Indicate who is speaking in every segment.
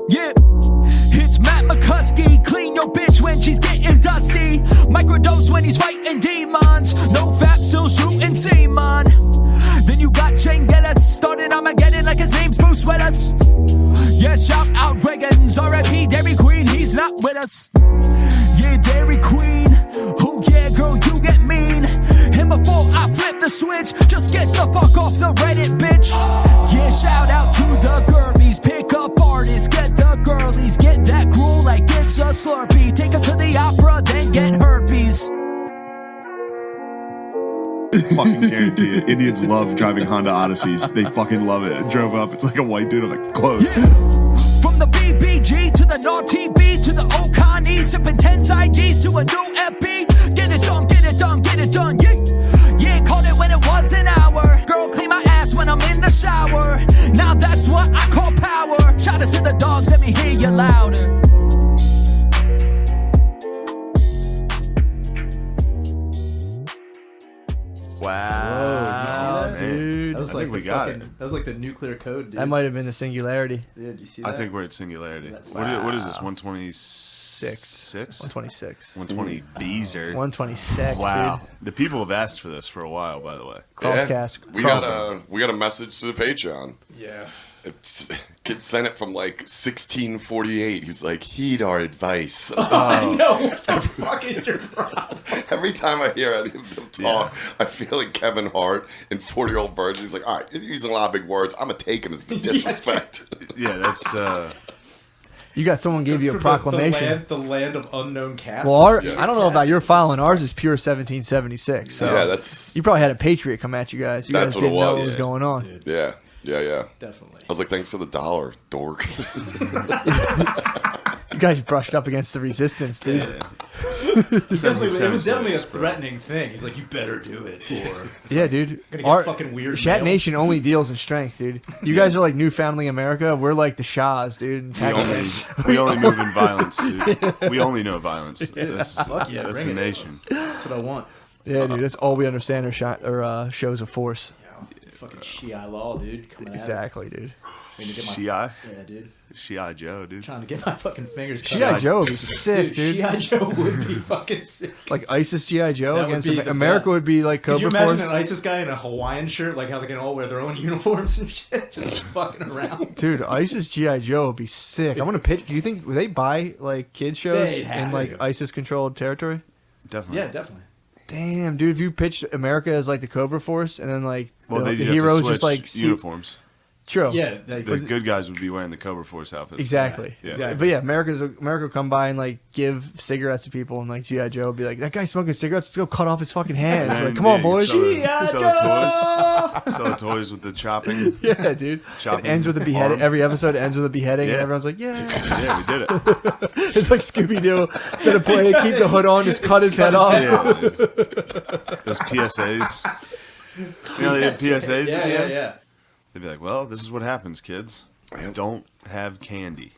Speaker 1: Yeah, it's Matt McCuskey. Clean your bitch when she's getting dusty. Microdose when he's fighting demons. No fap, still shooting semen. Then you got Jane Geddes. Started Armageddon like his name's Bruce Willis. Yeah, shout out Reagan's R.I.P. Dairy Queen, he's not with us. Yeah, Dairy Queen. Oh yeah, girl, you get mean. And before I flip the switch, just get the fuck off the Reddit, bitch. Yeah, shout out to the Gerbies. Pick up artists, get the girlies. Get that gruel like it's a Slurpee. Take her to the opera, then get herpes.
Speaker 2: Fucking guarantee it. Indians love driving Honda Odysseys. They fucking love it. I drove up. It's like a white dude. I'm like, close.
Speaker 1: Yeah. From the BBG to the Naughty B to the Okani, sipping 10's IDs to a new FB. Get it done, get it done, get it done, yeah. Yeah, called it when it was an hour. Girl, clean my ass when I'm in the shower. Now that's what I call power. Shout it to the dogs, let me hear you louder.
Speaker 3: Wow, dude.
Speaker 4: That was like
Speaker 2: we got it.
Speaker 4: That was like the nuclear code, dude.
Speaker 3: That might have been the singularity.
Speaker 4: Yeah, did you see that?
Speaker 2: I think we're at singularity.
Speaker 3: Wow.
Speaker 2: What is this? 126?
Speaker 3: 126.
Speaker 2: 120 Beezer.
Speaker 3: 126.
Speaker 2: Wow.
Speaker 3: Dude.
Speaker 2: The people have asked for this for a while, by the way.
Speaker 3: Crosscast.
Speaker 5: We got a message to the Patreon.
Speaker 4: Yeah.
Speaker 5: Kid sent it from like 1648. He's like, heed our advice.
Speaker 4: I know. What the fuck is your problem?
Speaker 5: Every time I hear any of them talk, I feel like Kevin Hart in 40-Year-Old Virgin. He's like, all right, you're using a lot of big words. I'm going to take him as disrespect.
Speaker 2: Yeah, that's...
Speaker 3: You got someone gave you a proclamation.
Speaker 4: The land of unknown castes.
Speaker 3: Well, I don't know about your filing. Ours is pure 1776. So
Speaker 5: yeah, that's...
Speaker 3: You probably had a Patriot come at you guys. You
Speaker 5: That's
Speaker 3: guys
Speaker 5: what it
Speaker 3: didn't know
Speaker 5: was.
Speaker 3: what was going on.
Speaker 5: Yeah.
Speaker 4: Definitely.
Speaker 5: I was like, thanks for the dollar, dork.
Speaker 3: You guys brushed up against the resistance, dude.
Speaker 4: It was definitely a threatening thing. He's like, you better do it. Or
Speaker 3: Yeah, dude.
Speaker 4: gonna get fucking weird
Speaker 3: Shat
Speaker 4: mail.
Speaker 3: Nation only deals in strength, dude. You guys are like New Family America. We're like the Shahs, dude.
Speaker 2: We only move in violence, dude. We only know violence.
Speaker 4: Fuck yeah,
Speaker 2: That's
Speaker 4: bring
Speaker 2: the
Speaker 4: it.
Speaker 2: nation.
Speaker 4: That's what I want.
Speaker 3: Yeah, dude. That's all we understand are shows of force.
Speaker 4: Fucking Shi'i law, dude. Coming
Speaker 3: Exactly, dude.
Speaker 4: at it. I mean, to get my-
Speaker 2: Shi'i?
Speaker 4: Yeah, dude.
Speaker 2: Shi'i Joe, dude.
Speaker 4: Trying to get my fucking fingers cut
Speaker 3: G.I.
Speaker 4: off.
Speaker 3: Joe would be sick, dude.
Speaker 4: G.I. Joe would be fucking sick.
Speaker 3: Like ISIS G.I. Joe
Speaker 4: That would
Speaker 3: against
Speaker 4: be the
Speaker 3: America
Speaker 4: best.
Speaker 3: would be like
Speaker 4: Could you
Speaker 3: Cobra
Speaker 4: imagine
Speaker 3: Force.
Speaker 4: an ISIS guy in a Hawaiian shirt, like how they can all wear their own uniforms and shit, just fucking around?
Speaker 3: Dude, ISIS G.I. Joe would be sick. I'm gonna pitch. Do you think would they buy like kids shows
Speaker 4: They'd have
Speaker 3: in like
Speaker 4: to.
Speaker 3: ISIS controlled territory?
Speaker 2: Definitely.
Speaker 4: Yeah, definitely.
Speaker 3: Damn, dude, if you pitched America as like the Cobra Force and then like
Speaker 2: Well,
Speaker 3: the
Speaker 2: they'd have
Speaker 3: heroes
Speaker 2: to
Speaker 3: just
Speaker 2: switch
Speaker 3: like
Speaker 2: uniforms.
Speaker 3: True.
Speaker 4: Yeah,
Speaker 2: The good guys would be wearing the Cobra Force outfits.
Speaker 3: Exactly.
Speaker 2: Yeah.
Speaker 4: Exactly.
Speaker 3: But yeah, America will come by and like give cigarettes to people, and like G.I. Joe will be like, that guy smoking cigarettes, let's go cut off his fucking hands.
Speaker 2: And
Speaker 3: Like, come on,
Speaker 2: you can
Speaker 3: boys.
Speaker 2: Sell
Speaker 4: G.I.
Speaker 2: the toys. Sell the toys with the chopping.
Speaker 3: Yeah, dude. It
Speaker 2: Chopping
Speaker 3: ends with a beheading.
Speaker 2: arm.
Speaker 3: Every episode ends with a beheading,
Speaker 2: Yeah.
Speaker 3: and everyone's like, yeah.
Speaker 2: Yeah, we did it.
Speaker 3: It's like Scooby Doo. Instead of playing, keep the hood on, just cut his head off.
Speaker 2: Yeah. Those PSAs. You know, they had PSAs
Speaker 4: Yeah,
Speaker 2: at the
Speaker 4: yeah,
Speaker 2: end?
Speaker 4: yeah.
Speaker 2: They'd be like, well, this is what happens, kids. Don't have candy.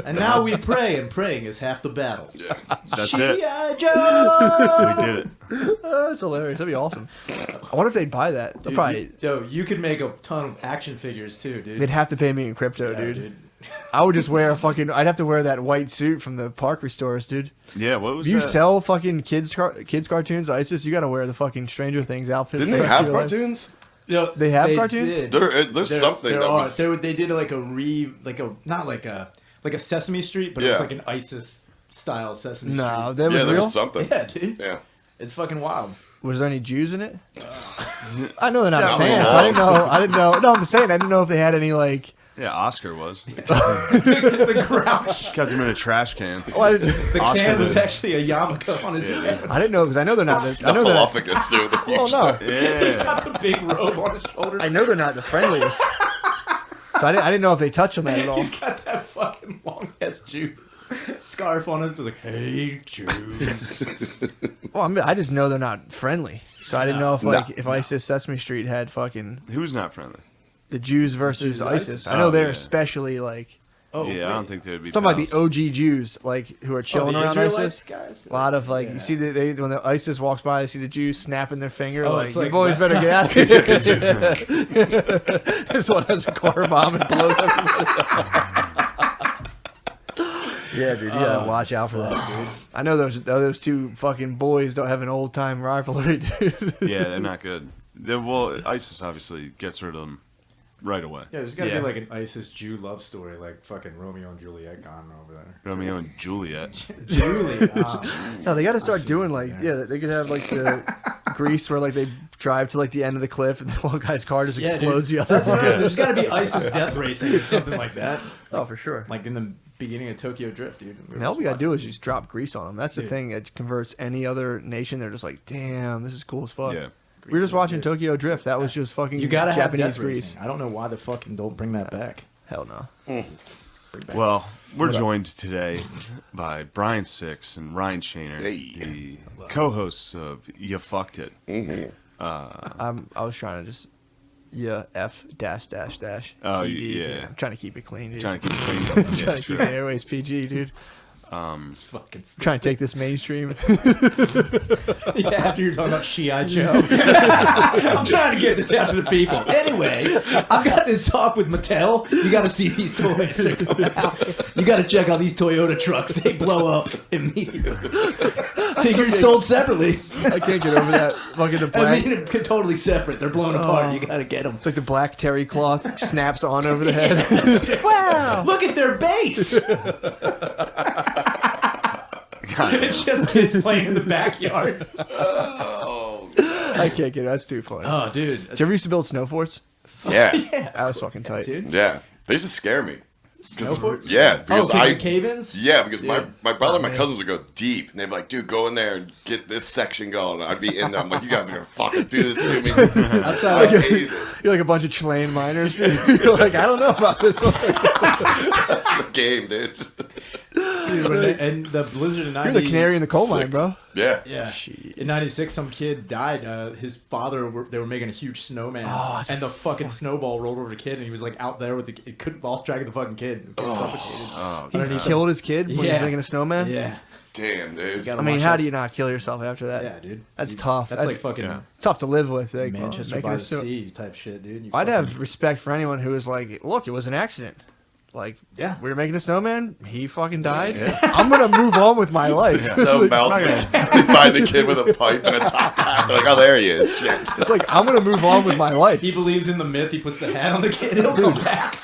Speaker 4: And now we pray, and praying is half the battle.
Speaker 5: Yeah.
Speaker 2: That's it.
Speaker 4: G.I. Joe!
Speaker 2: We did it.
Speaker 3: That's hilarious. That'd be awesome. I wonder if they'd buy that. They'll
Speaker 4: Dude,
Speaker 3: probably.
Speaker 4: Yo, you could make a ton of action figures too, dude.
Speaker 3: They'd have to pay me in crypto,
Speaker 4: Yeah,
Speaker 3: dude. I would just wear a fucking. I'd have to wear that white suit from the Parker stores, dude.
Speaker 2: Yeah, what was
Speaker 3: If you
Speaker 2: that?
Speaker 3: sell fucking kids cartoons, ISIS, you gotta wear the fucking Stranger Things outfit.
Speaker 5: Didn't
Speaker 3: for
Speaker 5: they
Speaker 3: the rest
Speaker 5: have
Speaker 3: of your life.
Speaker 5: cartoons?
Speaker 4: Yo,
Speaker 3: They have cartoons?
Speaker 4: did.
Speaker 5: There's something
Speaker 4: there
Speaker 5: that
Speaker 4: are.
Speaker 5: was...
Speaker 4: They did like not like a Sesame Street, but it was
Speaker 5: Yeah.
Speaker 4: like an ISIS style Sesame
Speaker 3: No,
Speaker 4: Street.
Speaker 3: that was
Speaker 5: Yeah, there
Speaker 3: real.
Speaker 5: was something.
Speaker 4: Yeah, dude.
Speaker 5: Yeah.
Speaker 4: It's fucking wild.
Speaker 3: Was there any Jews in it? I know they're not
Speaker 5: Definitely
Speaker 3: fans.
Speaker 5: not.
Speaker 3: I didn't know. No, I'm just saying. I didn't know if they had any like.
Speaker 2: Yeah, Oscar was.
Speaker 4: The grouch.
Speaker 2: Kept him in a trash can.
Speaker 3: Oh, I didn't,
Speaker 4: The
Speaker 2: Oscar
Speaker 4: can was
Speaker 2: did.
Speaker 4: actually a yarmulke on his head.
Speaker 3: I didn't know because I know they're not. I know they're not.
Speaker 5: Snuffleupagus, dude. The
Speaker 3: Oh
Speaker 5: huge
Speaker 3: no,
Speaker 4: He's
Speaker 2: Yeah.
Speaker 4: got the big robe on his shoulders.
Speaker 3: I know they're not the friendliest. So I didn't know if they touched on that at all.
Speaker 4: He's got that fucking long ass Jew scarf on him. Like, hey, Jews.
Speaker 3: Well, I mean, I just know they're not friendly. So I didn't know if if ISIS Sesame Street had fucking
Speaker 2: Who's not friendly?
Speaker 3: the Jews versus ISIS. I
Speaker 2: Oh,
Speaker 3: know they're
Speaker 2: yeah.
Speaker 3: especially like
Speaker 4: Oh,
Speaker 6: yeah, I don't think they'd be.
Speaker 3: Talking about the
Speaker 6: pals.
Speaker 3: OG Jews, like who are chilling
Speaker 4: the
Speaker 3: around
Speaker 4: Israelites
Speaker 3: ISIS.
Speaker 4: guys?
Speaker 3: A lot of like
Speaker 4: Yeah.
Speaker 3: you see they when the ISIS walks by, they see the Jews snapping their finger.
Speaker 4: Oh,
Speaker 3: like
Speaker 4: it's
Speaker 3: you
Speaker 4: like
Speaker 3: boys
Speaker 4: West
Speaker 3: better get out of here. This one has a car bomb and blows everybody up. Yeah, dude, you gotta watch out for that, dude. I know those two fucking boys don't have an old time rivalry, dude.
Speaker 6: Yeah, they're not good. Well, ISIS obviously gets rid of them right away.
Speaker 4: Yeah, there's got to
Speaker 3: Yeah.
Speaker 4: be like an ISIS Jew love story, like fucking Romeo and Juliet gone over there.
Speaker 6: Romeo and Juliet.
Speaker 4: Juliet.
Speaker 3: No, they got to start doing like they could have like the Greece where like they drive to like the end of the cliff and the one guy's car just explodes the other one.
Speaker 4: There's got to be ISIS death racing or something like that.
Speaker 3: Oh, for sure.
Speaker 4: Like in the beginning of Tokyo Drift, dude.
Speaker 3: And all we gotta do is just drop grease on them. That's the
Speaker 4: Dude.
Speaker 3: thing that converts any other nation. They're just like, damn, this is cool as fuck.
Speaker 6: Yeah.
Speaker 3: We were just watching Tokyo Drift. That was just fucking
Speaker 4: You gotta have
Speaker 3: Japanese
Speaker 4: death
Speaker 3: grease.
Speaker 4: racing. I don't know why the fucking don't bring that back.
Speaker 3: Hell no.
Speaker 6: Well, we're joined today by Brian Six and Ryan Shaner,
Speaker 5: Hey.
Speaker 6: the co-hosts of You Fucked It.
Speaker 3: I was trying to just F dash dash dash.
Speaker 6: Oh,
Speaker 3: ED,
Speaker 6: yeah.
Speaker 3: dude. I'm trying to keep it clean, dude.
Speaker 6: Trying to keep it clean.
Speaker 3: trying
Speaker 6: Yeah,
Speaker 3: to
Speaker 6: it's
Speaker 3: keep
Speaker 6: true.
Speaker 3: the airways PG, dude.
Speaker 4: It's fucking stupid.
Speaker 3: Trying to take this mainstream.
Speaker 4: Yeah, after you're talking about G.I. Joe. I'm trying to get this out to the people. Anyway, I've got this talk with Mattel. You got to see these toys. They're coming out. You got to check out these Toyota trucks. They blow up immediately. Figures sold separately.
Speaker 3: I can't get over that. Fucking the
Speaker 4: I
Speaker 3: black.
Speaker 4: mean, totally separate. They're blown apart. You got to get them.
Speaker 3: It's like the black terry cloth snaps on over the head.
Speaker 4: Wow! Look at their base. It's just kids playing in the backyard.
Speaker 3: I can't get it. That's too funny.
Speaker 4: Oh, dude.
Speaker 3: Did you ever used to build snow forts?
Speaker 5: Yeah.
Speaker 3: That was fucking tight.
Speaker 4: Dude.
Speaker 5: Yeah. They used to scare me. 'Cause-
Speaker 4: Snowboards?
Speaker 5: Yeah, because I
Speaker 4: cave-ins?
Speaker 5: yeah, because my brother and my
Speaker 3: man.
Speaker 5: cousins would go deep, and they'd be like, "Dude, go in there and get this section going." I'd be in there. I'm like, "You guys are gonna fucking do this to me." I hated it.
Speaker 3: You're like a bunch of Chilean miners. You're like, I don't know about this one.
Speaker 5: That's the game, dude.
Speaker 4: Dude, and the blizzard in 90...
Speaker 3: You're the canary in the coal mine, bro.
Speaker 5: Yeah.
Speaker 4: Yeah. In 96, some kid died. His father, they were making a huge snowman. And the fucking snowball rolled over the kid, and he was like out there with the kid. Couldn't lost track of the fucking kid. The kid suffocated.
Speaker 3: He killed his kid when he was
Speaker 4: Yeah.
Speaker 3: making a snowman.
Speaker 4: Yeah.
Speaker 5: Damn, dude.
Speaker 3: I mean, how do you not kill yourself after that?
Speaker 4: Yeah, dude.
Speaker 3: That's tough.
Speaker 4: That's like fucking
Speaker 3: It's tough to live with. Like,
Speaker 4: Manchester
Speaker 3: making
Speaker 4: by
Speaker 3: a
Speaker 4: the
Speaker 3: snow-
Speaker 4: sea type shit, dude. You
Speaker 3: I'd
Speaker 4: fucking-
Speaker 3: have respect for anyone who was like, look, it was an accident. Like,
Speaker 4: Yeah.
Speaker 3: we were making a snowman. He fucking died. I'm gonna move on with my life.
Speaker 5: No mouth. They find the kid with a pipe and a top hat. They're like, "Oh, there he is." Shit.
Speaker 3: It's like I'm gonna move on with my life.
Speaker 4: He believes in the myth. He puts the hat on the kid. He'll come back.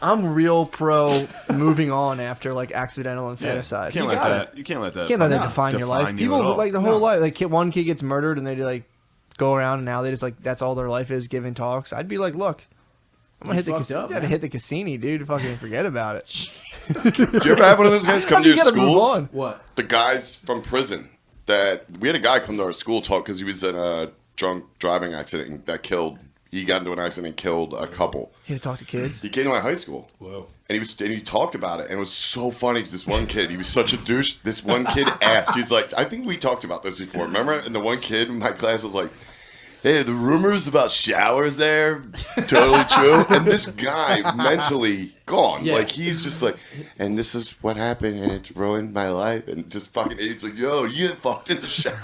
Speaker 3: I'm real pro moving on after like accidental infanticide.
Speaker 6: You can't let that. You can't let that.
Speaker 3: You can't let that define your life.
Speaker 6: define you
Speaker 3: People
Speaker 6: at all.
Speaker 3: like the whole life. Like one kid gets murdered and they like go around and now they just like that's all their life is giving talks. I'd be like, look, I'm gonna hit the
Speaker 4: fucked up,
Speaker 3: gotta
Speaker 4: man.
Speaker 3: hit the Cassini, dude. Fucking forget about it.
Speaker 5: Do you ever have one of those guys come to
Speaker 3: You
Speaker 5: your
Speaker 3: gotta move
Speaker 5: schools?
Speaker 3: on.
Speaker 4: What?
Speaker 5: The guys from prison that we had a guy come to our school talk because he was in a drunk driving accident that killed. He got into an accident and killed a couple.
Speaker 3: You to talk to kids.
Speaker 5: He came to my high school.
Speaker 4: Whoa.
Speaker 5: And he talked about it, and it was so funny because this one kid, he was such a douche. This one kid asked, he's like, I think we talked about this before. Remember? And the one kid in my class was like, "Hey, the rumors about showers there, totally true." And this guy mentally gone.
Speaker 4: Yeah.
Speaker 5: Like he's just like, and this is what happened, and it's ruined my life, and just fucking. He's like, "Yo, you get fucked in the shower."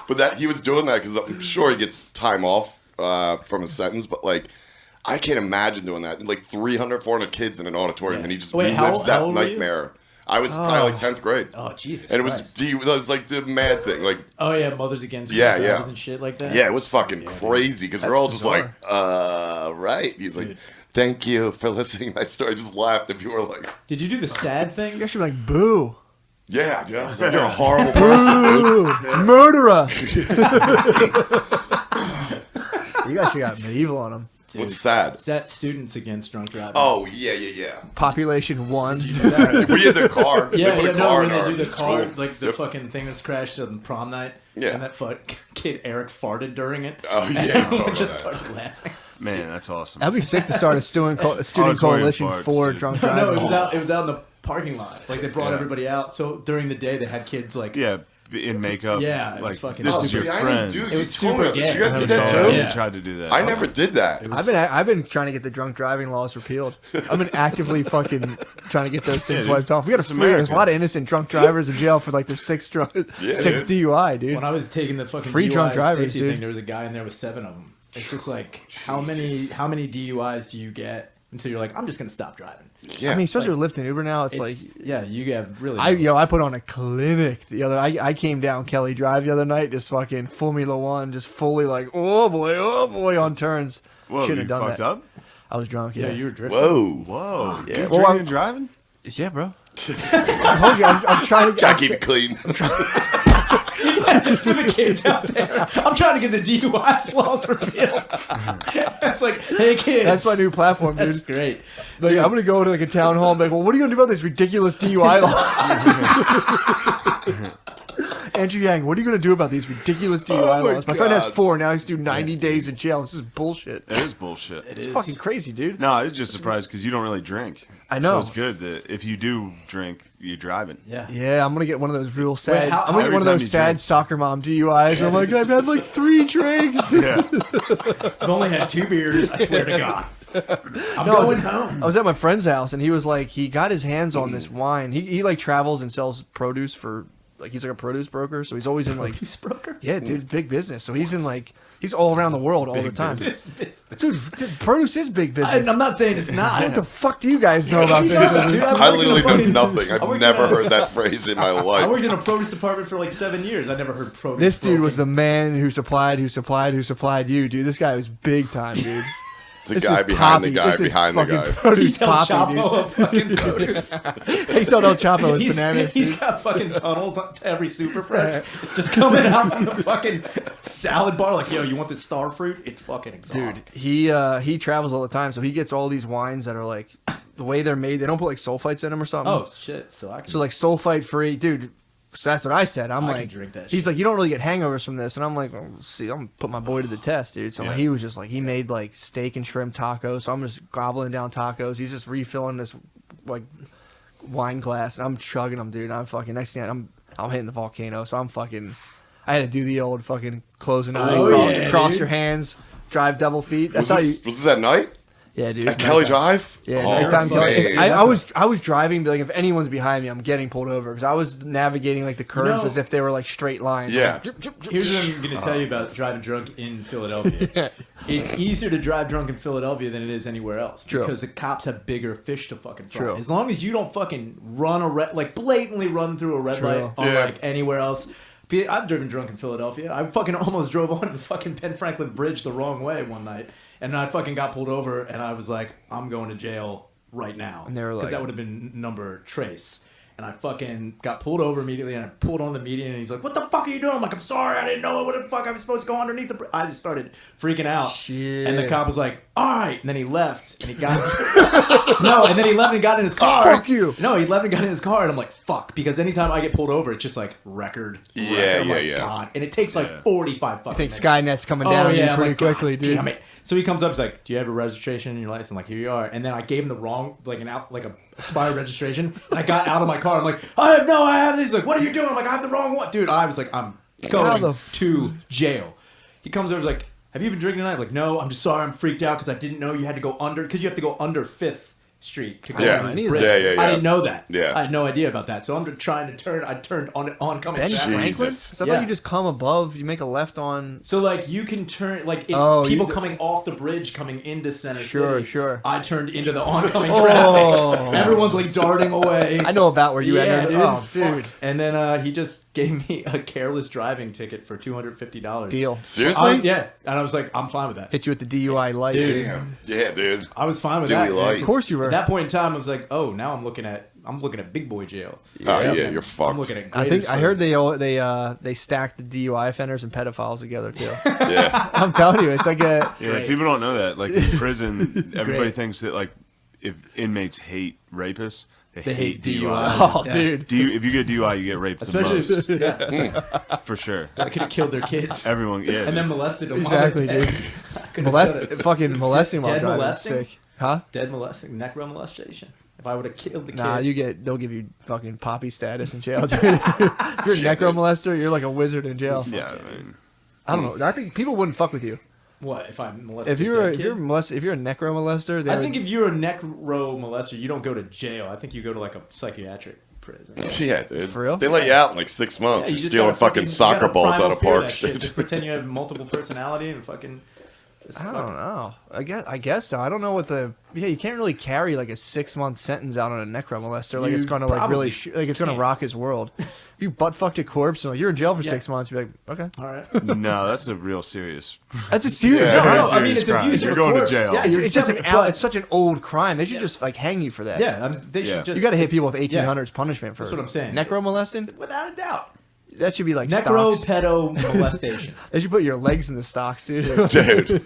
Speaker 5: But that he was doing that because I'm sure he gets time off from a sentence, but like. I can't imagine doing that. Like 300, 400 kids in an auditorium, and he just
Speaker 4: Wait,
Speaker 5: relives
Speaker 4: how
Speaker 5: that
Speaker 4: old were you?
Speaker 5: nightmare. I was probably like 10th grade.
Speaker 4: Oh, Jesus
Speaker 5: And it
Speaker 4: Christ.
Speaker 5: was like the mad thing. Like,
Speaker 4: Oh, yeah, Mothers Against
Speaker 5: Yeah,
Speaker 4: Girls
Speaker 5: yeah.
Speaker 4: and shit like that.
Speaker 5: yeah, it was fucking crazy because we're all just
Speaker 3: bizarre.
Speaker 5: like, right. He's like, "Thank you for listening to my story." I just laughed if you were like,
Speaker 4: Did you do the sad thing?
Speaker 3: You guys should be like, boo.
Speaker 5: "Yeah, dude." I was like, "You're a horrible person."
Speaker 3: Boo. Murderer. You guys should got medieval on them.
Speaker 5: What's sad?
Speaker 4: Set students against drunk driving.
Speaker 5: Oh, yeah.
Speaker 3: Population 1.
Speaker 5: We had the car.
Speaker 4: Yeah,
Speaker 5: they put
Speaker 4: yeah,
Speaker 5: a car
Speaker 4: no, when
Speaker 5: in our
Speaker 4: they do the
Speaker 5: school.
Speaker 4: car, like the
Speaker 5: Yep.
Speaker 4: fucking thing that's crashed on prom night.
Speaker 5: Yeah.
Speaker 4: And that kid Eric farted during it.
Speaker 5: Oh, yeah,
Speaker 4: And
Speaker 5: you
Speaker 4: everyone
Speaker 5: talked
Speaker 4: just
Speaker 5: about that.
Speaker 4: started laughing.
Speaker 6: Man, that's awesome.
Speaker 3: That'd be sick to start a student
Speaker 6: Auditorium
Speaker 3: coalition
Speaker 6: farts,
Speaker 3: for
Speaker 6: dude.
Speaker 3: drunk
Speaker 4: No,
Speaker 3: driving.
Speaker 4: it was out in the parking lot. Like they brought everybody out. So during the day they had kids like
Speaker 6: Yeah, in makeup.
Speaker 4: Yeah, it was
Speaker 6: like
Speaker 4: fucking
Speaker 6: this
Speaker 5: Oh,
Speaker 6: is your
Speaker 5: see, I
Speaker 6: friend.
Speaker 5: didn't do
Speaker 4: It
Speaker 5: this.
Speaker 4: was
Speaker 5: You told me
Speaker 4: super
Speaker 5: that.
Speaker 4: gay.
Speaker 5: You guys did that too?
Speaker 4: Yeah.
Speaker 6: Tried to do that.
Speaker 5: I never did that.
Speaker 3: I've been trying to get the drunk driving laws repealed. I've been actively fucking trying to get those things
Speaker 6: dude.
Speaker 3: wiped off. We got
Speaker 6: It's
Speaker 3: a free. There's a
Speaker 6: America.
Speaker 3: lot of innocent drunk drivers in jail for like their six
Speaker 5: Yeah,
Speaker 3: DUI, dude.
Speaker 4: When I was taking the fucking
Speaker 3: Free
Speaker 4: DUI
Speaker 3: drunk drivers,
Speaker 4: safety
Speaker 3: dude.
Speaker 4: thing, there was a guy in there with 7 of them. It's just like how many DUIs do you get until you're like, I'm just gonna stop driving?
Speaker 5: Yeah.
Speaker 3: I mean, especially with Lyft and Uber now, it's like.
Speaker 4: Yeah, you have really.
Speaker 3: I put on a clinic the other. I came down Kelly Drive the other night, just fucking Formula One, just fully like oh boy on turns.
Speaker 6: Whoa,
Speaker 3: Shouldn't
Speaker 6: you
Speaker 3: have done
Speaker 6: fucked
Speaker 3: that.
Speaker 6: up?
Speaker 3: I was drunk.
Speaker 4: yeah,
Speaker 3: Yeah,
Speaker 4: you were drifting.
Speaker 5: Whoa.
Speaker 6: Whoa.
Speaker 3: Yeah.
Speaker 6: You're
Speaker 3: Well,
Speaker 6: drinking and driving?
Speaker 3: Yeah, bro. I told you, I'm trying to.
Speaker 5: Try to keep it clean.
Speaker 4: For the kids out there, I'm trying to get the DUI laws repealed. It's like, hey kids,
Speaker 3: That's my new platform, dude.
Speaker 4: That's great.
Speaker 3: Like, I'm gonna go to like a town hall and be like, well, what are you gonna do about this ridiculous DUI law? Andrew Yang, what are you gonna do about these ridiculous DUI
Speaker 5: my
Speaker 3: laws? My friend has
Speaker 5: God.
Speaker 3: 4 now. He's due 90 days in jail. This is bullshit.
Speaker 6: That is bullshit.
Speaker 3: It's fucking crazy, dude.
Speaker 6: No, I was just surprised because you don't really drink.
Speaker 3: I know.
Speaker 6: So it's good that if you do drink, you're driving.
Speaker 4: Yeah.
Speaker 3: Yeah, I'm gonna get one of those real sad.
Speaker 4: how-
Speaker 3: I'm gonna get
Speaker 6: every
Speaker 3: one of
Speaker 6: time
Speaker 3: those
Speaker 6: you
Speaker 3: sad
Speaker 6: drink-
Speaker 3: soccer mom DUIs. And I'm like, I've had like 3 drinks.
Speaker 6: Yeah.
Speaker 4: I've only had 2 beers. I swear to God. I'm
Speaker 3: No,
Speaker 4: going home.
Speaker 3: I was at my friend's house and he was like, he got his hands on this wine. He like travels and sells produce for like he's like a produce broker, so he's always in like
Speaker 4: Produce broker?
Speaker 3: yeah, dude, big business. So he's in like he's all around the world all the time.
Speaker 4: It's-
Speaker 3: Dude, produce is big business.
Speaker 4: I'm not saying it's not.
Speaker 3: What the fuck do you guys know about
Speaker 4: Dude,
Speaker 3: this?
Speaker 5: I literally know
Speaker 4: fucking-
Speaker 5: nothing.
Speaker 4: I
Speaker 5: I've
Speaker 4: worked
Speaker 5: never
Speaker 4: in a-
Speaker 5: heard that phrase in my
Speaker 4: I
Speaker 5: life.
Speaker 4: worked in a produce department for like 7 years. I never heard produce.
Speaker 3: This dude was the
Speaker 4: broking.
Speaker 3: man who supplied you, dude. This guy was big time, dude.
Speaker 5: It's the
Speaker 3: This
Speaker 5: guy
Speaker 3: is
Speaker 5: behind the
Speaker 3: Poppy.
Speaker 5: guy
Speaker 3: This is
Speaker 5: behind the
Speaker 3: fucking
Speaker 5: guy.
Speaker 3: Produce
Speaker 4: He's El
Speaker 3: Poppy,
Speaker 4: Chapo of fucking produce.
Speaker 3: dude. He sold El Chapo as
Speaker 4: He's
Speaker 3: bananas.
Speaker 4: he's
Speaker 3: dude.
Speaker 4: got fucking tunnels to every super fresh, just coming out from the fucking salad bar. Like, yo, you want this star fruit? It's fucking exotic.
Speaker 3: Dude, he travels all the time, so he gets all these wines that are like the way they're made. They don't put like sulfites in them or something.
Speaker 4: Oh shit! So I can.
Speaker 3: So like sulfite free, dude. So that's what I said. I'm
Speaker 4: I
Speaker 3: like,
Speaker 4: can drink that
Speaker 3: he's
Speaker 4: shit.
Speaker 3: like, you don't really get hangovers from this, and I'm like, well, see, I'm gonna put my boy to the test, dude. So
Speaker 6: Yeah.
Speaker 3: he was just like, he made like steak and shrimp tacos. So I'm just gobbling down tacos. He's just refilling this like wine glass, and I'm chugging them, dude. And I'm fucking next thing I'm hitting the volcano, so I'm fucking. I had to do the old fucking closing eye, cross
Speaker 4: dude.
Speaker 3: your hands, drive double feet. That's
Speaker 5: Was
Speaker 3: how you.
Speaker 5: this at night?
Speaker 3: Yeah, dude.
Speaker 5: At Kelly Drive?
Speaker 3: Yeah,
Speaker 5: Oh,
Speaker 3: nighttime.
Speaker 5: man.
Speaker 3: I was driving, but like if anyone's behind me, I'm getting pulled over because I was navigating like the curves
Speaker 4: know-
Speaker 3: as if they were like straight lines.
Speaker 5: Yeah.
Speaker 3: Like, jip, jip, jip.
Speaker 4: Here's what I'm going to tell you about driving drunk in Philadelphia. It's easier to drive drunk in Philadelphia than it is anywhere else.
Speaker 3: True.
Speaker 4: Because the cops have bigger fish to fucking fry.
Speaker 3: True.
Speaker 4: As long as you don't fucking run blatantly run through a red
Speaker 3: True.
Speaker 4: light on
Speaker 5: Yeah.
Speaker 4: like anywhere else. I've driven drunk in Philadelphia. I fucking almost drove on the fucking Penn Franklin Bridge the wrong way one night. And I fucking got pulled over and I was like, I'm going to jail right now.
Speaker 3: And they were
Speaker 4: Because
Speaker 3: like-
Speaker 4: that would have been number trace. And I fucking got pulled over immediately, and I pulled on the median, and he's like, "What the fuck are you doing?" I'm like, "I'm sorry, I didn't know what the fuck I was supposed to go underneath the." I just started freaking out,
Speaker 3: Shit.
Speaker 4: and the cop was like, "All right," and then he left, and he got no, and then he left and got in his car.
Speaker 3: Fuck you.
Speaker 4: No, he left and got in his car, and I'm like, "Fuck," because anytime I get pulled over, it's just like record.
Speaker 5: Yeah,
Speaker 4: I'm
Speaker 5: yeah,
Speaker 4: like,
Speaker 5: yeah.
Speaker 4: God, and it takes like 45 fucking.
Speaker 3: I think
Speaker 4: minutes.
Speaker 3: Skynet's coming down on you
Speaker 4: I'm
Speaker 3: pretty
Speaker 4: like, God
Speaker 3: quickly, dude.
Speaker 4: damn it. So he comes up, he's like, "Do you have a registration in your license?" I'm like, "Here you are." And then I gave him the wrong, like a expired registration. And I got out of my car. I'm like, "I have this." He's like, "What are you doing?" I'm like, "I have the wrong one." Dude, I was like, "I'm
Speaker 3: How
Speaker 4: going
Speaker 3: the
Speaker 4: to jail." He comes over, he's like, "Have you been drinking tonight?" I'm like, "No, I'm just sorry. I'm freaked out because I didn't know you had to go under, because you have to go under 5th Street to go
Speaker 5: Yeah.
Speaker 4: under
Speaker 3: I
Speaker 4: the
Speaker 3: knew
Speaker 4: bridge.
Speaker 5: that. Yeah, yeah,
Speaker 4: I
Speaker 5: yeah.
Speaker 4: didn't know that.
Speaker 5: Yeah.
Speaker 4: I had no idea about that. So I'm just trying to turn. I turned on oncoming
Speaker 3: Ben
Speaker 4: traffic.
Speaker 3: Franklin?
Speaker 5: Jesus.
Speaker 3: So I
Speaker 4: Yeah.
Speaker 3: thought you just come above, you make a left on.
Speaker 4: So like you can turn like it's
Speaker 3: Oh,
Speaker 4: people
Speaker 3: you d-
Speaker 4: coming off the bridge coming into Center
Speaker 3: Sure,
Speaker 4: City.
Speaker 3: sure.
Speaker 4: I turned into the oncoming
Speaker 3: Oh.
Speaker 4: traffic. Everyone's like darting away.
Speaker 3: I know about where you entered, dude. Oh, dude.
Speaker 4: And then he just gave me a careless driving ticket for $250.
Speaker 3: Deal.
Speaker 5: Seriously?
Speaker 4: Yeah, and I was like, I'm fine with that.
Speaker 3: Hit you with the DUI light, dude.
Speaker 5: Damn. Yeah, dude.
Speaker 4: I was fine with
Speaker 5: Dewey
Speaker 4: that.
Speaker 5: Light.
Speaker 3: Of course you were.
Speaker 4: At that point in time, I was like, oh, now I'm looking at big boy jail.
Speaker 5: Oh, yeah,
Speaker 3: Yeah.
Speaker 5: you're fucked.
Speaker 4: I'm looking at.
Speaker 3: I think I
Speaker 4: Gradersford.
Speaker 3: heard they stacked the DUI offenders and pedophiles together too.
Speaker 5: Yeah.
Speaker 3: I'm telling you, it's like a
Speaker 6: Yeah,
Speaker 4: Great.
Speaker 6: people don't know that. Like in prison, everybody
Speaker 4: Great.
Speaker 6: thinks that like if inmates hate rapists, they
Speaker 4: hate
Speaker 6: hate DUIs.
Speaker 4: DUIs.
Speaker 3: oh,
Speaker 4: Yeah.
Speaker 3: dude.
Speaker 6: If you get DUI, you get raped
Speaker 4: especially
Speaker 6: the most, for sure.
Speaker 4: I could have killed their kids.
Speaker 6: Everyone, yeah.
Speaker 4: And then molested them.
Speaker 3: Exactly,
Speaker 4: while they're
Speaker 3: dude.
Speaker 4: dead. I could've done it.
Speaker 3: Fucking molesting while
Speaker 4: Dead
Speaker 3: driving is
Speaker 4: molesting?
Speaker 3: sick. Huh?
Speaker 4: Dead molesting, neck row molestation. If I would have killed the kid.
Speaker 3: Nah, they'll give you fucking poppy status in jail, dude. If you're a necro molester, you're like a wizard in jail.
Speaker 6: Yeah, I mean,
Speaker 3: I don't know. I think people wouldn't fuck with you.
Speaker 4: What if I molested
Speaker 3: If you're
Speaker 4: a kid?
Speaker 3: a necro molester,
Speaker 4: I think if you're a necro molester, you don't go to jail. I think you go to like a psychiatric prison.
Speaker 5: Yeah, dude.
Speaker 3: For real?
Speaker 5: They let you out in like 6 months.
Speaker 4: Yeah,
Speaker 5: You're
Speaker 4: just
Speaker 5: stealing
Speaker 4: gotta
Speaker 5: fucking
Speaker 4: you
Speaker 5: soccer
Speaker 4: gotta
Speaker 5: balls
Speaker 4: primal
Speaker 5: out of
Speaker 4: fear
Speaker 5: parks,
Speaker 4: that shit.
Speaker 5: dude.
Speaker 4: Just pretend you have multiple personality and fucking.
Speaker 3: I don't know. I guess so. I don't know what the you can't really carry like a 6-month sentence out on a necro molester. Like it's gonna like really like it's gonna rock his world. If you butt fucked a corpse and like, you're in jail for 6 months, you're like, okay,
Speaker 4: All right.
Speaker 6: no, that's a real serious.
Speaker 3: that's a serious.
Speaker 6: Yeah,
Speaker 3: no,
Speaker 6: very
Speaker 3: no,
Speaker 4: I mean,
Speaker 6: serious
Speaker 4: it's
Speaker 6: crime.
Speaker 4: abuse of
Speaker 6: You're
Speaker 4: a
Speaker 6: going to
Speaker 4: corpse.
Speaker 6: jail.
Speaker 4: Yeah,
Speaker 3: it's just
Speaker 4: but-
Speaker 3: it's such an old crime. They should just like hang you for that.
Speaker 4: Yeah, they should just.
Speaker 3: You got to hit people with 1800s punishment for
Speaker 4: That's what I'm saying.
Speaker 3: necro molesting.
Speaker 4: without a doubt.
Speaker 3: That should be like
Speaker 4: Necro
Speaker 3: stocks.
Speaker 4: pedo molestation.
Speaker 3: They should put your legs in the stocks, dude.
Speaker 5: Dude,
Speaker 4: Dude,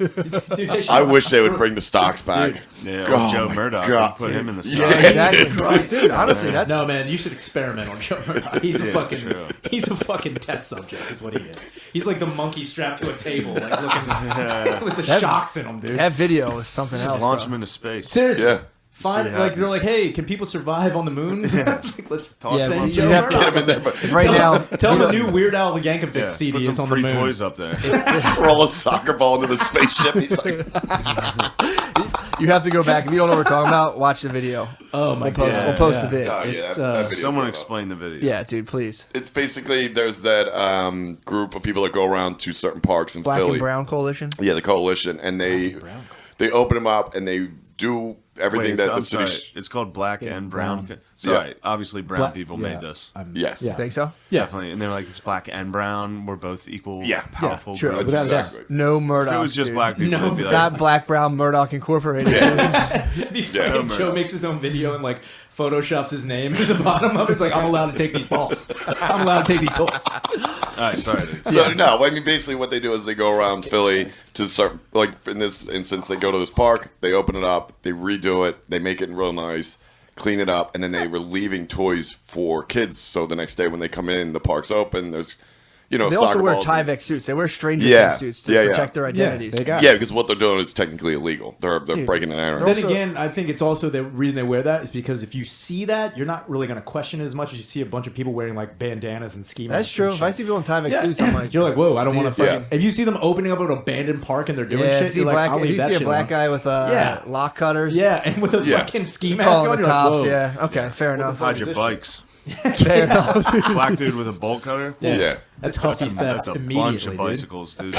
Speaker 4: they should-
Speaker 5: I wish they would bring the stocks back.
Speaker 6: Yeah, or
Speaker 5: Oh
Speaker 6: Joe
Speaker 5: my
Speaker 6: Murdoch
Speaker 5: God,
Speaker 6: and put him in the
Speaker 5: Yeah,
Speaker 6: stock.
Speaker 3: Exactly.
Speaker 4: Right,
Speaker 3: Dude, honestly, that's
Speaker 4: No, man, you should experiment on Joe Murdoch. He's a
Speaker 6: Yeah,
Speaker 4: fucking,
Speaker 6: true.
Speaker 4: he's a fucking test subject, is what he is. He's like the monkey strapped to a table, like looking with the shocks in him, dude.
Speaker 3: that video was something
Speaker 6: Just
Speaker 3: else.
Speaker 6: launch
Speaker 3: bro.
Speaker 6: him into space.
Speaker 4: Seriously,
Speaker 5: Yeah.
Speaker 4: find
Speaker 6: See what
Speaker 4: like they're
Speaker 6: happens.
Speaker 4: like, hey, can people survive on the moon? It's like, let's
Speaker 3: Yeah,
Speaker 4: send
Speaker 3: you
Speaker 4: Joe
Speaker 3: have to
Speaker 4: Murdoch.
Speaker 5: Get him in there, but
Speaker 3: Right now,
Speaker 4: Tell him the new Weird Al Yankovic
Speaker 6: Yeah,
Speaker 4: CD
Speaker 6: put
Speaker 4: is
Speaker 6: some
Speaker 4: on the
Speaker 6: free
Speaker 4: moon.
Speaker 6: toys up there.
Speaker 5: roll a soccer ball into the spaceship. He's like,
Speaker 3: you have to go back. If you don't know what we're talking about, watch the video.
Speaker 4: Oh my god,
Speaker 3: We'll post the vid.
Speaker 5: oh, yeah,
Speaker 4: It's,
Speaker 5: that video's
Speaker 6: Someone
Speaker 5: going up.
Speaker 6: explain the video.
Speaker 3: Yeah, dude, please.
Speaker 5: It's basically there's that group of people that go around to certain parks in
Speaker 3: Black
Speaker 5: Philly.
Speaker 3: and Brown Coalition.
Speaker 5: Yeah, the coalition, and they open them up and they do everything
Speaker 6: Wait,
Speaker 5: that
Speaker 6: I'm
Speaker 5: the city.
Speaker 6: sorry. It's called Black and Brown.
Speaker 4: Brown.
Speaker 6: Sorry, obviously brown
Speaker 4: Black-
Speaker 6: people
Speaker 4: yeah.
Speaker 6: made this.
Speaker 5: Yes.
Speaker 4: Yeah.
Speaker 3: Think so?
Speaker 4: Yeah.
Speaker 6: Definitely. And they're like, it's Black and Brown. We're both equal,
Speaker 5: Yeah.
Speaker 6: powerful
Speaker 3: Yeah, sure.
Speaker 6: groups.
Speaker 5: That's
Speaker 4: Without a doubt.
Speaker 5: exactly.
Speaker 3: No
Speaker 6: If
Speaker 3: Murdoch.
Speaker 6: it was just
Speaker 3: dude.
Speaker 6: black people,
Speaker 4: No,
Speaker 6: they'd be
Speaker 3: It's
Speaker 6: like,
Speaker 3: not Black Brown Murdoch Incorporated.
Speaker 4: It'd be
Speaker 5: Yeah.
Speaker 4: fucking Joe makes his own video and like photoshops his name at the bottom of it. It's like, I'm allowed to take these balls. I'm allowed to take these toys.
Speaker 6: all right, sorry.
Speaker 5: So no, I mean basically what they do is they go around Philly to start, like in this instance, they go to this park, they open it up, they redo it, they make it real nice, clean it up, and then they were leaving toys for kids. So the next day when they come in, the park's open. There's,
Speaker 3: They
Speaker 5: soccer
Speaker 3: also wear
Speaker 5: balls and-
Speaker 3: Tyvek suits. They wear Stranger
Speaker 5: Yeah.
Speaker 3: Things suits to
Speaker 5: Yeah, yeah.
Speaker 3: protect their identities.
Speaker 4: they got
Speaker 5: Yeah, because what they're doing is technically illegal. They're
Speaker 3: Dude,
Speaker 5: breaking and entering.
Speaker 3: they're
Speaker 4: Then
Speaker 3: Also-
Speaker 4: again, I think it's also the reason they wear that is because if you see that, you're not really going to question it as much as you see a bunch of people wearing like bandanas and ski masks.
Speaker 3: That's true.
Speaker 4: and
Speaker 3: If I
Speaker 4: shit.
Speaker 3: see people in Tyvek
Speaker 4: Yeah.
Speaker 3: suits, I'm like,
Speaker 4: You're like, whoa, I don't want to
Speaker 3: Dude,
Speaker 4: fucking. If you see them opening up an abandoned park and they're doing
Speaker 3: yeah,
Speaker 4: shit,
Speaker 3: if you
Speaker 4: you're like, I'll
Speaker 3: if
Speaker 4: leave
Speaker 3: you
Speaker 4: that
Speaker 3: see a
Speaker 4: shit
Speaker 3: black
Speaker 4: alone.
Speaker 3: guy with
Speaker 4: Yeah.
Speaker 3: lock cutters,
Speaker 4: Yeah, and with a
Speaker 5: Yeah.
Speaker 4: fucking ski mask
Speaker 3: calling
Speaker 4: on,
Speaker 3: the
Speaker 4: you're like,
Speaker 3: cops.
Speaker 4: whoa.
Speaker 3: Yeah, okay, fair enough.
Speaker 6: Hide your bikes.
Speaker 3: Fair enough.
Speaker 6: Black dude with a bolt cutter.
Speaker 5: Yeah.
Speaker 4: That's Huffy
Speaker 6: That's
Speaker 4: theft
Speaker 6: a
Speaker 4: immediately,
Speaker 6: bunch of
Speaker 4: dude.
Speaker 6: bicycles, dude.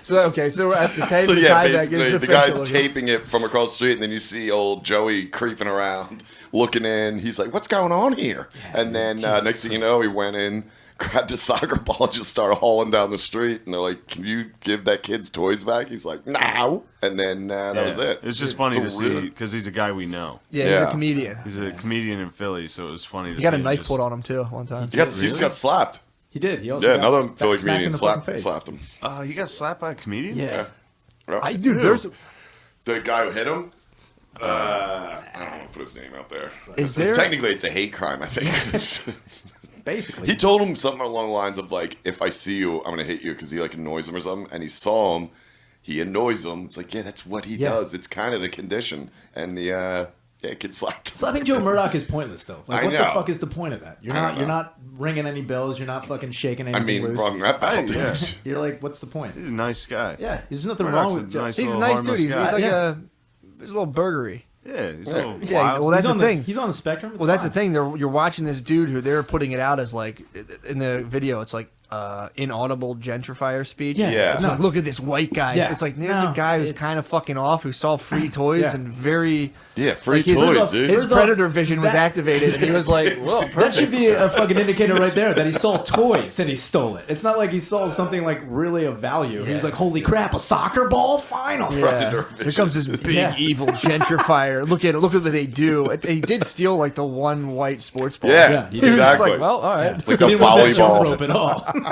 Speaker 3: So okay, so we're at the tape.
Speaker 5: So
Speaker 3: the
Speaker 5: yeah,
Speaker 3: Tyvek is
Speaker 5: basically the
Speaker 3: official
Speaker 5: guy's
Speaker 3: looking.
Speaker 5: taping it from across the street, and then you see old Joey creeping around, looking in. He's like, "What's going on here?" And then next thing you know, he went in, grabbed a soccer ball, and just started hauling down the street. And they're like, "Can you give that kid's toys back?" He's like, "No." And then that was it.
Speaker 6: It's just funny to
Speaker 5: It's a
Speaker 6: see
Speaker 5: weird-
Speaker 6: because he's a guy we know.
Speaker 3: Yeah, he's
Speaker 5: Yeah.
Speaker 3: a comedian.
Speaker 6: He's a comedian in Philly, so it was funny to
Speaker 3: He
Speaker 6: see.
Speaker 3: got a
Speaker 6: him
Speaker 3: knife
Speaker 6: just-
Speaker 3: pulled on him too one time.
Speaker 5: He just got slapped.
Speaker 4: He did. He also
Speaker 5: Yeah,
Speaker 4: got
Speaker 5: another Philly
Speaker 4: smacked in
Speaker 5: comedian
Speaker 4: the fucking
Speaker 5: slapped
Speaker 4: face.
Speaker 5: him.
Speaker 6: He got slapped by a comedian?
Speaker 4: Yeah.
Speaker 3: Dude, there's
Speaker 5: The guy who hit him. I don't want to put his name out there.
Speaker 3: Is there-
Speaker 5: Technically, it's a hate crime. I think.
Speaker 4: Basically.
Speaker 5: He told him something along the lines of like, "If I see you, I'm gonna hit you," because he like annoys him or something. And he saw him. He annoys him. It's like, yeah, that's what he
Speaker 4: Yeah.
Speaker 5: does. It's kind of the condition. And the kid slapped him.
Speaker 4: Slapping Joe Murdoch is pointless, though. Like,
Speaker 5: I
Speaker 4: what the
Speaker 5: know.
Speaker 4: fuck is the point of that? You're
Speaker 5: I don't
Speaker 4: not. You're
Speaker 5: know.
Speaker 4: not ringing any bells. You're not fucking shaking
Speaker 5: I
Speaker 4: anything
Speaker 5: mean,
Speaker 4: loose.
Speaker 5: wrong rap battle, dude.
Speaker 6: yeah.
Speaker 4: You're like, what's the point?
Speaker 6: He's a nice guy.
Speaker 4: Yeah, there's nothing
Speaker 6: Murdoch's
Speaker 4: wrong
Speaker 6: a
Speaker 4: with Joe.
Speaker 6: nice
Speaker 3: he's a
Speaker 6: little
Speaker 3: nice dude.
Speaker 6: harmless
Speaker 3: He's
Speaker 6: guy.
Speaker 3: like
Speaker 4: Yeah.
Speaker 3: he's a little burgery.
Speaker 6: Yeah, he's a little
Speaker 3: Yeah,
Speaker 6: wild.
Speaker 3: well, that's
Speaker 4: He's on
Speaker 3: the thing.
Speaker 4: He's on the spectrum. It's
Speaker 3: Well, that's
Speaker 4: fine.
Speaker 3: the thing. You're watching this dude who they're putting it out as like in the video. It's like inaudible gentrifier speech.
Speaker 4: Yeah.
Speaker 5: Yeah.
Speaker 3: It's
Speaker 4: No.
Speaker 3: like, look at this white guy.
Speaker 4: Yeah.
Speaker 3: It's like there's
Speaker 4: No,
Speaker 3: a guy who's
Speaker 4: it's-
Speaker 3: kind of fucking off who saw free toys
Speaker 4: Yeah.
Speaker 3: and very
Speaker 5: Yeah, free
Speaker 3: like, his-
Speaker 5: toys, dude.
Speaker 3: His
Speaker 4: First off,
Speaker 3: predator vision was
Speaker 4: that-
Speaker 3: activated, and he was like, "Whoa,
Speaker 4: That
Speaker 3: perfect."
Speaker 4: should be a fucking indicator right there that he saw toys and he stole it. It's not like he saw something like really of value. He was
Speaker 3: Yeah.
Speaker 4: like, holy crap, a soccer ball? Final.
Speaker 3: Yeah.
Speaker 5: Predator
Speaker 3: Here
Speaker 5: vision.
Speaker 3: comes this big
Speaker 4: Yeah.
Speaker 3: evil gentrifier. Look at it. Look at what they do. He did steal like the one white sports ball.
Speaker 5: Yeah,
Speaker 4: he
Speaker 3: He was just
Speaker 5: exactly.
Speaker 3: like, well, all right.
Speaker 5: Like
Speaker 4: He
Speaker 5: a
Speaker 4: didn't want that jump
Speaker 5: volleyball.
Speaker 4: rope at all.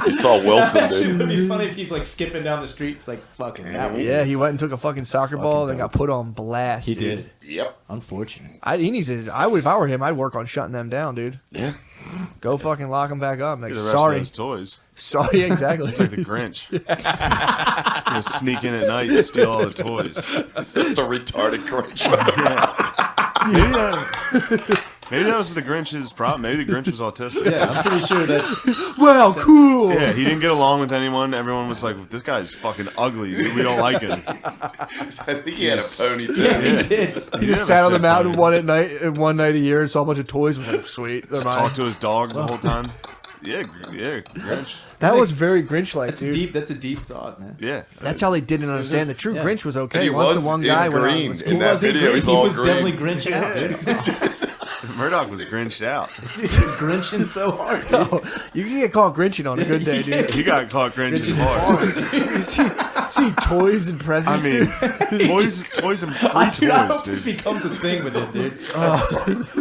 Speaker 5: You saw Wilson,
Speaker 4: It
Speaker 5: dude.
Speaker 4: would be funny if he's like skipping down the street. It's like fucking that one.
Speaker 3: Yeah, he went and took a fucking soccer ball and then got put on blast.
Speaker 4: He
Speaker 3: dude.
Speaker 4: did.
Speaker 5: Yep.
Speaker 4: Unfortunate.
Speaker 3: He needs to. If I were him, I'd work on shutting them down, dude.
Speaker 5: Yeah.
Speaker 3: Go fucking lock them back up. Like,
Speaker 6: The rest
Speaker 3: sorry,
Speaker 6: of those toys.
Speaker 3: sorry, exactly.
Speaker 6: It's like the Grinch. Just sneak in at night and steal all the toys.
Speaker 5: That's the retarded Grinch.
Speaker 6: Maybe that was the Grinch's problem. Maybe the Grinch was autistic.
Speaker 4: Yeah, I'm pretty sure that's.
Speaker 3: Wow, cool.
Speaker 6: Yeah, he didn't get along with anyone. Everyone was like, "This guy's fucking ugly. We don't like him."
Speaker 5: I think he had a pony too.
Speaker 4: Yeah, he did.
Speaker 3: He just sat on the mountain one night a year and saw a bunch of toys. Was like, sweet. They're mine.
Speaker 6: Talked to his dog the whole time. Yeah, Grinch.
Speaker 3: That was very Grinch-like,
Speaker 4: That's
Speaker 3: dude.
Speaker 4: deep. That's a deep thought, man.
Speaker 6: Yeah,
Speaker 3: That's how they didn't understand. The true
Speaker 4: yeah.
Speaker 3: Grinch was okay.
Speaker 5: And he
Speaker 3: Once
Speaker 5: was
Speaker 3: the one
Speaker 5: in
Speaker 3: guy went
Speaker 5: green.
Speaker 3: on,
Speaker 5: In that
Speaker 4: wasn't
Speaker 5: video, he's
Speaker 4: he
Speaker 5: all
Speaker 4: was
Speaker 5: green.
Speaker 4: definitely Grinch out, dude.
Speaker 6: Murdoch was Grinched out.
Speaker 4: Grinching so hard, dude.
Speaker 3: oh, you can get caught Grinching on a good day, dude.
Speaker 6: He got caught Grinching hard.
Speaker 3: You see toys and
Speaker 6: I
Speaker 3: presents,
Speaker 6: mean,
Speaker 3: dude.
Speaker 6: toys and free
Speaker 4: I
Speaker 6: toys,
Speaker 4: hope this
Speaker 6: dude.
Speaker 4: becomes a thing with him, dude.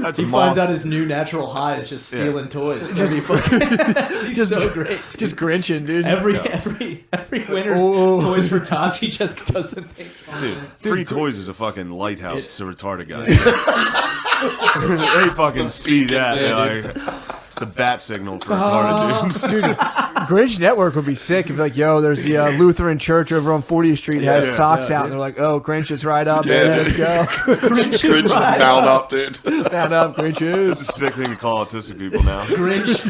Speaker 6: That's
Speaker 4: He
Speaker 6: a
Speaker 4: finds
Speaker 6: moth.
Speaker 4: out his new natural high is just stealing toys. He's
Speaker 3: just-
Speaker 4: so great. Dude.
Speaker 3: Just Grinching, dude.
Speaker 4: Every winter,
Speaker 3: Oh.
Speaker 4: Toys for Tots, he just doesn't think.
Speaker 6: Dude, free toys is a fucking lighthouse to retarded guys. They fucking see that. They're like, it's the bat signal for retarded dudes.
Speaker 3: Dude, Grinch Network would be sick if like, yo, there's the Lutheran church over on 40th Street has
Speaker 6: Yeah.
Speaker 3: socks out, and they're like, oh, Grinch is right up,
Speaker 5: Yeah,
Speaker 3: man, let's
Speaker 5: dude.
Speaker 3: go.
Speaker 5: Grinch is mount up, dude.
Speaker 3: Stand up, Grinch
Speaker 6: It's
Speaker 3: is.
Speaker 6: a sick thing to call autistic people now.
Speaker 4: Grinch.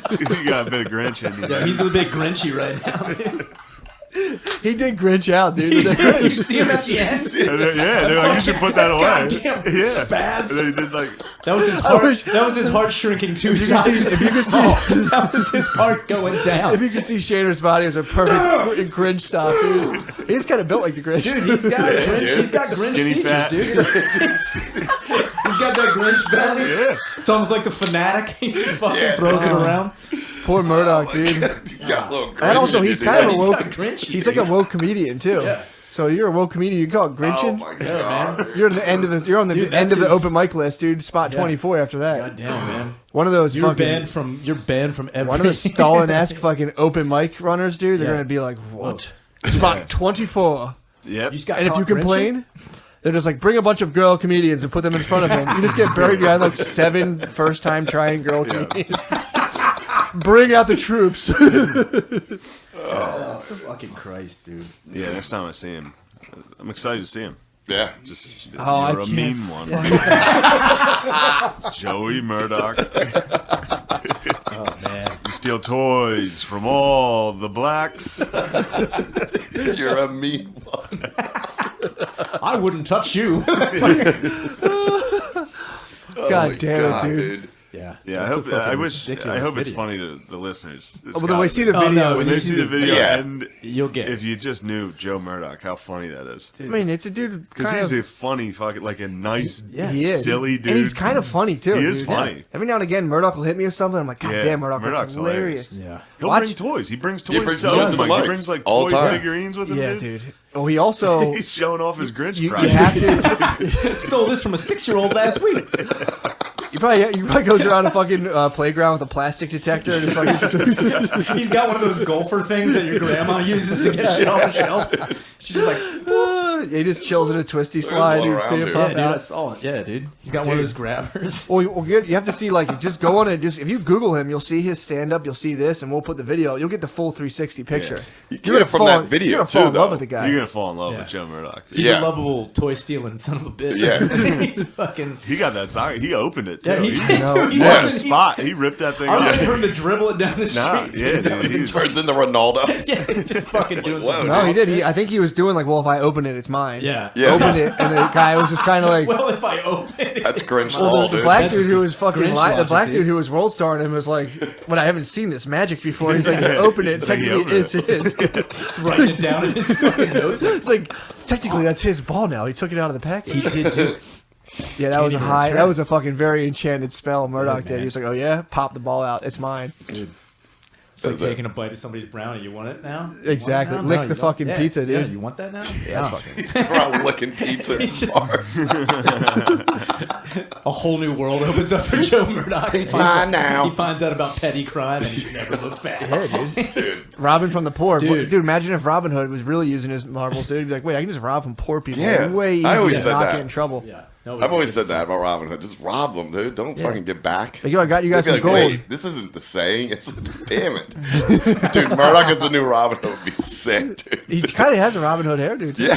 Speaker 6: You got a bit of Grinch in you.
Speaker 4: Yeah, he's a bit Grinchy right now, dude.
Speaker 3: He did Grinch out, dude.
Speaker 4: You see him at the end?
Speaker 6: And they're like, you should put that away.
Speaker 4: Goddamn
Speaker 6: Yeah.
Speaker 4: spaz.
Speaker 6: And they did like,
Speaker 4: That was his
Speaker 3: I
Speaker 4: heart.
Speaker 3: wish-
Speaker 4: That was his heart shrinking 2 sizes.
Speaker 3: if you could
Speaker 4: see, that was his heart going down.
Speaker 3: If you could see Shaner's body, it was a perfect Grinch stop, dude. He's kind of built like the Grinch.
Speaker 4: Dude, he's got Grinch.
Speaker 5: dude.
Speaker 4: He's got Grinch
Speaker 6: Skinny
Speaker 4: features,
Speaker 6: fat.
Speaker 4: dude. He's got that Grinch belly.
Speaker 6: yeah.
Speaker 4: It's almost like the fanatic. He just fucking
Speaker 5: Yeah.
Speaker 4: throws it around.
Speaker 3: Poor Murdoch, dude.
Speaker 5: You got a little Grinch.
Speaker 3: And also,
Speaker 5: in you,
Speaker 3: he's
Speaker 5: dude.
Speaker 3: kind of a
Speaker 4: He's
Speaker 3: woke.
Speaker 4: got Grinchy,
Speaker 3: He's like a
Speaker 4: dude.
Speaker 3: woke comedian too.
Speaker 4: Yeah.
Speaker 3: So you're a woke comedian. You call it
Speaker 5: Oh
Speaker 3: Grinching.
Speaker 5: my god.
Speaker 3: You're at the end of the. You're on the
Speaker 4: Dude,
Speaker 3: end of the
Speaker 4: that's his-
Speaker 3: open mic list, dude. Spot 24 after that.
Speaker 4: God damn, man.
Speaker 3: One of those
Speaker 4: You're
Speaker 3: fucking.
Speaker 4: banned from. You're banned from every.
Speaker 3: One of those Stalin-esque fucking open mic runners, dude. They're
Speaker 4: Yeah.
Speaker 3: gonna be like, what? Spot 24.
Speaker 6: Yep.
Speaker 4: You just got
Speaker 3: And if
Speaker 4: caught
Speaker 3: you
Speaker 4: Grinching?
Speaker 3: complain, they're just like, bring a bunch of girl comedians and put them in front of him. You just get buried behind like 7 first-time trying girl comedians. Bring out the troops.
Speaker 4: Oh, fucking Christ, dude.
Speaker 6: Yeah, next time I see him, I'm excited to see him.
Speaker 5: Yeah.
Speaker 6: Just
Speaker 3: I
Speaker 6: you're a
Speaker 3: can't-
Speaker 6: mean one. Joey Murdoch.
Speaker 4: Oh man.
Speaker 6: You steal toys from all the blacks.
Speaker 5: You're a mean one.
Speaker 4: I wouldn't touch you.
Speaker 3: God damn it, dude.
Speaker 4: Yeah.
Speaker 6: Yeah, I
Speaker 4: That's a
Speaker 6: hope.
Speaker 4: fucking
Speaker 6: I wish. I
Speaker 4: ridiculous
Speaker 6: hope it's
Speaker 4: video.
Speaker 6: funny to the listeners. It's
Speaker 3: Oh, but when we
Speaker 6: gotta
Speaker 3: see
Speaker 6: be.
Speaker 3: the video,
Speaker 4: no,
Speaker 6: when they see the video,
Speaker 5: Yeah.
Speaker 6: and
Speaker 4: You'll get.
Speaker 6: if you just knew Joe Murdoch, how funny that is.
Speaker 3: I mean, it's a dude.
Speaker 6: Because
Speaker 3: kind
Speaker 6: he's
Speaker 3: of-
Speaker 6: a funny fucking, like a nice,
Speaker 4: Yeah.
Speaker 3: He is.
Speaker 6: silly dude.
Speaker 3: And he's kind of funny, too.
Speaker 6: He is
Speaker 3: dude.
Speaker 6: funny.
Speaker 3: Every now and again, Murdoch will hit me with something. I'm like, God
Speaker 6: Yeah,
Speaker 3: damn, Murdoch, that's
Speaker 6: Murdoch's
Speaker 3: hilarious.
Speaker 6: hilarious.
Speaker 4: Yeah.
Speaker 6: He'll
Speaker 3: Watch-
Speaker 6: bring toys. He brings toys.
Speaker 5: He brings
Speaker 6: to
Speaker 5: toys
Speaker 6: the
Speaker 5: to the
Speaker 6: mic. He
Speaker 5: mics
Speaker 6: brings like
Speaker 5: all
Speaker 6: toy
Speaker 5: the time.
Speaker 6: figurines with him.
Speaker 3: Yeah,
Speaker 6: dude.
Speaker 3: dude. Oh, he also.
Speaker 6: He's showing off his Grinch
Speaker 3: you
Speaker 6: pride.
Speaker 3: have to.
Speaker 4: Stole this from a 6-year-old last week.
Speaker 3: You probably goes around a fucking playground with a plastic detector and just fucking.
Speaker 4: He's got one of those golfer things that your grandma uses to get shit off the shelf. She's just like,
Speaker 3: He just chills in a twisty slide.
Speaker 5: one
Speaker 3: Dude,
Speaker 5: around
Speaker 3: Pop
Speaker 5: here.
Speaker 4: yeah, dude, I
Speaker 3: out.
Speaker 4: saw it. Yeah, dude. He's got one of those grabbers.
Speaker 3: Well, you have to see, like, just go on and just, if you Google him, you'll see his stand up, you'll see this, and we'll put the video. You'll get the full 360 picture.
Speaker 5: You get it from that video,
Speaker 3: You're gonna
Speaker 5: too,
Speaker 3: fall in love
Speaker 5: though.
Speaker 3: with the guy.
Speaker 6: You're gonna fall in love
Speaker 4: Yeah.
Speaker 6: with Joe Murdoch. dude.
Speaker 4: He's
Speaker 5: Yeah.
Speaker 4: a lovable toy stealing son of a bitch.
Speaker 5: Yeah.
Speaker 4: He's fucking.
Speaker 6: He got that sock. He opened it too.
Speaker 4: Yeah,
Speaker 6: he
Speaker 4: he,
Speaker 6: was
Speaker 3: No.
Speaker 4: he,
Speaker 6: on the
Speaker 4: he,
Speaker 6: spot. He ripped that thing
Speaker 4: I'm
Speaker 6: up.
Speaker 4: waiting for him to dribble it down the street.
Speaker 6: Nah, yeah, dude.
Speaker 5: He
Speaker 6: He's,
Speaker 5: turns into Ronaldo.
Speaker 4: Yeah, just fucking doing
Speaker 5: Whoa,
Speaker 4: something.
Speaker 3: No, he did. I think he was doing like, well, if I open it, it's mine.
Speaker 4: Yeah.
Speaker 5: Yeah.
Speaker 3: Opened it, and the guy was just kind of like,
Speaker 4: Well, if I open it.
Speaker 5: That's Grinch
Speaker 3: well,
Speaker 5: Law,
Speaker 3: the
Speaker 5: dude.
Speaker 3: black
Speaker 4: That's
Speaker 3: dude who was fucking
Speaker 4: Grinch
Speaker 3: the
Speaker 4: logic,
Speaker 3: black
Speaker 4: dude.
Speaker 3: dude who was world starring him was like, "But I haven't seen this magic before." He's like, "Open it."
Speaker 6: He's like, he
Speaker 3: Technically,
Speaker 6: opened
Speaker 3: it's his.
Speaker 4: Just writing it down in his fucking nose.
Speaker 3: It's like technically that's his ball now. He took it out of the package.
Speaker 4: He did too.
Speaker 3: Yeah, that was a
Speaker 4: even
Speaker 3: high.
Speaker 4: return.
Speaker 3: That was a fucking very enchanted spell Murdoch
Speaker 4: Good,
Speaker 3: did.
Speaker 4: man.
Speaker 3: He was like, "Oh yeah, pop the ball out. It's mine."
Speaker 4: It's like
Speaker 5: That's it.
Speaker 4: taking a bite of somebody's brownie. You want it now? You
Speaker 3: Exactly.
Speaker 4: want it now?
Speaker 3: Lick
Speaker 4: No,
Speaker 3: the
Speaker 4: you don't.
Speaker 3: fucking
Speaker 4: Yeah,
Speaker 3: pizza, dude.
Speaker 4: Yeah, you want that now?
Speaker 5: He's going around licking pizza in bars.
Speaker 4: A whole new world opens up for Joe Murdoch.
Speaker 5: It's mine now.
Speaker 4: He finds out about petty crime and he never looks back.
Speaker 3: Yeah, dude.
Speaker 5: Dude.
Speaker 3: Robbing from the poor,
Speaker 4: Dude.
Speaker 3: dude. Imagine if Robin Hood was really using his marbles, dude. He'd be like, "Wait, I can just rob from poor people.
Speaker 5: Yeah.
Speaker 3: Way
Speaker 5: I
Speaker 3: easier
Speaker 5: always
Speaker 3: to
Speaker 5: said
Speaker 3: not
Speaker 5: that.
Speaker 3: get in trouble."
Speaker 4: Yeah. No,
Speaker 5: I've always said that about Robin Hood. Just rob them, dude. Don't fucking get back.
Speaker 3: Like, yo, I got you guys
Speaker 5: They'd
Speaker 3: some
Speaker 5: be
Speaker 3: gold.
Speaker 5: like, wait, this isn't the saying. It's damn it, dude. Murdoch as the new Robin Hood would be sick, dude.
Speaker 3: He kind of has a Robin Hood hairdo, dude.
Speaker 5: Yeah,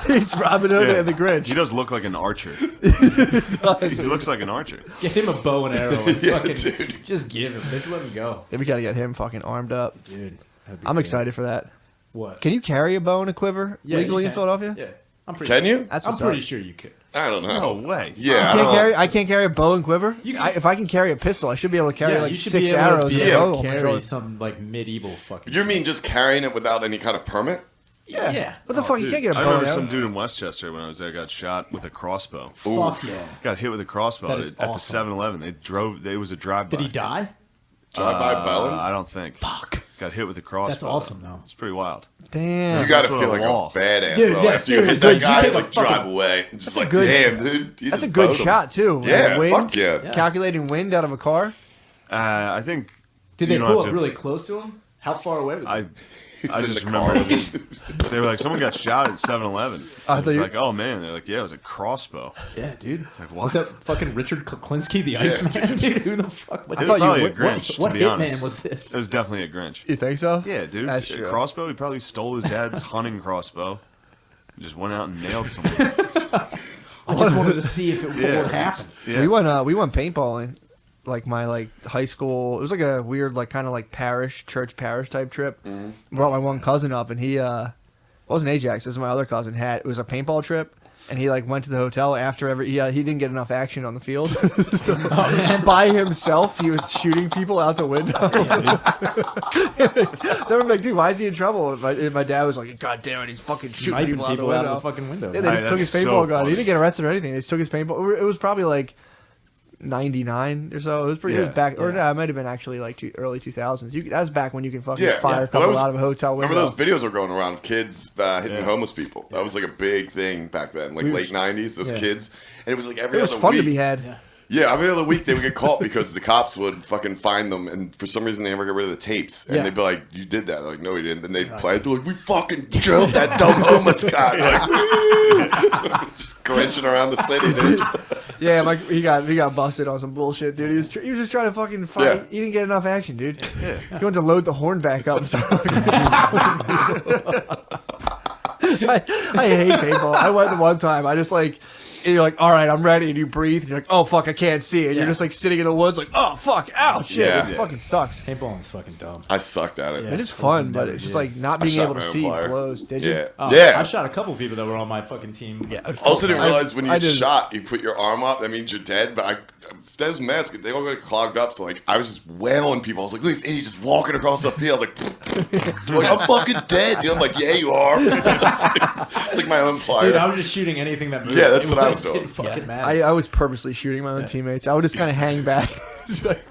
Speaker 3: He's Robin Hood and the Grinch.
Speaker 6: He does look like an archer. He looks like an archer.
Speaker 4: Get him a bow and arrow and
Speaker 5: Yeah,
Speaker 4: fucking
Speaker 5: dude.
Speaker 4: just give him. Just let him go,
Speaker 3: Yeah, we gotta get him fucking armed up.
Speaker 4: dude. that'd be
Speaker 3: I'm
Speaker 4: good.
Speaker 3: excited for that.
Speaker 4: What?
Speaker 3: Can you carry a bow and a quiver
Speaker 4: Yeah,
Speaker 3: legally
Speaker 4: you
Speaker 3: in
Speaker 4: can.
Speaker 3: Philadelphia?
Speaker 4: Yeah, I'm pretty.
Speaker 5: Can you?
Speaker 3: That's
Speaker 4: I'm
Speaker 3: what's
Speaker 4: pretty
Speaker 3: up.
Speaker 4: sure you could.
Speaker 5: I don't know.
Speaker 6: No way.
Speaker 5: Yeah,
Speaker 3: I can't carry a bow and quiver.
Speaker 4: You can-
Speaker 3: If I can carry a pistol, I should be able to carry
Speaker 4: Yeah,
Speaker 3: like
Speaker 4: you should
Speaker 3: 6
Speaker 4: be able
Speaker 3: arrows
Speaker 4: to
Speaker 3: and
Speaker 5: be
Speaker 3: a
Speaker 5: able
Speaker 3: bow
Speaker 5: to
Speaker 3: on my
Speaker 4: carry
Speaker 3: shoulder.
Speaker 4: some like medieval fucking.
Speaker 5: You mean just carrying it without any kind of permit?
Speaker 4: Yeah.
Speaker 3: What the fuck? You
Speaker 6: Dude,
Speaker 3: can't get a
Speaker 6: I
Speaker 3: bow and
Speaker 6: remember
Speaker 3: arrow.
Speaker 6: some dude in Westchester when I was there got shot with a crossbow.
Speaker 4: Fuck yeah.
Speaker 6: Got hit with a crossbow
Speaker 4: That
Speaker 6: at
Speaker 4: is
Speaker 6: the
Speaker 4: awesome.
Speaker 6: 7-Eleven. It was a drive-by.
Speaker 4: Did he die?
Speaker 5: Drive-by bowing?
Speaker 6: I don't think.
Speaker 4: Fuck.
Speaker 6: Got hit with a crossbow.
Speaker 4: That's awesome, though.
Speaker 6: It's pretty wild.
Speaker 3: Damn.
Speaker 5: You gotta
Speaker 6: That's
Speaker 5: feel
Speaker 6: what
Speaker 5: like
Speaker 6: a law.
Speaker 5: a badass,
Speaker 4: Dude,
Speaker 5: though.
Speaker 4: yeah,
Speaker 5: After you hit
Speaker 4: seriously,
Speaker 5: that
Speaker 4: you
Speaker 5: guy,
Speaker 4: take a
Speaker 5: like,
Speaker 4: fucking-
Speaker 5: drive away. And just like,
Speaker 3: good-
Speaker 5: damn, dude. You
Speaker 3: That's a
Speaker 5: just
Speaker 3: good
Speaker 5: bowed him.
Speaker 3: shot too.
Speaker 5: Yeah,
Speaker 3: wind,
Speaker 5: fuck yeah.
Speaker 3: Calculating wind out of a car.
Speaker 6: I think.
Speaker 4: Did
Speaker 6: you
Speaker 4: they
Speaker 6: don't
Speaker 4: pull
Speaker 6: have
Speaker 4: up
Speaker 6: to-
Speaker 4: really close to him? How far away was it?
Speaker 6: I
Speaker 5: in
Speaker 6: just
Speaker 5: the car.
Speaker 6: remember they were like, someone got shot at 7-Eleven.
Speaker 3: I
Speaker 6: I
Speaker 3: thought
Speaker 6: was
Speaker 3: you-
Speaker 6: like, oh man. They're like, yeah, it was a crossbow.
Speaker 4: Yeah, dude.
Speaker 6: like,
Speaker 4: Was
Speaker 6: what?
Speaker 4: that fucking Richard Kuklinski, the Iceman? Dude, who the fuck? What
Speaker 6: It
Speaker 4: the
Speaker 6: was probably a
Speaker 4: what-
Speaker 6: Grinch,
Speaker 4: What
Speaker 6: to be honest.
Speaker 4: hitman was this?
Speaker 6: It was definitely a Grinch.
Speaker 3: You think so?
Speaker 6: Yeah, dude.
Speaker 3: That's
Speaker 6: A
Speaker 3: true.
Speaker 6: crossbow. He probably stole his dad's hunting crossbow. Just went out and nailed someone.
Speaker 4: I just wanted to see if it would happen.
Speaker 6: Yeah.
Speaker 3: We went paintballing, like my high school. It was like a weird kind of church parish type trip. Brought my one cousin up, and he wasn't Ajax. This was my other cousin. It was a paintball trip, and he went to the hotel after he didn't get enough action on the field. By himself, he was shooting people out the window. So I'm like, dude, why is he in trouble? And my dad was like, God damn it, he's fucking shooting
Speaker 4: Sniping
Speaker 3: people out the
Speaker 4: people out
Speaker 3: window.
Speaker 4: of the fucking window.
Speaker 3: Yeah, they
Speaker 6: Hey,
Speaker 3: just took his
Speaker 6: that's
Speaker 3: paintball
Speaker 6: so
Speaker 3: gun. He
Speaker 6: funny.
Speaker 3: didn't get arrested or anything. They just took his paintball. It was probably like 99 or so. It was pretty. It
Speaker 6: Yeah.
Speaker 3: was back, or no, it might have been actually early 2000s. That was back when you can fucking
Speaker 5: Yeah.
Speaker 3: fire
Speaker 5: Yeah.
Speaker 3: a couple
Speaker 5: Well, that
Speaker 3: out of a hotel window.
Speaker 5: Remember those videos were going around of kids hitting
Speaker 6: Yeah.
Speaker 5: homeless people? That was like a big thing back then, like late 90s, those
Speaker 3: yeah.
Speaker 5: kids. And it was like every
Speaker 3: It was
Speaker 5: other
Speaker 3: fun
Speaker 5: week.
Speaker 3: to be had.
Speaker 5: Yeah, every other week they would get caught because the cops would fucking find them, and for some reason they never got rid of the tapes. And
Speaker 4: Yeah.
Speaker 5: they'd be like, "You did that?" They're like, "No, we didn't." Then they'd play it. They're like, "We fucking drilled that dumb homeless guy." Like, just grinching around the city, dude.
Speaker 3: Yeah, he got busted on some bullshit, dude. He was just trying to fucking fight.
Speaker 5: Yeah.
Speaker 3: He didn't get enough action, dude. He went to load the horn back up. I hate paintball. I went the one time. I just and you're like, all right, I'm ready, and you breathe, and you're like, oh fuck, I can't see, and you're just sitting in the woods, like, oh fuck, ow, shit,
Speaker 5: Yeah.
Speaker 3: it fucking sucks.
Speaker 4: Paintballing's fucking dumb.
Speaker 5: I sucked at it.
Speaker 4: Yeah.
Speaker 3: It is fun, but
Speaker 4: Never
Speaker 3: it's just
Speaker 4: did.
Speaker 3: not
Speaker 5: I
Speaker 3: being
Speaker 5: shot
Speaker 3: able
Speaker 5: my
Speaker 3: to
Speaker 5: own
Speaker 3: see
Speaker 5: player.
Speaker 3: blows. Did you?
Speaker 5: Yeah,
Speaker 4: Oh,
Speaker 5: yeah.
Speaker 4: I shot a couple people that were on my fucking team.
Speaker 3: Yeah.
Speaker 5: Also, didn't realize when
Speaker 3: I
Speaker 5: you
Speaker 3: did-
Speaker 5: shot, you put your arm up. That means you're dead. But those masks, they all got clogged up. So I was just wailing people. I was like, look at this idiot just walking across the field. I was like, I'm fucking dead. Dude, I'm like, yeah, you are. It's like my own player.
Speaker 4: Dude, I was just shooting anything that moved.
Speaker 5: Yeah, that's
Speaker 4: It
Speaker 5: what I was doing.
Speaker 4: didn't fucking matter.
Speaker 3: I was purposely shooting my own teammates. I would just kind of hang back, just like,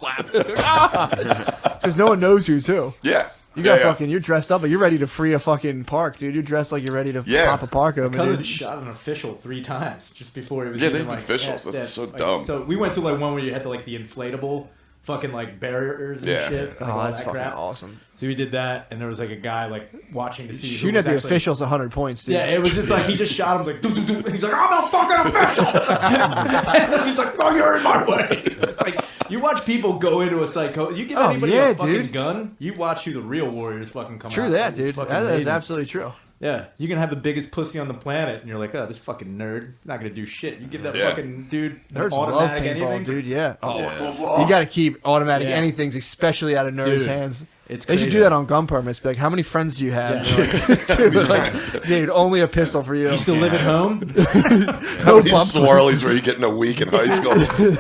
Speaker 3: because no one knows who's who.
Speaker 5: Yeah.
Speaker 3: You got
Speaker 5: yeah,
Speaker 3: fucking, you're dressed up, but you're ready to free a fucking park, dude. You're dressed like you're ready to
Speaker 5: Yeah.
Speaker 3: pop a park open,
Speaker 4: Cousin
Speaker 3: dude.
Speaker 4: shot an official 3 times just before he was.
Speaker 5: Yeah,
Speaker 4: even,
Speaker 5: they've been officials. That's so dumb.
Speaker 4: So we went to one where you had the inflatable fucking barriers and
Speaker 5: Yeah.
Speaker 4: shit.
Speaker 3: Oh,
Speaker 4: all
Speaker 3: that's
Speaker 4: that
Speaker 3: fucking
Speaker 4: crap.
Speaker 3: awesome.
Speaker 4: So we did that, and there was a guy watching to see who
Speaker 3: Shooting
Speaker 4: was
Speaker 3: at the
Speaker 4: actually-
Speaker 3: officials 100 points, dude.
Speaker 4: Yeah, it was just he just shot him doo, doo, doo, and he's like, I'm a fucking official. And then he's like, oh, you're in my way. It's like, you watch people go into a psycho. You give
Speaker 3: Oh,
Speaker 4: anybody
Speaker 3: yeah,
Speaker 4: a fucking
Speaker 3: dude.
Speaker 4: gun, you watch who the real warriors fucking come out.
Speaker 3: True that,
Speaker 4: It's
Speaker 3: dude.
Speaker 4: fucking
Speaker 3: That is
Speaker 4: amazing.
Speaker 3: absolutely true.
Speaker 4: Yeah, you can have the biggest pussy on the planet, and you're like, oh, this fucking nerd, not gonna do shit. You give that
Speaker 5: Yeah.
Speaker 4: fucking dude
Speaker 3: Nerds love
Speaker 4: automatic
Speaker 3: paintball,
Speaker 4: anything,
Speaker 3: dude. Yeah. Oh,
Speaker 6: Yeah.
Speaker 3: you got to keep automatic
Speaker 4: Yeah.
Speaker 3: anythings, especially out of nerds'
Speaker 4: Dude,
Speaker 3: hands.
Speaker 4: It's
Speaker 3: They should
Speaker 4: crazy.
Speaker 3: do that on gun permits. Be like, how many friends do you have?
Speaker 4: Yeah.
Speaker 3: And they're like, dude, only a pistol for you.
Speaker 4: You still live at home?
Speaker 5: How many
Speaker 3: bump-
Speaker 5: swirlies were you getting a week in high school?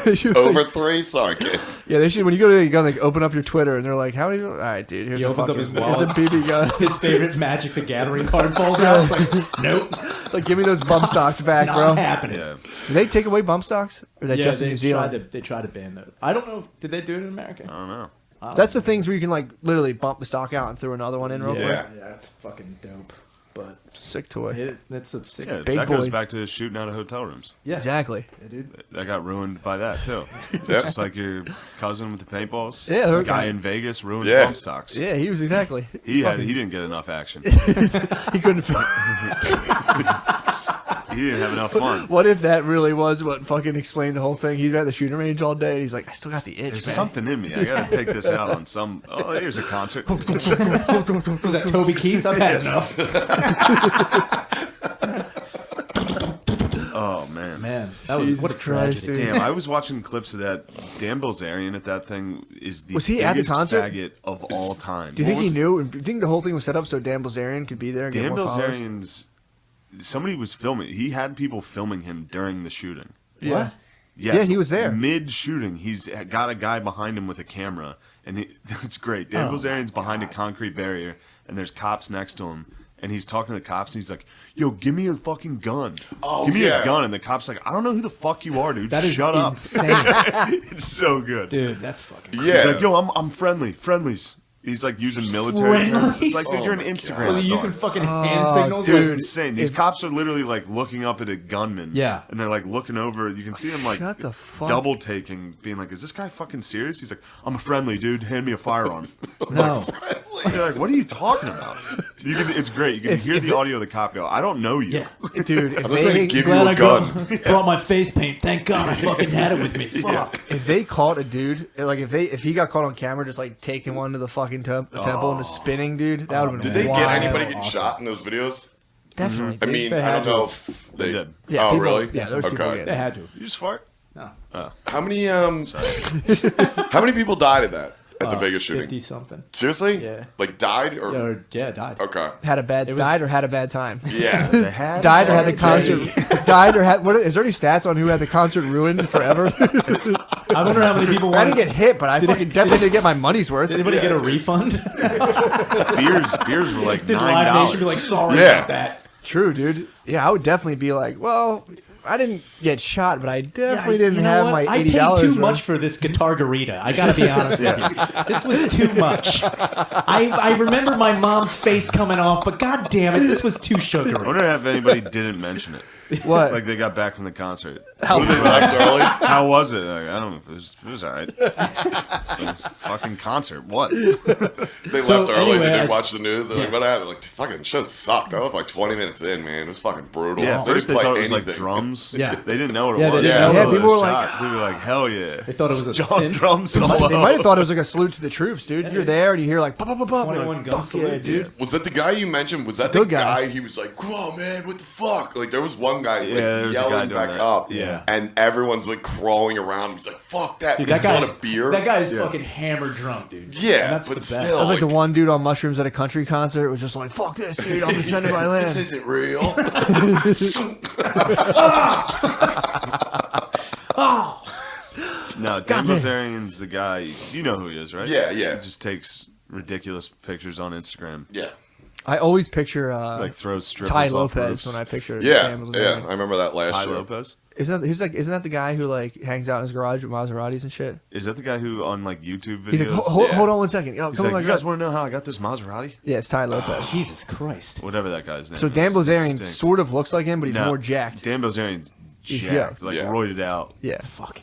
Speaker 3: They should,
Speaker 5: Over 3? Sorry, kid.
Speaker 3: yeah, they should. When you go to a gun, open up your Twitter, and they're like, how many? All right, dude. Here's
Speaker 4: He
Speaker 3: a
Speaker 4: opens up
Speaker 3: fucking.
Speaker 4: his
Speaker 3: Here's a
Speaker 4: wallet.
Speaker 3: BB gun.
Speaker 4: His favorite Magic the Gathering card falls out. It's like, nope,
Speaker 3: Like, give me those bump stocks back,
Speaker 4: not
Speaker 3: bro.
Speaker 4: happening.
Speaker 6: Yeah.
Speaker 3: Did they take away bump stocks? Or that
Speaker 4: Yeah,
Speaker 3: just in
Speaker 4: they
Speaker 3: New Zealand?
Speaker 4: tried to ban those. I don't know. Did they do it in America?
Speaker 6: I don't know.
Speaker 3: That's the things where you can literally bump the stock out and throw another one in real quick.
Speaker 4: Yeah, it's fucking dope. But
Speaker 3: Sick toy.
Speaker 4: that's a sick.
Speaker 6: Yeah,
Speaker 3: Big
Speaker 6: that
Speaker 3: boy.
Speaker 6: goes back to shooting out of hotel rooms.
Speaker 4: Yeah,
Speaker 3: Exactly.
Speaker 4: Yeah, dude.
Speaker 6: That got ruined by that too.
Speaker 5: Yeah.
Speaker 6: Just like your cousin with the paintballs.
Speaker 3: Yeah,
Speaker 6: the
Speaker 3: they're-
Speaker 6: guy in Vegas ruined
Speaker 5: Yeah.
Speaker 6: bump stocks.
Speaker 3: Yeah, he was exactly.
Speaker 6: He didn't get enough action.
Speaker 3: He couldn't.
Speaker 6: He didn't have enough fun.
Speaker 3: What if that really was what fucking explained the whole thing? He's at the shooting range all day, and he's like, I still got the itch,
Speaker 6: There's
Speaker 3: man.
Speaker 6: something in me. I gotta take this out on some. Oh, here's a concert.
Speaker 4: Was that Toby Keith? I've had enough.
Speaker 6: Oh man.
Speaker 4: Man, that was what a
Speaker 3: Christ,
Speaker 4: tragedy.
Speaker 3: dude.
Speaker 6: Damn, I was watching clips of that. Dan Bilzerian at that thing is the
Speaker 3: Was he at the
Speaker 6: biggest
Speaker 3: concert?
Speaker 6: faggot of all time.
Speaker 3: Do you think he knew? Do you think the whole thing was set up so Dan Bilzerian could be there and get
Speaker 6: Dan
Speaker 3: more followers?
Speaker 6: Bilzerian's. Somebody was filming. He had people filming him during the shooting.
Speaker 3: Yeah.
Speaker 6: Yes,
Speaker 3: Yeah, he was there.
Speaker 6: Mid shooting, he's got a guy behind him with a camera, and it's great. Dan Bilzerian's behind a concrete barrier, and there's cops next to him, and he's talking to the cops, and he's like, "Yo, give me a fucking gun.
Speaker 5: Oh,
Speaker 6: give me
Speaker 5: yeah.
Speaker 6: a gun." And the cop's like, "I don't know who the fuck you are, dude.
Speaker 4: That is
Speaker 6: Shut up."
Speaker 4: insane.
Speaker 6: It's so good.
Speaker 4: Dude, that's fucking
Speaker 6: He's
Speaker 5: Yeah.
Speaker 6: like, "Yo, I'm friendly. Friendlies." He's like using military terms. It's like, dude,
Speaker 5: Oh
Speaker 6: you're an
Speaker 5: my
Speaker 6: Instagram
Speaker 4: Was he
Speaker 6: star.
Speaker 4: using fucking hand signals?
Speaker 6: Dude, it's
Speaker 3: Dude,
Speaker 6: insane. These cops are literally like looking up at a gunman.
Speaker 4: Yeah.
Speaker 6: And they're like looking over. You can see them like
Speaker 3: Shut the fuck-
Speaker 6: double taking, being like, is this guy fucking serious? He's like, I'm a friendly dude. Hand me a firearm.
Speaker 4: No.
Speaker 6: You're like, what are you talking about? It's great. You can hear the audio of the cop go, I don't know you.
Speaker 4: Yeah.
Speaker 3: Dude, if
Speaker 5: I'm just gonna
Speaker 3: they,
Speaker 5: give you
Speaker 4: Glad
Speaker 5: a
Speaker 4: I
Speaker 5: gun.
Speaker 4: brought my face paint. Thank God I fucking had it with me. Fuck.
Speaker 3: if they caught a dude, like if he got caught on camera just like taking one to the fucking temple and just spinning, dude, that would have been
Speaker 5: Did they
Speaker 3: wild.
Speaker 5: get anybody getting
Speaker 4: Awesome.
Speaker 5: shot in those videos?
Speaker 3: Definitely.
Speaker 5: I mean,
Speaker 4: They
Speaker 5: I don't
Speaker 4: had
Speaker 5: know
Speaker 4: to.
Speaker 5: if
Speaker 6: They
Speaker 5: they.
Speaker 6: did.
Speaker 3: Yeah,
Speaker 5: Oh,
Speaker 3: people-
Speaker 5: really?
Speaker 3: yeah, there was people
Speaker 5: Okay.
Speaker 3: getting
Speaker 4: They had to.
Speaker 6: You just fart?
Speaker 4: No.
Speaker 5: How many how many people died at that at the Vegas shooting?
Speaker 4: 50 something.
Speaker 5: Seriously?
Speaker 4: Yeah.
Speaker 5: Like died or
Speaker 4: Yeah, died.
Speaker 5: okay?
Speaker 3: had a bad
Speaker 4: was-
Speaker 3: died or had a bad time.
Speaker 5: Yeah.
Speaker 6: They had
Speaker 3: Died or had the
Speaker 6: it.
Speaker 3: concert died or had. What is there any stats on who had the concert ruined forever?
Speaker 4: I wonder how many people
Speaker 3: I
Speaker 4: wanted.
Speaker 3: didn't get hit, but I fucking definitely didn't get my money's worth.
Speaker 4: Did anybody get a refund?
Speaker 6: Beers were like
Speaker 4: Did Live Nation be
Speaker 6: $9.
Speaker 4: like, sorry
Speaker 5: Yeah.
Speaker 4: about that?
Speaker 3: True, dude. Yeah, I would definitely be like, well, I didn't get shot, but I definitely
Speaker 4: you
Speaker 3: didn't
Speaker 4: know
Speaker 3: have
Speaker 4: what?
Speaker 3: my
Speaker 4: I paid
Speaker 3: $80.
Speaker 4: too much for this guitar garita. I gotta be honest with you. This was too much. I remember my mom's face coming off, but god damn it, this was too
Speaker 6: I
Speaker 4: sugary.
Speaker 6: wonder if anybody didn't mention it.
Speaker 3: What?
Speaker 6: Like they got back from the concert.
Speaker 5: They left early.
Speaker 6: How was it? Like, I don't know. It was all right. Fucking concert. What?
Speaker 5: They
Speaker 4: So,
Speaker 5: left early.
Speaker 4: anyway,
Speaker 5: They
Speaker 4: I-
Speaker 5: didn't watch the news. They're like, what happened? Like, fucking the show sucked. I left like 20 minutes in, man. It was fucking brutal.
Speaker 6: Yeah, at first they
Speaker 5: didn't
Speaker 6: thought
Speaker 5: play
Speaker 6: it was like
Speaker 5: anything.
Speaker 6: drums.
Speaker 4: Yeah.
Speaker 6: They didn't know what it
Speaker 4: Yeah, they
Speaker 6: was.
Speaker 4: didn't
Speaker 5: know.
Speaker 3: Yeah,
Speaker 6: They
Speaker 3: people were
Speaker 6: were
Speaker 3: like-
Speaker 6: shocked. We were like, hell yeah.
Speaker 4: They thought it was a
Speaker 6: John
Speaker 4: sin.
Speaker 6: drum solo.
Speaker 3: They might have thought it was like a salute to the troops, dude. You're there and you hear like, pop, pop, pop, pop.
Speaker 4: 21
Speaker 3: Like,
Speaker 4: gun
Speaker 3: fuck yeah,
Speaker 4: salute,
Speaker 3: dude.
Speaker 5: Was that the guy you mentioned? Was that the
Speaker 3: Good guy.
Speaker 5: guy? He was like, "Come on, man, what the fuck?" Like there was one guy
Speaker 6: Yeah,
Speaker 5: like,
Speaker 6: there was a guy
Speaker 5: yelling
Speaker 6: doing
Speaker 5: back
Speaker 6: that.
Speaker 5: up,
Speaker 6: Yeah.
Speaker 5: and everyone's like crawling around. He's like, "Fuck that!"
Speaker 4: Dude,
Speaker 5: He's
Speaker 4: that
Speaker 5: on
Speaker 4: guy's
Speaker 5: a beer.
Speaker 4: That guy is
Speaker 6: Yeah.
Speaker 4: fucking hammered drunk, dude.
Speaker 5: Yeah,
Speaker 4: And that's
Speaker 5: but
Speaker 4: the best.
Speaker 5: still.
Speaker 3: That was like the
Speaker 5: Like-
Speaker 3: one dude on mushrooms at a country concert was just like, fuck this, dude. I'm defending my
Speaker 5: This
Speaker 3: land.
Speaker 5: isn't real.
Speaker 6: No, Dan Bilzerian's the guy. You know who he is, right?
Speaker 5: Yeah, yeah.
Speaker 6: He just takes ridiculous pictures on Instagram.
Speaker 5: yeah,
Speaker 3: I always picture
Speaker 6: Like throws strippers
Speaker 3: Ty
Speaker 6: off
Speaker 3: Lopez
Speaker 6: roofs.
Speaker 3: when I picture
Speaker 5: yeah,
Speaker 3: Dan Bilzerian.
Speaker 5: yeah. I remember that last
Speaker 6: Ty
Speaker 5: year.
Speaker 6: Lopez?
Speaker 3: Isn't that the guy who like hangs out in his garage with Maseratis and shit?
Speaker 6: Is that the guy who on like YouTube videos?
Speaker 3: He's like,
Speaker 5: Yeah.
Speaker 3: hold on one second. Yo,
Speaker 6: He's
Speaker 3: come
Speaker 6: like,
Speaker 3: on,
Speaker 6: you guys want to know how I got this Maserati?
Speaker 3: Yeah, it's Ty Lopez.
Speaker 4: Jesus Christ.
Speaker 6: Whatever that guy's name
Speaker 3: So
Speaker 6: is.
Speaker 3: Dan
Speaker 6: It
Speaker 3: Bilzerian
Speaker 6: stinks.
Speaker 3: sort of looks like him, but he's
Speaker 6: No,
Speaker 3: more jacked.
Speaker 6: Dan Bilzerian's
Speaker 3: He's
Speaker 6: jacked,
Speaker 3: jacked.
Speaker 6: like
Speaker 5: Yeah.
Speaker 6: roided out.
Speaker 3: Yeah.
Speaker 4: Fuck.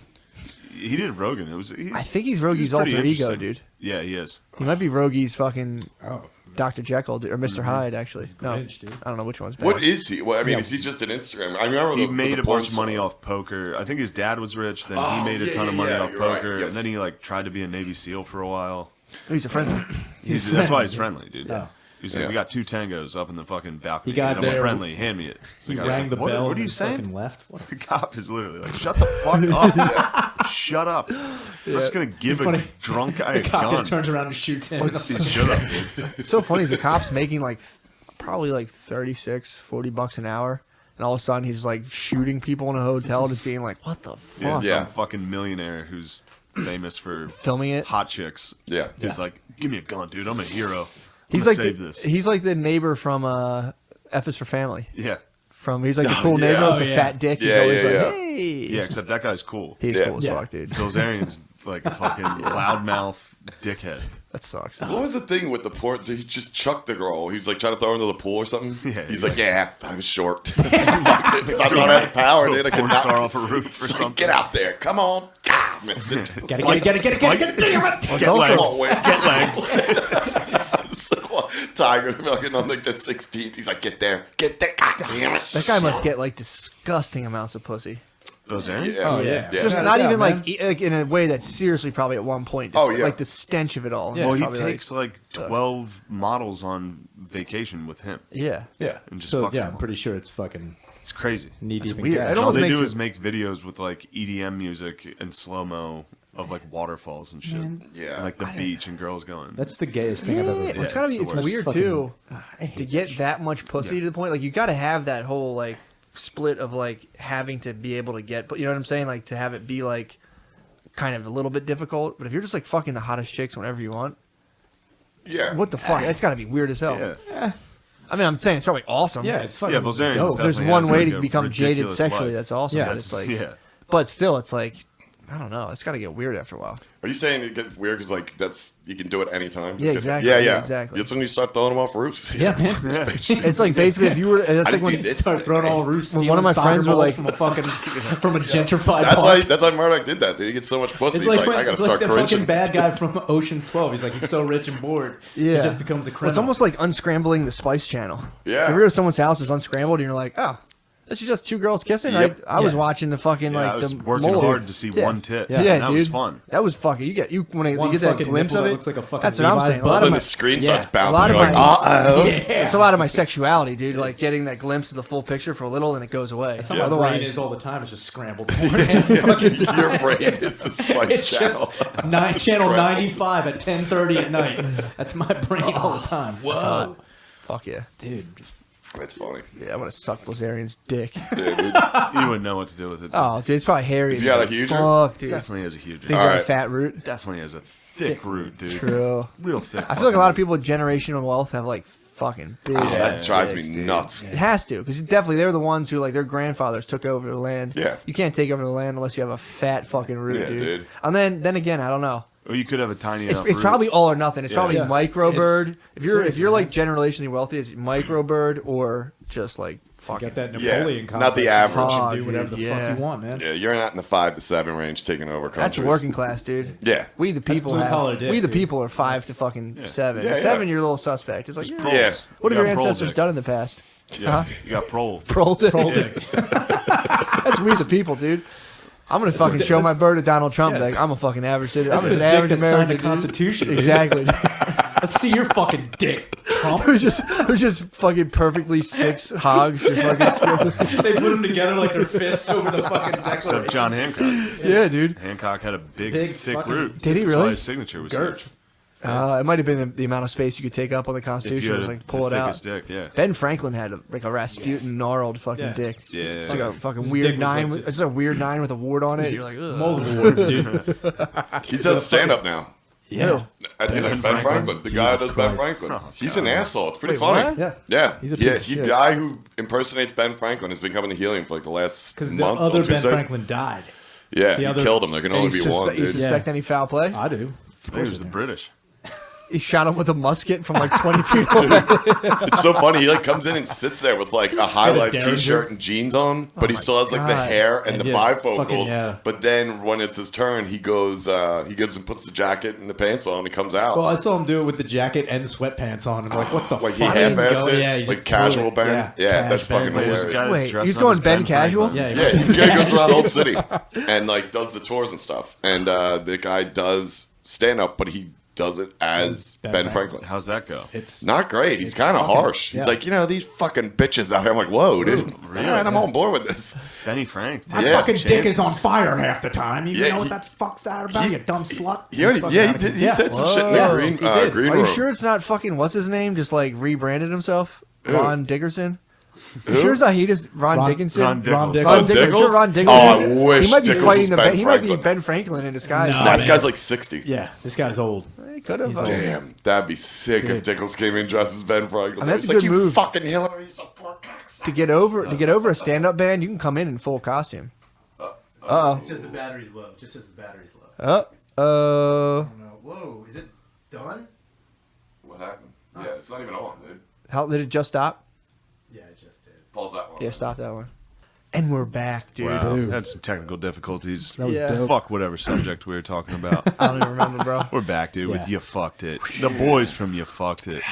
Speaker 6: He did Rogan.
Speaker 3: I think he's Rogi's
Speaker 6: pretty
Speaker 3: alter ego,
Speaker 6: interesting.
Speaker 3: dude.
Speaker 6: Yeah, he is.
Speaker 3: He might be Rogi's fucking
Speaker 4: Oh.
Speaker 3: Dr. Jekyll dude, or Mr. Hyde, actually. No,
Speaker 4: Grinch, dude.
Speaker 3: I don't know which one's better.
Speaker 5: What is he? Well, I mean, is he just an Instagram? I remember
Speaker 6: He
Speaker 5: the,
Speaker 6: made
Speaker 5: the
Speaker 6: a bunch
Speaker 5: porn
Speaker 6: of money
Speaker 5: star.
Speaker 6: off poker. I think his dad was rich. Then
Speaker 5: Oh,
Speaker 6: he made a
Speaker 5: yeah,
Speaker 6: ton of
Speaker 5: yeah,
Speaker 6: money
Speaker 5: yeah,
Speaker 6: off
Speaker 5: you're right.
Speaker 6: poker,
Speaker 5: Yep.
Speaker 6: and then he like tried to be a Navy SEAL for a while.
Speaker 3: He's a friend.
Speaker 6: That's why he's friendly, dude.
Speaker 4: Yeah.
Speaker 6: He's like,
Speaker 5: Yeah.
Speaker 6: we got 2 tangos up in the fucking balcony.
Speaker 4: He got
Speaker 6: dude. I'm
Speaker 4: there.
Speaker 6: friendly. Hand me it.
Speaker 4: He
Speaker 6: The guy was
Speaker 4: rang
Speaker 6: like,
Speaker 4: the
Speaker 6: what,
Speaker 4: bell.
Speaker 6: What are you
Speaker 4: and
Speaker 6: saying?
Speaker 4: fucking left. What?
Speaker 6: The cop is literally like, shut the fuck up. Shut up. I'm just going to give a
Speaker 4: Funny.
Speaker 6: drunk guy a
Speaker 4: The cop
Speaker 6: gun.
Speaker 4: just turns around and shoots him.
Speaker 6: Dude, shut up, dude.
Speaker 3: It's so funny. The cop's making like probably like $36-$40 an hour, and all of a sudden he's like shooting people in a hotel, just being like, "What the
Speaker 6: Yeah,
Speaker 3: fuck?"
Speaker 5: Yeah.
Speaker 6: some fucking millionaire who's famous for
Speaker 3: Filming it.
Speaker 6: hot chicks.
Speaker 5: Yeah.
Speaker 6: He's like, give me a gun, dude. I'm a hero.
Speaker 3: He's
Speaker 6: I'm
Speaker 3: like
Speaker 6: gonna save this.
Speaker 3: he's like the neighbor from F is for Family.
Speaker 6: Yeah.
Speaker 3: He's like the cool
Speaker 5: yeah.
Speaker 3: neighbor
Speaker 4: Oh,
Speaker 3: with the
Speaker 4: yeah.
Speaker 3: fat dick. He's
Speaker 5: Yeah,
Speaker 3: always
Speaker 5: yeah,
Speaker 3: like,
Speaker 5: yeah.
Speaker 3: "Hey."
Speaker 6: Yeah, except that guy's cool.
Speaker 3: He's
Speaker 5: Yeah.
Speaker 3: cool as
Speaker 4: Yeah.
Speaker 3: fuck, dude.
Speaker 6: Bilzerian's like a fucking loudmouth dickhead.
Speaker 3: That sucks.
Speaker 5: What was the thing with the port? He just chucked the girl. He was like trying to throw her into the pool or something.
Speaker 6: Yeah,
Speaker 5: He's
Speaker 6: yeah.
Speaker 5: like, yeah, I was short. I don't have the power, dude. I could
Speaker 6: Porn
Speaker 5: not
Speaker 6: star off a roof or
Speaker 5: It's like,
Speaker 6: something.
Speaker 5: Get out there. Come on. Ah, missed it.
Speaker 4: Get it.
Speaker 6: Get legs.
Speaker 3: also-
Speaker 6: Get legs.
Speaker 5: Tiger fucking on like the 16th. He's like, get there. God damn it.
Speaker 3: That guy must get like disgusting amounts of pussy.
Speaker 6: Bilzerian?
Speaker 5: Yeah.
Speaker 4: Oh, yeah.
Speaker 3: Just
Speaker 4: Yeah.
Speaker 3: not
Speaker 4: Yeah,
Speaker 3: even
Speaker 4: man.
Speaker 3: like in a way that's seriously probably at one point.
Speaker 5: Oh, yeah.
Speaker 3: Like the stench of it all.
Speaker 6: Well, he
Speaker 3: Probably,
Speaker 6: takes like 12 models on vacation with him.
Speaker 3: Yeah.
Speaker 4: Yeah.
Speaker 6: And just
Speaker 4: so
Speaker 6: fucks
Speaker 4: yeah,
Speaker 6: them.
Speaker 4: I'm pretty sure it's fucking
Speaker 6: It's crazy.
Speaker 4: knee deep in
Speaker 3: weird.
Speaker 4: cash.
Speaker 3: It
Speaker 6: All
Speaker 3: almost
Speaker 6: they
Speaker 3: makes
Speaker 6: do
Speaker 3: it-
Speaker 6: is make videos with like EDM music and slow mo of like waterfalls and shit.
Speaker 5: Yeah.
Speaker 6: And, like the beach and girls going.
Speaker 4: That's the gayest thing I've ever.
Speaker 3: Yeah,
Speaker 4: heard.
Speaker 3: it's gotta be.
Speaker 6: it's the
Speaker 3: It's
Speaker 6: worst.
Speaker 3: weird
Speaker 4: Fucking-
Speaker 3: too
Speaker 4: I
Speaker 3: to
Speaker 4: hate
Speaker 3: get that much pussy to the point. Like you got to have that whole like split of like having to be able to get. But you know what I'm saying? Like to have it be like kind of a little bit difficult. But if you're just like fucking the hottest chicks whenever you want,
Speaker 5: Yeah.
Speaker 3: what the fuck? That's got to be weird as hell.
Speaker 6: Yeah.
Speaker 3: I mean, I'm saying it's probably awesome.
Speaker 4: Yeah, it's fucking
Speaker 6: Yeah, Bilzerian
Speaker 4: dope.
Speaker 6: definitely
Speaker 3: There's one
Speaker 6: has,
Speaker 3: way
Speaker 6: like,
Speaker 3: to
Speaker 6: a
Speaker 3: become jaded
Speaker 6: ridiculous
Speaker 3: sexually.
Speaker 6: life.
Speaker 3: That's awesome.
Speaker 4: Yeah,
Speaker 3: but it's like,
Speaker 6: yeah.
Speaker 3: but still, it's like, I don't know. It's got to get weird after a while.
Speaker 5: Are you saying it gets weird because like you can do it anytime?
Speaker 3: Yeah, exactly.
Speaker 5: Yeah, yeah,
Speaker 3: Exactly.
Speaker 5: That's when you start throwing them off roofs.
Speaker 4: Yeah, man.
Speaker 3: It's like basically if you were. It's
Speaker 5: I
Speaker 3: like
Speaker 5: didn't
Speaker 3: when
Speaker 5: do this.
Speaker 4: Start throwing all roofs.
Speaker 3: When one of my friends were like-
Speaker 4: from a fucking from a gentrified.
Speaker 5: That's
Speaker 4: park.
Speaker 5: why Murdoch did that, dude. He gets so much pussy.
Speaker 4: It's
Speaker 5: He's
Speaker 4: like,
Speaker 5: like, I gotta
Speaker 4: it's like
Speaker 5: start
Speaker 4: the fucking
Speaker 5: cringing.
Speaker 4: bad guy from Ocean 12. He's like, he's so rich and bored.
Speaker 3: Yeah.
Speaker 4: He just becomes a
Speaker 3: Well,
Speaker 4: criminal.
Speaker 3: it's almost like unscrambling the Spice Channel.
Speaker 5: Yeah.
Speaker 3: If you go to someone's house, it's unscrambled, and you're like, oh, this is just two girls kissing.
Speaker 5: Yep.
Speaker 3: I was
Speaker 4: Yeah.
Speaker 3: watching the fucking
Speaker 6: Yeah,
Speaker 3: like
Speaker 6: I was
Speaker 3: the
Speaker 6: working
Speaker 3: mold.
Speaker 6: hard to see
Speaker 3: Yeah.
Speaker 6: one tit.
Speaker 3: Yeah,
Speaker 6: and that
Speaker 3: dude.
Speaker 6: was fun.
Speaker 3: That was fucking. You get when
Speaker 4: One
Speaker 3: you get that
Speaker 4: fucking
Speaker 3: glimpse
Speaker 4: nipple
Speaker 3: of
Speaker 4: that
Speaker 3: it.
Speaker 4: looks like a fucking
Speaker 3: That's what I'm
Speaker 4: Levi's
Speaker 3: saying. A
Speaker 4: butt.
Speaker 3: lot of
Speaker 5: Then
Speaker 3: my,
Speaker 5: the screen
Speaker 4: yeah.
Speaker 5: starts
Speaker 3: a
Speaker 5: bouncing.
Speaker 3: lot
Speaker 5: You're
Speaker 3: of
Speaker 5: like,
Speaker 3: my-
Speaker 5: uh-oh.
Speaker 3: it's a lot of my sexuality, dude. Like getting that glimpse of the full picture for a little, and it goes away.
Speaker 4: That's how my brain
Speaker 3: Otherwise,
Speaker 4: is all the time. It's just scrambled porn. Fucking
Speaker 5: Your brain is the Spice
Speaker 4: It's
Speaker 5: Channel.
Speaker 4: just channel
Speaker 5: Scrambled.
Speaker 4: 95 at 10:30 at night. That's my brain all the time. Whoa,
Speaker 3: hot. Fuck yeah,
Speaker 4: dude.
Speaker 5: That's funny.
Speaker 3: yeah. I want to suck Bilzerian's dick.
Speaker 5: Yeah, dude.
Speaker 6: You wouldn't know what to do with it.
Speaker 3: Oh, dude, it's probably hairy.
Speaker 5: Has he got a huge one?
Speaker 3: Fuck, dude.
Speaker 6: Definitely has a huge.
Speaker 3: Think he's
Speaker 5: All
Speaker 3: got a
Speaker 5: right.
Speaker 3: fat root.
Speaker 6: Definitely has a thick root, dude.
Speaker 3: True.
Speaker 6: Real thick.
Speaker 3: I feel like a lot of
Speaker 6: fucking
Speaker 3: people with generational wealth have like fucking big.
Speaker 5: Oh, that
Speaker 3: ass
Speaker 5: drives
Speaker 3: dicks,
Speaker 5: me
Speaker 3: dude.
Speaker 5: nuts.
Speaker 3: It has to, because definitely they're the ones who like their grandfathers took over the land.
Speaker 5: Yeah.
Speaker 3: You can't take over the land unless you have a fat fucking root,
Speaker 5: Yeah,
Speaker 3: dude.
Speaker 5: dude.
Speaker 3: And then again, I don't know.
Speaker 6: Or you could have a tiny
Speaker 3: It's,
Speaker 6: enough
Speaker 3: it's
Speaker 6: root.
Speaker 3: probably all or nothing. It's
Speaker 6: Yeah.
Speaker 3: probably
Speaker 4: Yeah.
Speaker 3: microbird.
Speaker 4: It's
Speaker 3: If you're like
Speaker 4: crazy,
Speaker 3: generationally wealthy, it's microbird or just like fucking.
Speaker 4: Got that
Speaker 5: Yeah,
Speaker 4: Napoleon
Speaker 5: not
Speaker 4: complex.
Speaker 5: the
Speaker 4: You
Speaker 5: average.
Speaker 4: can
Speaker 3: Oh,
Speaker 4: do whatever the
Speaker 3: dude,
Speaker 4: fuck
Speaker 3: yeah.
Speaker 4: you want, man.
Speaker 5: Yeah, you're not in the 5 to 7 range taking over countries.
Speaker 3: That's working class, dude.
Speaker 5: Yeah.
Speaker 3: We the people
Speaker 4: blue
Speaker 3: have.
Speaker 4: collar dick,
Speaker 3: we the
Speaker 4: dude.
Speaker 3: people are 5 to fucking 7.
Speaker 5: Yeah, yeah.
Speaker 3: 7, you're a little suspect. It's like,
Speaker 6: Just
Speaker 3: yeah.
Speaker 5: Yeah.
Speaker 6: proles.
Speaker 3: What
Speaker 6: You
Speaker 3: have your
Speaker 6: got prole
Speaker 3: ancestors
Speaker 6: dick.
Speaker 3: done in the past?
Speaker 6: Yeah,
Speaker 3: Huh?
Speaker 6: you got prole.
Speaker 3: Prole dick.
Speaker 4: Prole dick.
Speaker 3: That's we the people, dude. I'm gonna fucking show my bird to Donald Trump.
Speaker 4: Yeah.
Speaker 3: Like I'm a fucking average citizen.
Speaker 4: That's
Speaker 3: I'm
Speaker 4: the
Speaker 3: just an
Speaker 4: dick
Speaker 3: average
Speaker 4: that signed
Speaker 3: American.
Speaker 4: the Constitution.
Speaker 3: Dude. Exactly.
Speaker 4: Let's see your fucking dick, Trump.
Speaker 3: It was just fucking perfectly 6 hogs. Just fucking
Speaker 4: They put them together like their fists over the fucking
Speaker 6: Except
Speaker 4: declaration.
Speaker 6: John Hancock.
Speaker 3: yeah, dude.
Speaker 6: Hancock had a big thick
Speaker 4: fucking-
Speaker 6: root.
Speaker 3: Did he
Speaker 6: That's
Speaker 3: really?
Speaker 6: why his signature was
Speaker 4: Girth.
Speaker 6: huge.
Speaker 3: It might have been the amount of space you could take up on the
Speaker 6: If
Speaker 3: Constitution.
Speaker 6: you had
Speaker 3: Was
Speaker 6: a,
Speaker 3: like pull it
Speaker 6: the
Speaker 3: out.
Speaker 6: thickest dick, yeah.
Speaker 3: Ben Franklin had like a Rasputin gnarled fucking
Speaker 4: Yeah.
Speaker 3: dick.
Speaker 6: Yeah.
Speaker 3: It's like a fucking
Speaker 4: His
Speaker 3: weird
Speaker 4: dick was like
Speaker 3: 9.
Speaker 4: just-
Speaker 3: It's just a weird 9 with a wart on it. You're like, ugh.
Speaker 4: Multiple words, dude.
Speaker 5: He does stand up now.
Speaker 3: Yeah.
Speaker 5: I think
Speaker 6: Ben
Speaker 5: Ben Franklin.
Speaker 6: Franklin.
Speaker 5: The guy who does Ben
Speaker 4: Christ.
Speaker 5: Franklin.
Speaker 6: Oh,
Speaker 5: He's
Speaker 6: God.
Speaker 5: an asshole. It's pretty
Speaker 3: Wait,
Speaker 5: funny.
Speaker 3: what?
Speaker 4: Yeah.
Speaker 5: Yeah.
Speaker 4: He's a piece of
Speaker 5: He
Speaker 4: shit.
Speaker 5: guy who impersonates Ben Franklin has been coming to helium for like the last
Speaker 4: Because the
Speaker 5: month.
Speaker 4: other
Speaker 5: or 2
Speaker 4: Ben
Speaker 5: days.
Speaker 4: Franklin died.
Speaker 5: Yeah,
Speaker 4: the
Speaker 5: he
Speaker 4: other-
Speaker 5: killed him. There can only be one,
Speaker 3: You
Speaker 5: dude.
Speaker 3: suspect any foul play?
Speaker 4: I do.
Speaker 6: I think it was the British.
Speaker 3: He shot him with a musket from like 20 feet away.
Speaker 5: It's so funny. He like comes in and sits there with like a High Life
Speaker 4: Derringer.
Speaker 5: t-shirt and jeans on, but he still has like the
Speaker 3: God.
Speaker 5: hair and
Speaker 4: And
Speaker 5: the
Speaker 4: yeah,
Speaker 5: bifocals.
Speaker 4: fucking, yeah.
Speaker 5: But then when it's his turn, he goes and puts the jacket and the pants on. And he comes out.
Speaker 4: Well, I saw him do it with the jacket and sweatpants on. I'm like, what the
Speaker 5: Like he
Speaker 4: fuck?
Speaker 5: half-assed it,
Speaker 4: Yeah, he
Speaker 5: like
Speaker 4: just
Speaker 5: casual
Speaker 4: threw it.
Speaker 5: band. Yeah,
Speaker 4: cash
Speaker 5: that's fucking
Speaker 4: band.
Speaker 5: hilarious.
Speaker 6: There's a guy that's
Speaker 3: Wait,
Speaker 6: dressed
Speaker 3: he's
Speaker 6: up
Speaker 3: going
Speaker 6: as
Speaker 3: Ben Casual?
Speaker 6: Franklin.
Speaker 4: Yeah,
Speaker 5: Yeah, he goes around Old City and like does the tours and stuff. And the guy does stand up, but he does it as Ben Franklin.
Speaker 6: How's that go?
Speaker 4: It's
Speaker 5: Not great. He's kind of
Speaker 4: fucking-
Speaker 5: harsh.
Speaker 4: yeah.
Speaker 5: He's like, these fucking bitches out here. I'm like, whoa, dude.
Speaker 6: Really?
Speaker 5: Man, I'm on board with this.
Speaker 6: Benny Frank.
Speaker 4: my
Speaker 5: Yeah.
Speaker 4: fucking dick is on fire half the time. You
Speaker 5: Yeah,
Speaker 4: know what
Speaker 5: he-
Speaker 4: that fuck's that about, you dumb slut?
Speaker 5: He already,
Speaker 4: Fucking
Speaker 5: yeah,
Speaker 4: out
Speaker 5: he
Speaker 4: of
Speaker 5: did.
Speaker 4: here.
Speaker 5: He said some shit in
Speaker 4: Yeah,
Speaker 5: the green,
Speaker 4: he did.
Speaker 5: green
Speaker 3: Are you
Speaker 5: room.
Speaker 3: sure it's not fucking what's his name? Just like rebranded himself,
Speaker 5: Who?
Speaker 3: Ron Dickerson. You sure it's not he just Ron Dickinson?
Speaker 6: Ron Dickles.
Speaker 4: Ron Dickles.
Speaker 3: Ron Dickinson.
Speaker 5: Dickles?
Speaker 3: Sure, Ron Dickinson.
Speaker 5: Oh, I wish
Speaker 3: he might be
Speaker 5: Dickles
Speaker 3: fighting
Speaker 5: was
Speaker 3: the
Speaker 5: Ben
Speaker 3: He might be
Speaker 5: Franklin.
Speaker 3: Ben Franklin in disguise.
Speaker 4: No.
Speaker 5: This
Speaker 4: man.
Speaker 5: guy's like 60.
Speaker 4: Yeah, this guy's old.
Speaker 3: He could have.
Speaker 5: Damn, that'd be sick if Dickles came in dressed as Ben Franklin.
Speaker 3: I mean, that's
Speaker 5: It's
Speaker 3: a
Speaker 5: like,
Speaker 3: good
Speaker 5: you
Speaker 3: move.
Speaker 5: fucking Hillary, you support cocksucker.
Speaker 3: To get over a stand-up band, you can come in full costume. Uh
Speaker 7: It says the battery's low. Just says the battery's low.
Speaker 3: oh.
Speaker 7: Whoa, is it done?
Speaker 5: What happened? Yeah, it's not even on, dude.
Speaker 3: How did it just stop?
Speaker 7: Yeah, it just did.
Speaker 5: Pause that one.
Speaker 3: Yeah, stop that one. And we're back, dude.
Speaker 6: Wow, had some technical difficulties.
Speaker 4: That was
Speaker 3: Yeah.
Speaker 4: dope.
Speaker 6: Fuck whatever subject we were talking about.
Speaker 3: I don't even remember, bro.
Speaker 6: We're back, dude, with
Speaker 4: Yeah.
Speaker 6: You Fucked It. The boys from You Fucked It.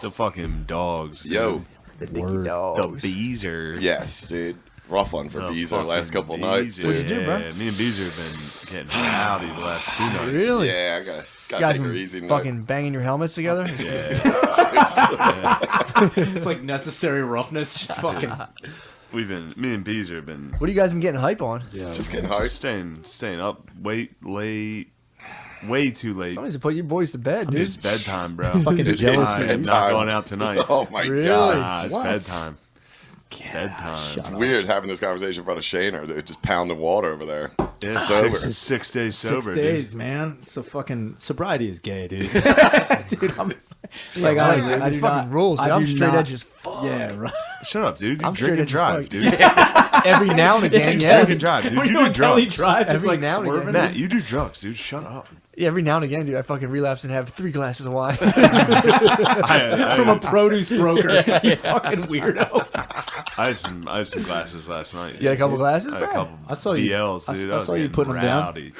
Speaker 6: The fucking dogs. dude.
Speaker 5: Yo,
Speaker 3: The Dicky
Speaker 6: The
Speaker 3: Dogs.
Speaker 6: Beezer.
Speaker 5: yes, dude. Rough one for
Speaker 6: The
Speaker 5: Beezer last
Speaker 6: fucking
Speaker 5: couple nights,
Speaker 6: Beezer.
Speaker 5: dude.
Speaker 3: What'd you do, bro?
Speaker 6: Yeah, me and Beezer have been getting rowdy the last 2 nights.
Speaker 3: Really?
Speaker 5: Yeah, I gotta
Speaker 3: You guys
Speaker 5: take her
Speaker 3: been
Speaker 5: easy.
Speaker 3: fucking banging your helmets together?
Speaker 6: Yeah.
Speaker 4: It's like necessary roughness. Just fucking.
Speaker 6: Me and Beezer have been
Speaker 3: What have you guys been getting hype on?
Speaker 5: Just getting hard.
Speaker 6: staying up late, way too late.
Speaker 3: Somebody's to put your boys to bed, dude.
Speaker 6: It's bedtime, bro.
Speaker 4: Fucking
Speaker 5: It
Speaker 4: jealous,
Speaker 5: is
Speaker 6: I'm
Speaker 4: dude.
Speaker 6: not
Speaker 5: bedtime.
Speaker 6: going out tonight.
Speaker 5: Oh my
Speaker 3: Really?
Speaker 5: god.
Speaker 6: Nah, it's
Speaker 4: What?
Speaker 6: bedtime. Bedtime.
Speaker 5: It's weird having this conversation in front of Shaner. They're just pounding water over there.
Speaker 6: Yeah,
Speaker 5: Sober.
Speaker 6: 6 days sober,
Speaker 4: 6 days, man. So fucking sobriety is gay, dude. Dude, I'm like,
Speaker 3: Right,
Speaker 4: I
Speaker 3: dude,
Speaker 4: do
Speaker 3: it fucking
Speaker 4: not,
Speaker 3: rules. Dude.
Speaker 4: I
Speaker 3: I'm
Speaker 4: do
Speaker 3: straight
Speaker 4: not-
Speaker 3: edge as fuck.
Speaker 4: Yeah, right.
Speaker 6: dude. Shut up, dude. You
Speaker 3: I'm
Speaker 6: drink and
Speaker 3: straight edge as
Speaker 6: drive,
Speaker 3: fuck.
Speaker 6: dude.
Speaker 3: Every now and again, yeah.
Speaker 6: Drink and drive, dude.
Speaker 4: When
Speaker 6: You
Speaker 4: you
Speaker 6: do
Speaker 4: on Kelly
Speaker 6: drugs.
Speaker 4: Drive, just
Speaker 3: Every
Speaker 4: like
Speaker 3: now and again.
Speaker 4: swerving.
Speaker 6: Matt, you do drugs, dude. Shut up.
Speaker 3: Yeah, every now and again, dude, I fucking relapse and have 3 glasses of wine.
Speaker 4: From a produce broker. You fucking weirdo.
Speaker 6: I had some glasses last night.
Speaker 3: You had a couple glasses,
Speaker 6: I had a
Speaker 3: bro?
Speaker 6: couple
Speaker 4: I saw you-
Speaker 6: BLs,
Speaker 4: I-
Speaker 6: dude.
Speaker 4: I
Speaker 6: was
Speaker 4: saw you
Speaker 6: getting
Speaker 4: putting them down.
Speaker 6: rowdy.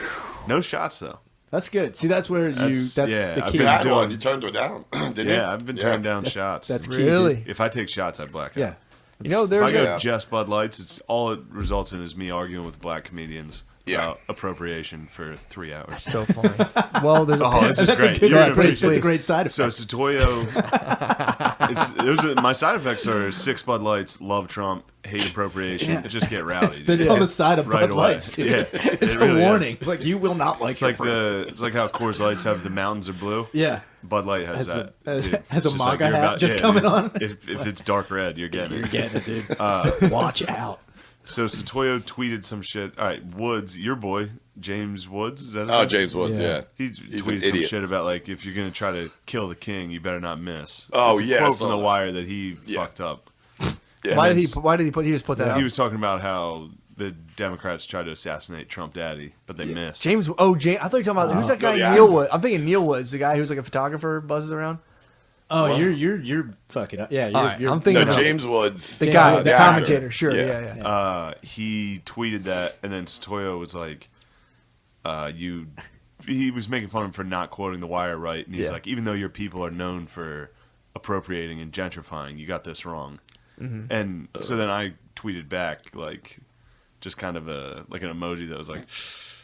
Speaker 6: No shots though.
Speaker 4: That's good. See, that's where that's
Speaker 6: yeah,
Speaker 4: the
Speaker 6: I've
Speaker 4: key.
Speaker 6: been
Speaker 5: You had
Speaker 6: doing-
Speaker 5: one. You turned it down, didn't you?
Speaker 6: Yeah, I've been turning down shots.
Speaker 4: That's key.
Speaker 3: Really?
Speaker 4: dude.
Speaker 6: If I take shots, I black out.
Speaker 4: Yeah.
Speaker 3: You know,
Speaker 6: If
Speaker 3: there's
Speaker 6: I go
Speaker 5: Yeah.
Speaker 6: just Bud Lights, it's all it results in is me arguing with black comedians
Speaker 5: Yeah.
Speaker 6: about appropriation for 3 hours.
Speaker 3: so funny. Well, there's a
Speaker 6: Oh, this is
Speaker 4: That's
Speaker 6: great.
Speaker 4: a good,
Speaker 6: You're
Speaker 4: that's,
Speaker 6: gonna
Speaker 4: great,
Speaker 6: appreciate
Speaker 4: that's a
Speaker 6: it.
Speaker 4: great side
Speaker 6: So
Speaker 4: effect.
Speaker 6: Satoyo, my side effects are 6 Bud Lights, love Trump, hate appropriation, just get rowdy.
Speaker 4: That's
Speaker 6: dude.
Speaker 4: on the side of
Speaker 6: Right
Speaker 4: Bud
Speaker 6: away.
Speaker 4: Lights, dude.
Speaker 6: Yeah,
Speaker 4: It's
Speaker 6: it
Speaker 4: a
Speaker 6: really
Speaker 4: warning.
Speaker 6: is.
Speaker 4: It's like you will not like
Speaker 6: It's like
Speaker 4: your
Speaker 6: it's like how Coors Lights have the mountains are blue.
Speaker 4: Yeah.
Speaker 6: Bud Light has
Speaker 4: Has
Speaker 6: that.
Speaker 4: a-
Speaker 6: dude.
Speaker 4: has
Speaker 6: It's
Speaker 4: a
Speaker 6: just like
Speaker 4: MAGA
Speaker 6: you're
Speaker 4: hat just coming
Speaker 6: dude.
Speaker 4: on.
Speaker 6: If it's dark red, you're getting
Speaker 4: You're
Speaker 6: it.
Speaker 4: getting it, dude. Watch out.
Speaker 6: So Satoyo tweeted some shit. All right, Woods, your boy, James Woods. Is that his
Speaker 5: Oh,
Speaker 6: name?
Speaker 5: James Woods, yeah.
Speaker 6: He
Speaker 5: He's an
Speaker 6: tweeted some
Speaker 5: idiot.
Speaker 6: shit about like if you're gonna try to kill the king, you better not miss.
Speaker 5: Oh,
Speaker 6: It's a
Speaker 5: yeah, I
Speaker 6: quote
Speaker 5: saw
Speaker 6: from The
Speaker 5: that.
Speaker 6: Wire that he
Speaker 5: Yeah.
Speaker 6: fucked up.
Speaker 5: Yeah.
Speaker 3: Why
Speaker 6: And
Speaker 3: did he?
Speaker 6: then
Speaker 3: Why did he put? He just put that.
Speaker 6: He
Speaker 3: out?
Speaker 6: was talking about how the Democrats tried to assassinate Trump Daddy, but they missed.
Speaker 3: James. Oh, James. I thought you were talking about who's that guy?
Speaker 5: No, yeah.
Speaker 3: Neil Woods. I'm thinking Neil Woods, the guy who's like a photographer, buzzes around.
Speaker 4: Oh, you're fucking up. Yeah,
Speaker 3: All right,
Speaker 4: you're
Speaker 3: I'm thinking
Speaker 5: No,
Speaker 3: about
Speaker 5: James Woods.
Speaker 3: the guy,
Speaker 4: Yeah,
Speaker 3: the
Speaker 5: actor.
Speaker 3: commentator. Sure.
Speaker 5: Yeah.
Speaker 3: Yeah.
Speaker 6: He tweeted that, and then Satoyo was like, he was making fun of him for not quoting The Wire right, and he's
Speaker 3: Yeah.
Speaker 6: like, even though your people are known for appropriating and gentrifying, you got this wrong.
Speaker 3: Mm-hmm.
Speaker 6: And so then I tweeted back, like, just kind of an emoji that was like,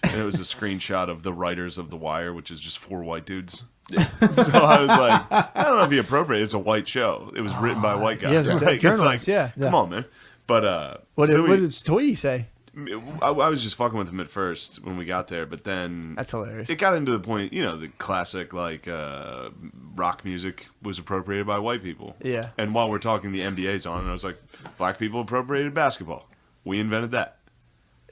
Speaker 6: and it was a screenshot of the writers of The Wire, which is just 4 white dudes. So I was like, I don't know if he appropriated. It's a white show. It was written by white guys.
Speaker 3: Yeah, it's
Speaker 6: Like, it's
Speaker 3: journalists,
Speaker 6: like,
Speaker 3: yeah.
Speaker 6: come on, man. But
Speaker 3: What
Speaker 6: so
Speaker 3: did Toy say?
Speaker 6: I was just fucking with him at first when we got there, but then
Speaker 3: That's hilarious.
Speaker 6: it got into the point, the classic like rock music was appropriated by white people.
Speaker 3: Yeah.
Speaker 6: And while we're talking, the NBA's on, and I was like, black people appropriated basketball. We invented that.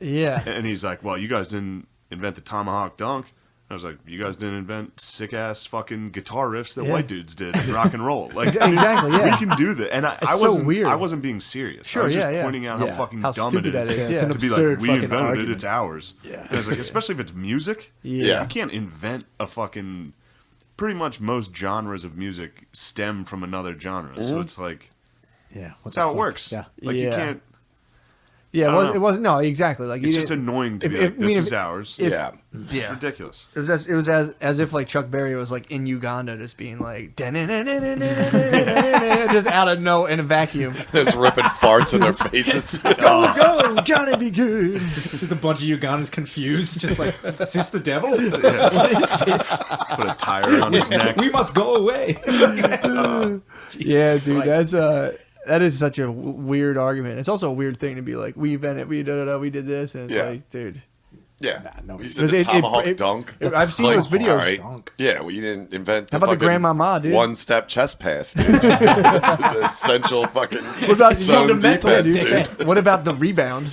Speaker 3: Yeah.
Speaker 6: And he's like, well, you guys didn't invent the tomahawk dunk. I was like, you guys didn't invent sick ass fucking guitar riffs that
Speaker 3: Yeah.
Speaker 6: white dudes did in rock and roll. Like
Speaker 3: Exactly, yeah.
Speaker 6: we can do that. And I
Speaker 3: so
Speaker 6: wasn't
Speaker 3: weird.
Speaker 6: I wasn't being serious.
Speaker 3: Sure,
Speaker 6: I was just
Speaker 3: yeah.
Speaker 6: pointing out
Speaker 4: Yeah.
Speaker 6: how fucking
Speaker 3: How
Speaker 6: dumb
Speaker 3: stupid
Speaker 6: it is.
Speaker 3: that is,
Speaker 4: It's
Speaker 3: yeah.
Speaker 4: an
Speaker 6: To be
Speaker 4: absurd
Speaker 6: like, we
Speaker 4: fucking
Speaker 6: invented
Speaker 4: argument.
Speaker 6: it, it's ours.
Speaker 4: Yeah.
Speaker 6: And I was like, especially if it's music.
Speaker 3: Yeah.
Speaker 6: You can't invent a fucking. Pretty much most genres of music stem from another genre. So it's like,
Speaker 4: Yeah.
Speaker 6: that's how it works.
Speaker 4: Yeah.
Speaker 6: Like you
Speaker 3: Yeah.
Speaker 6: can't.
Speaker 3: Yeah.
Speaker 6: I don't
Speaker 3: It
Speaker 6: know.
Speaker 3: wasn't. No, exactly. Like
Speaker 6: It's
Speaker 3: you
Speaker 6: just
Speaker 3: didn't-
Speaker 6: annoying to
Speaker 3: if-
Speaker 6: be
Speaker 3: if-
Speaker 6: like,
Speaker 3: I mean,
Speaker 6: this
Speaker 3: if-
Speaker 6: is ours.
Speaker 3: if-
Speaker 5: Yeah.
Speaker 3: Yeah.
Speaker 6: Ridiculous.
Speaker 3: It was as if like Chuck Berry was like in Uganda, just being like just out of in a vacuum.
Speaker 5: Just ripping farts in their faces.
Speaker 3: Go, Johnny, be good.
Speaker 4: Just a bunch of Ugandans confused, just like, is this the devil? What is this?
Speaker 6: Put a tire on his neck.
Speaker 4: We must go away.
Speaker 3: Yeah, dude,
Speaker 4: Christ.
Speaker 3: that is such a weird argument. It's also a weird thing to be like, we invented, we did this, and it's
Speaker 5: Yeah.
Speaker 3: like, dude.
Speaker 5: Yeah.
Speaker 4: no,
Speaker 5: You said the
Speaker 3: It-
Speaker 5: tomahawk dunk.
Speaker 3: I've
Speaker 5: It's
Speaker 3: seen
Speaker 5: like,
Speaker 3: those videos.
Speaker 5: all right.
Speaker 4: Dunk.
Speaker 5: Yeah, well, you didn't invent
Speaker 3: How about the
Speaker 5: fucking
Speaker 3: grandmama, dude?
Speaker 5: one-step chest pass, dude. The essential fucking
Speaker 3: What about
Speaker 5: zone
Speaker 3: fundamental,
Speaker 5: defense,
Speaker 3: dude?
Speaker 5: dude.
Speaker 3: What about the rebound?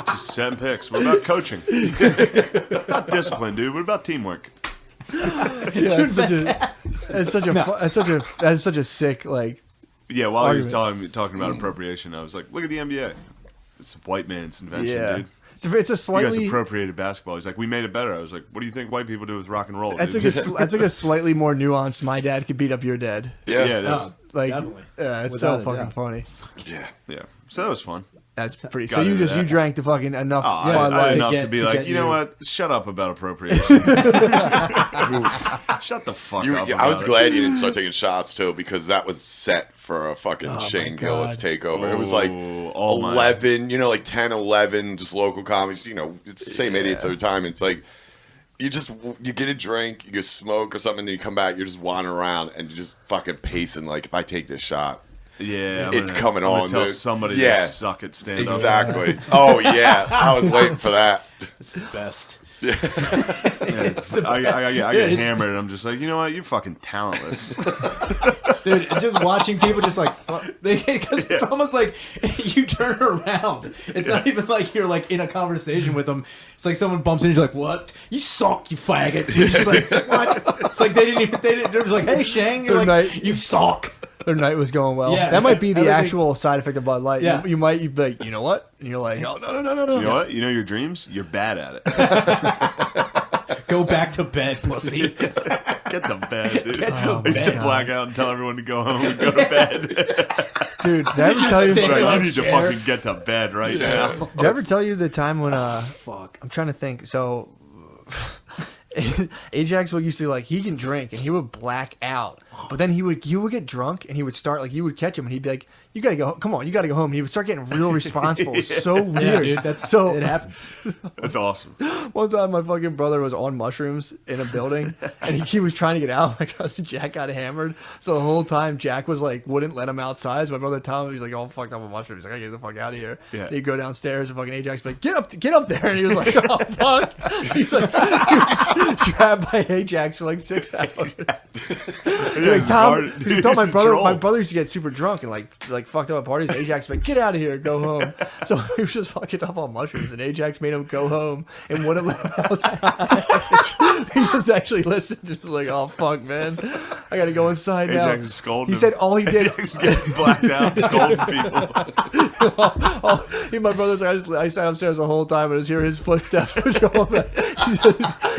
Speaker 6: Just send picks. What about coaching? Not discipline, dude. What about teamwork?
Speaker 3: Yeah, that's such a sick like.
Speaker 6: Yeah, while he was
Speaker 3: Argument.
Speaker 6: talking about appropriation, I was like, look at the NBA. It's a white man's invention,
Speaker 3: Yeah,
Speaker 6: dude.
Speaker 3: it's a
Speaker 6: You guys
Speaker 3: slightly.
Speaker 6: appropriated basketball. He's like, we made it better. I was like, what do you think white people do with rock and roll?
Speaker 3: That's
Speaker 6: dude?
Speaker 3: like a slightly more nuanced. My dad could beat up your dad.
Speaker 5: Yeah.
Speaker 6: Yeah, it is.
Speaker 3: Like,
Speaker 4: Definitely.
Speaker 3: it's
Speaker 4: Without
Speaker 3: so
Speaker 4: a
Speaker 3: fucking
Speaker 4: doubt.
Speaker 3: funny.
Speaker 5: Yeah.
Speaker 6: Yeah. So that was fun.
Speaker 3: That's pretty.
Speaker 6: Got
Speaker 3: So you
Speaker 6: into
Speaker 3: just
Speaker 6: that.
Speaker 3: you drank the fucking enough.
Speaker 6: Oh, I
Speaker 3: Bud Light.
Speaker 6: enough
Speaker 4: get-
Speaker 6: to be
Speaker 4: to
Speaker 6: like,
Speaker 4: get
Speaker 6: you know
Speaker 4: you-
Speaker 6: what? Shut up about appropriation. Shut the fuck up.
Speaker 5: I was
Speaker 6: about
Speaker 5: glad
Speaker 6: it.
Speaker 5: you didn't start taking shots too, because that was set for a fucking Shane Gillis takeover. It was like
Speaker 6: Oh, my.
Speaker 5: 11, like 10, 11, just local comics. It's the same idiots every time. It's like you get a drink, you get smoke or something, and then you come back, you're just wandering around and you're just fucking pacing. Like, if I take this shot,
Speaker 6: Yeah,
Speaker 5: It's coming
Speaker 6: I'm gonna
Speaker 5: on,
Speaker 6: Tell
Speaker 5: dude.
Speaker 6: somebody
Speaker 5: Yeah.
Speaker 6: to suck at stand up.
Speaker 5: exactly. Oh yeah, I was waiting for that.
Speaker 4: It's the best.
Speaker 6: I get hammered, and I'm just like, you know what? You're fucking talentless.
Speaker 4: Dude, just watching people just like, because it's almost like you turn around. It's not even like you're like in a conversation with them. It's like someone bumps in and you're like, what? You suck, you faggot. You're just like, what? It's like they didn't, they're just like, hey, Shang, you're
Speaker 3: Their
Speaker 4: like, you suck.
Speaker 3: Their night was going well.
Speaker 4: Yeah.
Speaker 3: That might be the
Speaker 4: Everything-
Speaker 3: actual side effect of Bud Light.
Speaker 4: Yeah.
Speaker 3: You'd be like, you know what? And you're like, oh no.
Speaker 6: You know what? You know your dreams? You're bad at it.
Speaker 4: Go back to bed, pussy.
Speaker 6: Get to bed, dude.
Speaker 4: Get to
Speaker 6: I used to
Speaker 4: bed.
Speaker 6: black out and tell everyone to go home and go to bed.
Speaker 3: Dude, did I ever tell you?
Speaker 4: Stay
Speaker 6: Like,
Speaker 4: on
Speaker 6: you need to
Speaker 4: chair.
Speaker 6: fucking get to bed right now.
Speaker 3: Did I ever tell you the time when
Speaker 4: Fuck.
Speaker 3: I'm trying to think. So Ajax would used to like he can drink and he would black out, but then he would get drunk and he would start like you would catch him and he'd be like, "You gotta go, come on, you gotta go home." And he would start getting real responsible. It was so
Speaker 4: Yeah,
Speaker 3: weird.
Speaker 4: dude, that's
Speaker 3: so
Speaker 4: it happens.
Speaker 6: That's awesome.
Speaker 3: one time my fucking brother was on mushrooms in a building and he was trying to get out. My cousin Jack got hammered, so the whole time Jack was like wouldn't let him outside. So my brother Tom, he's like all fucked up on mushrooms. He's like, I get the fuck out of here.
Speaker 6: Yeah.
Speaker 3: And he'd go downstairs and fucking Ajax be like, get up there. And he was like, oh fuck. He's like trapped by Ajax for like 6 hours. Like Tom,
Speaker 6: Dude,
Speaker 3: he thought my
Speaker 6: he's
Speaker 3: brother
Speaker 6: control.
Speaker 3: used to get super drunk and like fucked up at parties. Ajax was like, get out of here, go home. So he was just fucking up on mushrooms, and Ajax made him go home and wouldn't let him outside. He just actually listened and was like, oh fuck, man, I gotta go inside now.
Speaker 6: Ajax is scolding
Speaker 3: He
Speaker 6: him.
Speaker 3: said all he did.
Speaker 6: Ajax is getting blacked out, scolding people.
Speaker 3: My brother's like, I sat upstairs the whole time and I just hear his footsteps going back.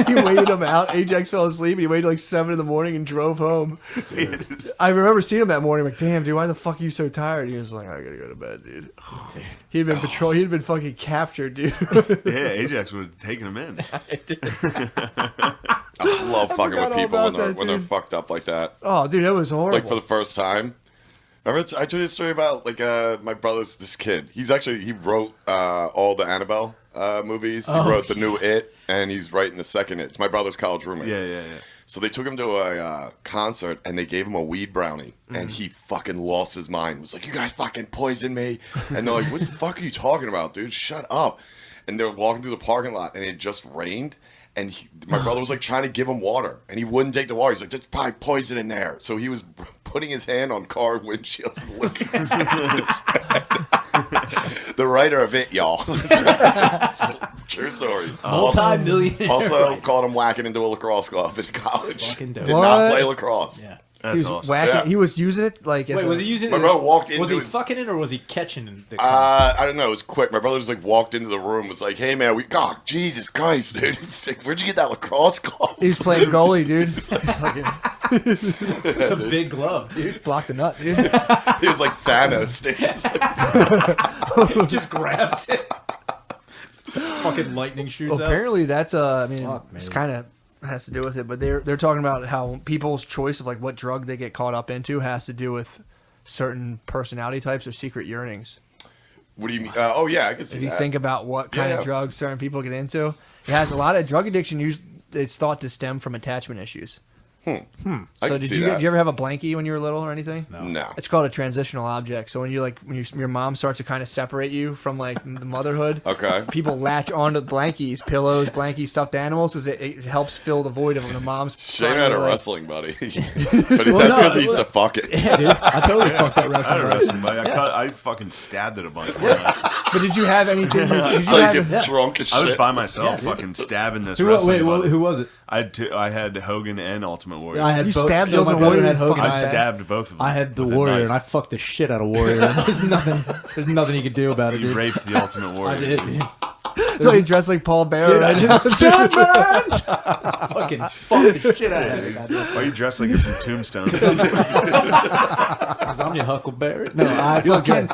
Speaker 3: He waited him out. Ajax fell asleep and he waited like 7 in the morning and drove home. I remember seeing him that morning. Like, damn, dude, why the fuck are you so tired? He was like, I gotta go to bed, dude. He had been patrol. He had been fucking captured, dude.
Speaker 6: Yeah, Ajax would have taken him in.
Speaker 5: I love fucking
Speaker 3: forgot
Speaker 5: with
Speaker 3: all
Speaker 5: people
Speaker 3: about
Speaker 5: when
Speaker 3: that,
Speaker 5: they're
Speaker 3: dude.
Speaker 5: fucked up like that.
Speaker 3: Oh, dude, that was horrible.
Speaker 5: Like for the first time. Remember, I told you a story about like my brother's this kid. He wrote all the Annabelle movies. He wrote the new It, and he's writing the second It. It's my brother's college roommate.
Speaker 6: Yeah.
Speaker 5: So they took him to a concert, and they gave him a weed brownie, and he fucking lost his mind. He was like, you guys fucking poisoned me. And they're like, what the fuck are you talking about, dude? Shut up. And they're walking through the parking lot, and it just rained. And my brother was like trying to give him water, and he wouldn't take the water. He's like, "There's probably poison in there." So he was putting his hand on car windshields and licking his hands. The writer of It, y'all. True story.
Speaker 4: Multi-millionaire.
Speaker 5: Also called him whacking into a lacrosse glove in college.
Speaker 4: Fucking dope.
Speaker 5: Did not
Speaker 3: What?
Speaker 5: play lacrosse.
Speaker 4: Yeah.
Speaker 3: he
Speaker 6: That's
Speaker 3: was
Speaker 6: awesome.
Speaker 3: whacking.
Speaker 5: Yeah.
Speaker 3: He was using it like. As
Speaker 4: Wait,
Speaker 3: a-
Speaker 4: was he using
Speaker 5: My
Speaker 4: it?
Speaker 5: brother walked into
Speaker 4: Was he
Speaker 5: his-
Speaker 4: fucking it or was he catching the
Speaker 5: I don't know. It was quick. My brother just like walked into the room. Was like, "Hey man, God, Jesus Christ, dude! It's like, where'd you get that lacrosse glove?"
Speaker 3: He was playing goalie, dude. Fucking
Speaker 4: It's a big glove, dude.
Speaker 3: block the nut, dude.
Speaker 5: He was like Thanos. Dude.
Speaker 4: He just grabs it. Fucking lightning shoots
Speaker 3: Well,
Speaker 4: out.
Speaker 3: apparently that's I mean,
Speaker 4: Fuck,
Speaker 3: it's
Speaker 4: man.
Speaker 3: kind of has to do with it, but they're talking about how people's choice of like what drug they get caught up into has to do with certain personality types or secret yearnings.
Speaker 5: What do you mean? Oh yeah, I can see
Speaker 3: If you
Speaker 5: that.
Speaker 3: think about what kind
Speaker 5: Yeah.
Speaker 3: of drugs certain people get into, it has a lot of drug addiction. It's thought to stem from attachment issues.
Speaker 5: I
Speaker 3: So
Speaker 5: can
Speaker 3: did
Speaker 5: see
Speaker 3: you
Speaker 5: that.
Speaker 3: did you ever have a blankie when you were little or anything?
Speaker 5: No.
Speaker 3: It's called a transitional object. So when your mom starts to kind of separate you from like the motherhood,
Speaker 5: Okay.
Speaker 3: people latch onto blankies, pillows, blankies, stuffed animals, because it helps fill the void of the mom's.
Speaker 5: Shane had a
Speaker 3: like-
Speaker 5: wrestling buddy, but that's because he used to fuck it.
Speaker 4: Yeah, dude. I totally fucked that
Speaker 6: I had a
Speaker 4: wrestling.
Speaker 6: wrestling buddy. I fucking stabbed it a bunch.
Speaker 3: But did you have anything? Did you
Speaker 5: It's like
Speaker 3: have,
Speaker 5: you get drunk as
Speaker 6: I was
Speaker 5: shit.
Speaker 6: by myself, fucking stabbing this
Speaker 4: Who,
Speaker 6: wrestling
Speaker 4: wait,
Speaker 6: buddy.
Speaker 4: who was it?
Speaker 6: I had Hogan and Ultimate Warrior.
Speaker 4: I had
Speaker 3: You
Speaker 4: both.
Speaker 3: stabbed
Speaker 4: so
Speaker 3: those
Speaker 4: my
Speaker 3: in
Speaker 4: brother
Speaker 3: Warrior
Speaker 4: had Hogan.
Speaker 6: I
Speaker 3: fucking
Speaker 4: I had,
Speaker 6: stabbed both of them.
Speaker 4: I had the
Speaker 6: with a
Speaker 4: Warrior,
Speaker 6: knife.
Speaker 4: and I fucked the shit out of Warrior. There's nothing you could do about it,
Speaker 6: You
Speaker 4: dude.
Speaker 6: raped the Ultimate Warrior.
Speaker 4: I did. Dude.
Speaker 3: so you dressed like Paul Bearer?
Speaker 4: Dude, I
Speaker 3: right?
Speaker 4: just fucking fucked the shit out of it.
Speaker 6: Why are you dressed like you're from Tombstone?
Speaker 4: on, you huckleberry. No, I fucking.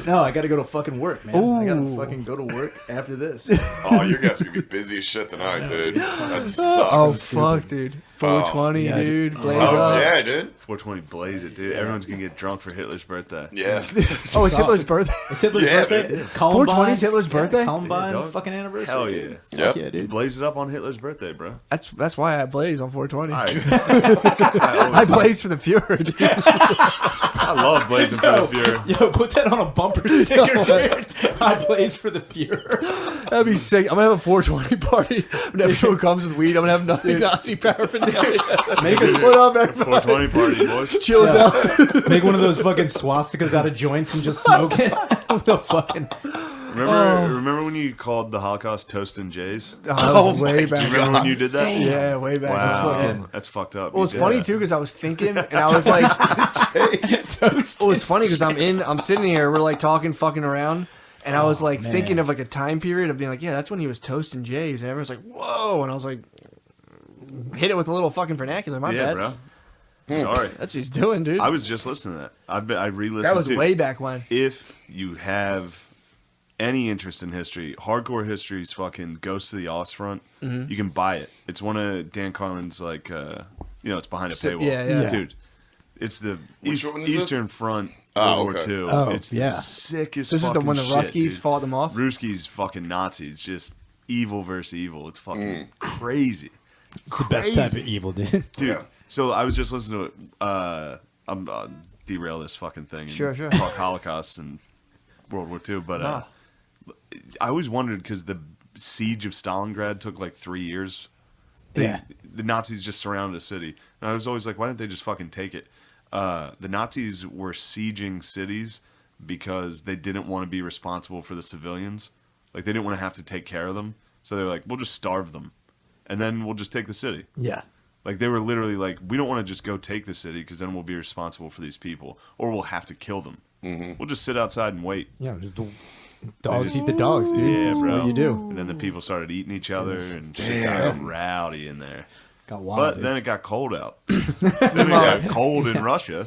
Speaker 4: No, I gotta go to fucking work, man. I gotta fucking go to work after this.
Speaker 5: Oh, your guys gonna be busy as shit tonight, dude. That sucks.
Speaker 3: Oh fuck, dude. 420,
Speaker 4: yeah,
Speaker 3: dude. Blaze
Speaker 5: Oh,
Speaker 3: up.
Speaker 5: yeah, dude.
Speaker 6: 420 blaze it, dude. Everyone's gonna get drunk for Hitler's birthday.
Speaker 5: Yeah.
Speaker 3: Oh, it's Hitler's birthday.
Speaker 4: It's Hitler's
Speaker 5: Yeah,
Speaker 4: birthday.
Speaker 5: dude.
Speaker 4: 420
Speaker 3: is Hitler's birthday?
Speaker 4: Columbine
Speaker 6: dog.
Speaker 4: fucking anniversary.
Speaker 6: Hell yeah.
Speaker 5: Yep.
Speaker 4: Yeah, dude.
Speaker 6: Blaze it up on Hitler's birthday, bro.
Speaker 3: That's why I blaze on 420.
Speaker 6: I
Speaker 3: I blaze for the Fuhrer, dude.
Speaker 6: love blazing for the Fuhrer.
Speaker 4: Yo, put that on a bumper sticker, dude. I blaze for the Fuhrer.
Speaker 3: That'd be sick. I'm gonna have a 420 party. When everyone comes with weed, I'm gonna have nothing Nazi paraphernalia.
Speaker 4: Make us
Speaker 3: What up, everybody?
Speaker 6: 420 party, boys.
Speaker 3: Chills out.
Speaker 4: make one of those fucking swastikas out of joints and just smoke it. The fucking.
Speaker 6: Remember when you called the Holocaust Toast and Jays?
Speaker 3: Oh, way back.
Speaker 6: Remember when you did that?
Speaker 3: Yeah, way back.
Speaker 6: Wow, that's fucked up.
Speaker 3: Well, it's
Speaker 6: You did
Speaker 3: funny
Speaker 6: that.
Speaker 3: too because I was thinking, and I was like, "Well, it's funny because I'm sitting here, we're like talking, fucking around, and I was like thinking of like a time period of being like, yeah, that's when he was toasting Jays, and everyone's like, whoa, and I was like, hit it with a little fucking vernacular. My
Speaker 6: Yeah,
Speaker 3: bad.
Speaker 6: bro. Sorry.
Speaker 3: That's what he's doing, dude.
Speaker 6: I was just listening to that. I re-listened.
Speaker 3: That was
Speaker 6: to
Speaker 3: way back when.
Speaker 6: If you have any interest in history, Hardcore History's fucking Ghost of the Ostfront.
Speaker 3: Mm-hmm.
Speaker 6: You can buy it. It's one of Dan Carlin's like, it's behind a paywall.
Speaker 3: yeah.
Speaker 6: Dude. It's the
Speaker 5: Which one is this?
Speaker 6: Eastern Front
Speaker 5: Oh,
Speaker 6: World
Speaker 5: okay.
Speaker 6: War II.
Speaker 4: Oh,
Speaker 6: It's the
Speaker 4: yeah.
Speaker 6: sickest.
Speaker 3: This is the
Speaker 6: fucking
Speaker 3: one the
Speaker 6: shit,
Speaker 3: Ruskies
Speaker 6: dude.
Speaker 3: fought them off.
Speaker 6: Ruskies fucking Nazis, just evil versus evil. It's fucking crazy.
Speaker 4: It's the best type of evil, dude.
Speaker 6: Dude,
Speaker 5: Yeah.
Speaker 6: so I was just listening to it. I'm derail this fucking thing. And
Speaker 3: Sure.
Speaker 6: Talk Holocaust and World War II, but I always wondered because the siege of Stalingrad took like 3 years. The Nazis just surrounded a city, and I was always like, why didn't they just fucking take it? The Nazis were sieging cities because they didn't want to be responsible for the civilians. Like they didn't want to have to take care of them, so they were like, we'll just starve them, and then we'll just take the city.
Speaker 4: Yeah.
Speaker 6: Like they were literally like, we don't want to just go take the city because then we'll be responsible for these people, or we'll have to kill them. We'll just sit outside and wait.
Speaker 4: Yeah, just the dogs eat the dogs, dude.
Speaker 6: Yeah,
Speaker 4: That's
Speaker 6: bro.
Speaker 4: what you do.
Speaker 6: And then the people started eating each other, and shit got rowdy in there.
Speaker 4: Got wild,
Speaker 6: But
Speaker 4: dude.
Speaker 6: then it got cold out. Then it got cold in Russia,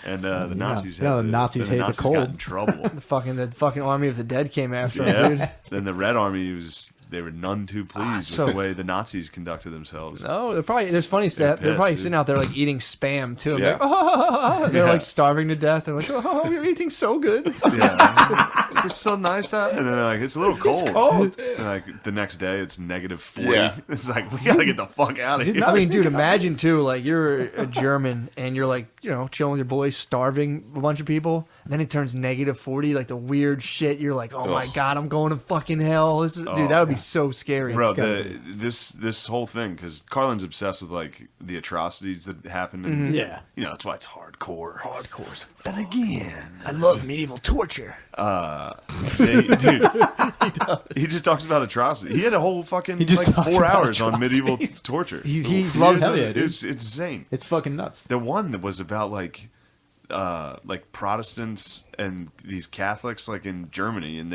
Speaker 6: and the Nazis.
Speaker 4: Yeah,
Speaker 6: had
Speaker 4: the
Speaker 6: to-
Speaker 4: Nazis
Speaker 6: then
Speaker 4: hate the
Speaker 6: Nazis
Speaker 4: cold.
Speaker 6: got in trouble.
Speaker 3: The fucking army of the dead came after him,
Speaker 6: Yeah.
Speaker 3: dude.
Speaker 6: Then the Red Army they were none too pleased
Speaker 3: so-
Speaker 6: with the way the Nazis conducted themselves.
Speaker 3: No, there's funny stuff. They're
Speaker 6: pissed,
Speaker 3: probably
Speaker 6: dude.
Speaker 3: sitting out there like eating spam too.
Speaker 5: Yeah.
Speaker 3: Like, they're like starving to death. They're like, oh, we're eating so good.
Speaker 6: Yeah. It's so nice out. And then they're like, it's a little cold.
Speaker 3: cold.
Speaker 6: And like the next day, it's negative 40.
Speaker 5: Yeah.
Speaker 6: It's like, we gotta get the fuck out of here.
Speaker 3: I mean, dude, imagine too, like you're a German and you're like, chilling with your boys, starving a bunch of people. And then it turns negative 40, like the weird shit. You're like, oh my God, I'm going to fucking hell. Dude, that would be so scary.
Speaker 6: Bro, this whole thing, because Carlin's obsessed with like the atrocities that happened. And,
Speaker 4: Yeah.
Speaker 6: that's why it's hardcore. Hardcore. Then again,
Speaker 3: I love medieval torture.
Speaker 6: dude, he just talks about atrocity. He had a whole fucking
Speaker 4: just
Speaker 6: like
Speaker 4: talks
Speaker 6: 4
Speaker 4: about
Speaker 6: hours on medieval torture.
Speaker 3: He loves
Speaker 4: Hell
Speaker 3: it.
Speaker 4: yeah, dude.
Speaker 6: It's insane.
Speaker 4: It's fucking nuts.
Speaker 6: The one that was about like Protestants and these Catholics like in Germany, and